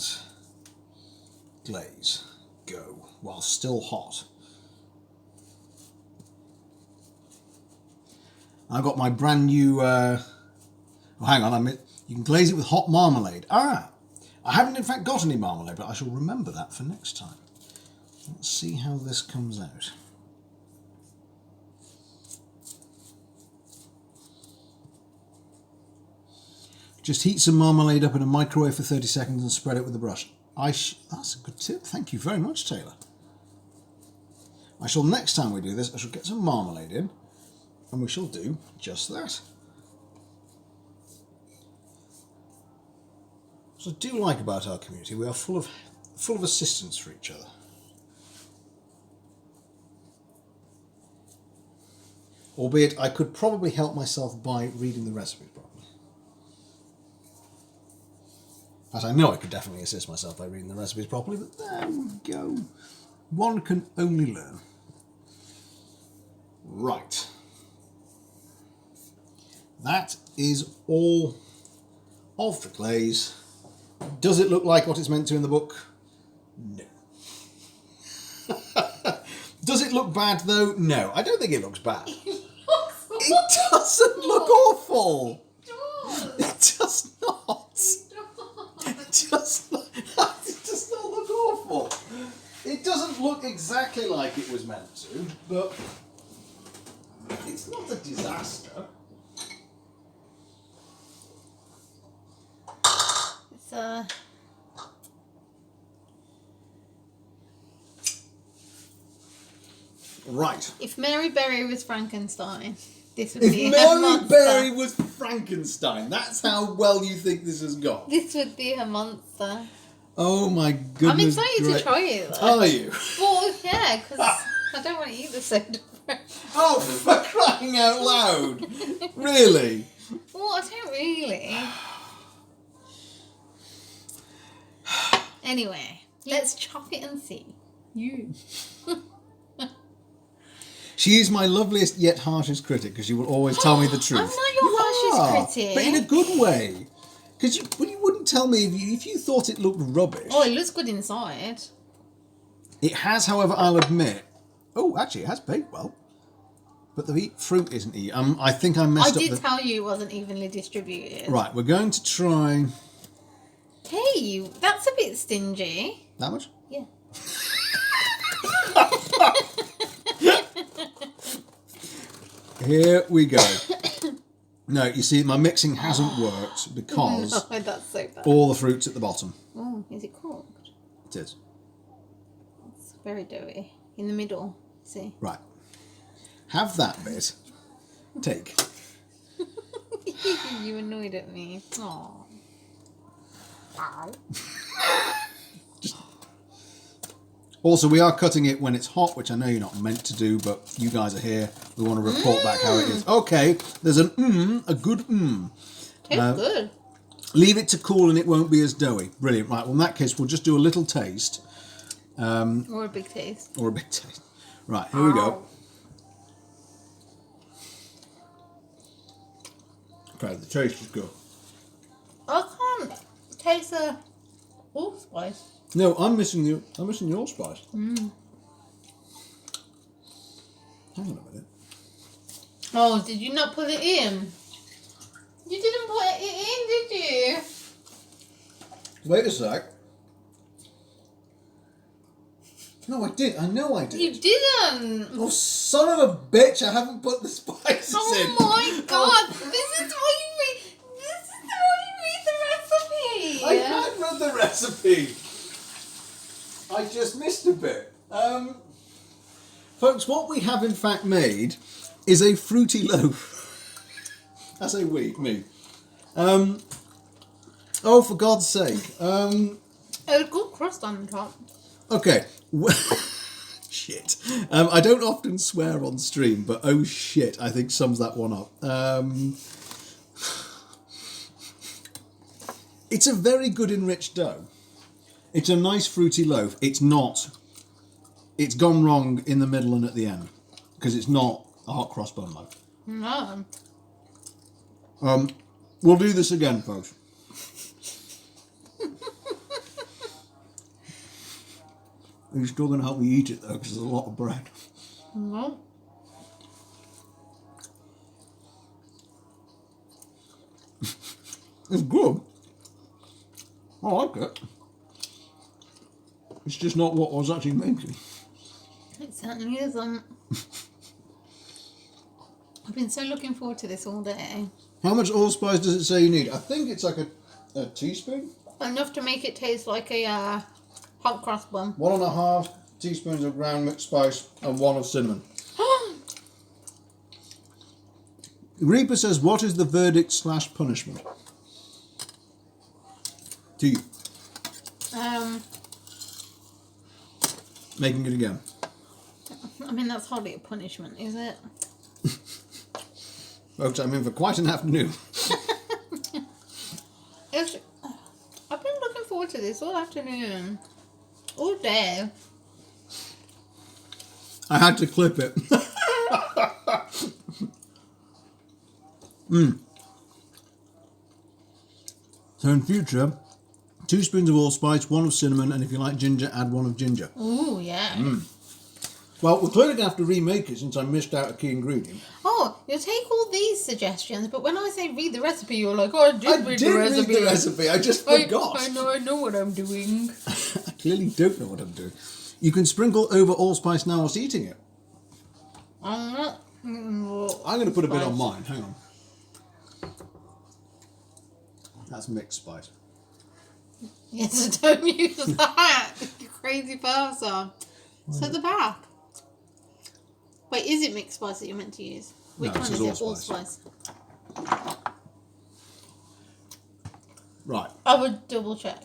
glaze. Go while still hot. I've got my brand new. Oh, hang on, you can glaze it with hot marmalade. I haven't in fact got any marmalade, but I shall remember that for next time. Let's see how this comes out. Just heat some marmalade up in a microwave for 30 seconds and spread it with a brush. That's a good tip. Thank you very much, Taylor. I shall, next time we do this, I shall get some marmalade in and we shall do just that. What I do like about our community, we are full of assistance for each other. Albeit I could probably help myself by reading the recipes properly. As I know I could definitely assist myself by reading the recipes properly, but there we go. One can only learn. Right. That is all of the glaze. Does it look like what it's meant to in the book? No. Does it look bad though? No, I don't think it looks bad. It doesn't look awful. It does not. It does not. It does not look awful. It doesn't look exactly like it was meant to, but it's not a disaster. It's Right. If Mary Berry was Frankenstein, this would If be her Mary monster. Berry was Frankenstein, that's how well you think this has gone. This would be her monster. Oh my goodness. I'm excited to try it though. Are you? Well, yeah, because I don't want to eat the soda bread. Oh, for crying out loud. Really? Well, I don't really. Anyway, let's chop it and see. You. She is my loveliest yet harshest critic because she will always tell me the truth. I'm not your harshest critic. But in a good way. Because you wouldn't tell me if you thought it looked rubbish. Oh, it looks good inside. It has, however, I'll admit. Oh, actually, it has baked well. But the fruit isn't eaten. I think I messed up. I did tell you it wasn't evenly distributed. Right, we're going to try. Hey, that's a bit stingy. That much? Yeah. Here we go. No, you see, my mixing hasn't worked because No, that's so bad. all the fruit's at the bottom. Oh, is it cooked? It is. It's very doughy. In the middle, see? Right. Have that bit. Take. You annoyed at me. Aww. Ow. Also, we are cutting it when it's hot, which I know you're not meant to do, but you guys are here. We want to report back how it is. Okay, there's a good Tastes good. Leave it to cool and it won't be as doughy. Brilliant. Right, well, in that case, we'll just do a little taste. Or a big taste. Or a big taste. Right, here we go. Okay, the taste is good. I can't taste the allspice. No, I'm missing your spice. Hang on a minute. Oh, did you not put it in? You didn't put it in, did you? Wait a sec. No, I did. I know I did. You didn't. Oh, son of a bitch! I haven't put the spices in. Oh my god! This is why you read. This is why you read the recipe. I had read the recipe. I just missed a bit. Folks, what we have in fact made is a fruity loaf. I say we, me. Oh, for God's sake. Oh, good crust on the top. Okay. Shit. I don't often swear on stream, but oh shit, I think sums that one up. It's a very good enriched dough. It's a nice fruity loaf. It's not. It's gone wrong in the middle and at the end because it's not a hot cross bun loaf. No. We'll do this again, folks. You're still going to help me eat it though because there's a lot of bread. No. It's good. I like it. It's just not what I was actually making. It certainly isn't. I've been so looking forward to this all day. How much allspice does it say you need? I think it's like a teaspoon. Enough to make it taste like a hot cross bun. 1.5 teaspoons of ground mixed spice and 1 of cinnamon. Reaper says, what is the verdict / punishment? To you. Making it again. I mean, that's hardly a punishment, is it? Folks, I'm in for quite an afternoon. I've been looking forward to this all afternoon. All day. I had to clip it. So in future, 2 spoons of allspice, 1 of cinnamon, and if you like ginger, add 1 of ginger. Ooh, yeah. Well, we're clearly going to have to remake it since I missed out a key ingredient. Oh, you take all these suggestions, but when I say read the recipe, you're like, oh, I did read the recipe. I just forgot. I know what I'm doing. I clearly don't know what I'm doing. You can sprinkle over allspice now whilst eating it. I'm not. I'm going to put a bit on mine. Hang on. That's mixed spice. Yes, don't use that. You crazy person. So the back. Wait, is it mixed spice that you're meant to use? Which one is it? Allspice. Right. I would double check.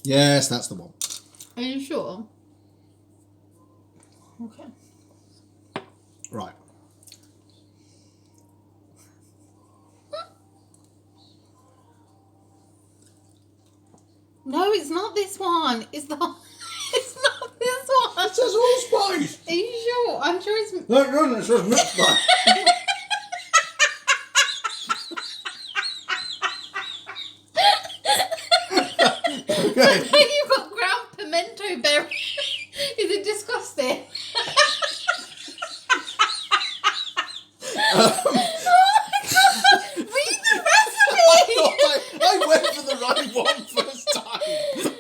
Yes, that's the one. Are you sure? Okay. Right. No, it's not this one. It's not. It's not this one. It says allspice. Are you sure? I'm sure it's. No, it says mixed spice. Okay. You've got ground pimento berry. Is it disgusting? Oh my God. Read the recipe. I went for the right one first time.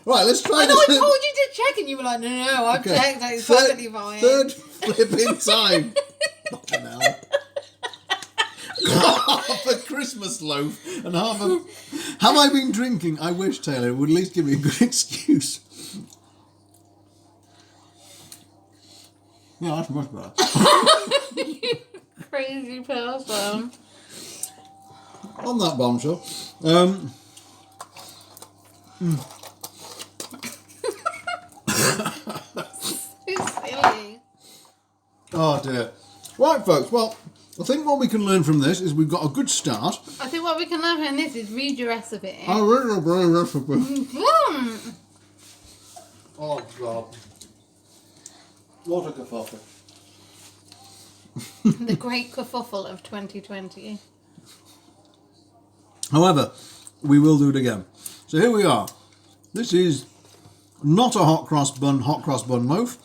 Right, let's try I know, this. I told you to check and you were like, no, I've checked, it's perfectly fine. Third flipping time. Fucking hell. Half a Christmas loaf and half a... Have I been drinking? I wish, Taylor. It would at least give me a good excuse. Yeah, that's much better. Crazy person. On that bombshell. It's silly. Oh dear. Right, folks. Well, I think what we can learn from this is we've got a good start. I think what we can learn from this is read your recipe. I read your brain recipe. Mm. Oh God. What a kerfuffle. The great kerfuffle of 2020. However, we will do it again. So here we are. This is not a hot cross bun loaf.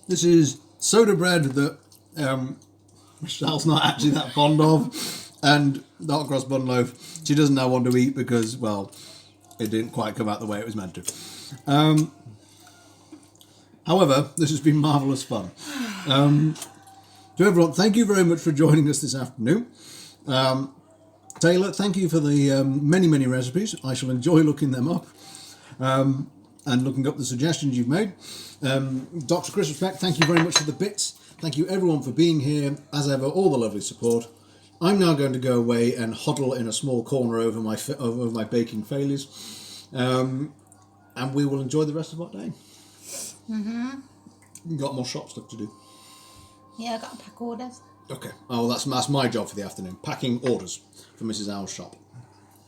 This is soda bread that Michelle's not actually that fond of, and the hot cross bun loaf she doesn't now want to eat because, well, it didn't quite come out the way it was meant to. However, this has been marvellous fun. To everyone, thank you very much for joining us this afternoon. Taylor, thank you for the many, many recipes. I shall enjoy looking them up and looking up the suggestions you've made. Dr. Chris Respect, thank you very much for the bits. Thank you everyone for being here. As ever, all the lovely support. I'm now going to go away and huddle in a small corner over my baking failures. And we will enjoy the rest of our day. Mm-hmm. Got more shop stuff to do. Yeah, I got to pack orders. Okay. Oh, that's my job for the afternoon. Packing orders for Mrs. Owl's shop.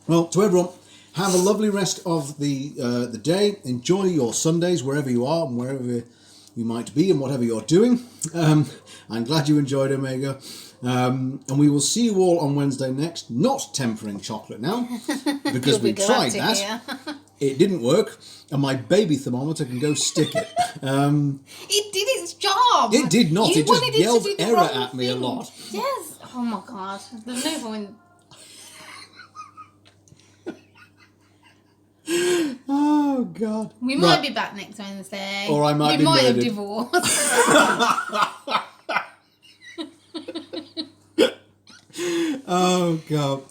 Well, to everyone, have a lovely rest of the day. Enjoy your Sundays wherever you are and wherever you might be and whatever you're doing. I'm glad you enjoyed Omega. And we will see you all on Wednesday next. Not tempering chocolate now, because we tried that. It didn't work, and my baby thermometer can go stick it. It did its job. It did not. You It just wanted yelled to do the error wrong at me a thing. lot. Yes. Oh my god. There's no point. Oh God. We might be back next Wednesday. Or I might we be might have murdered. divorced. Oh God.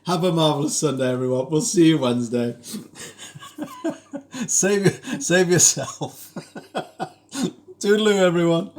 Have a marvellous Sunday, everyone. We'll see you Wednesday. Save yourself. Toodaloo, everyone.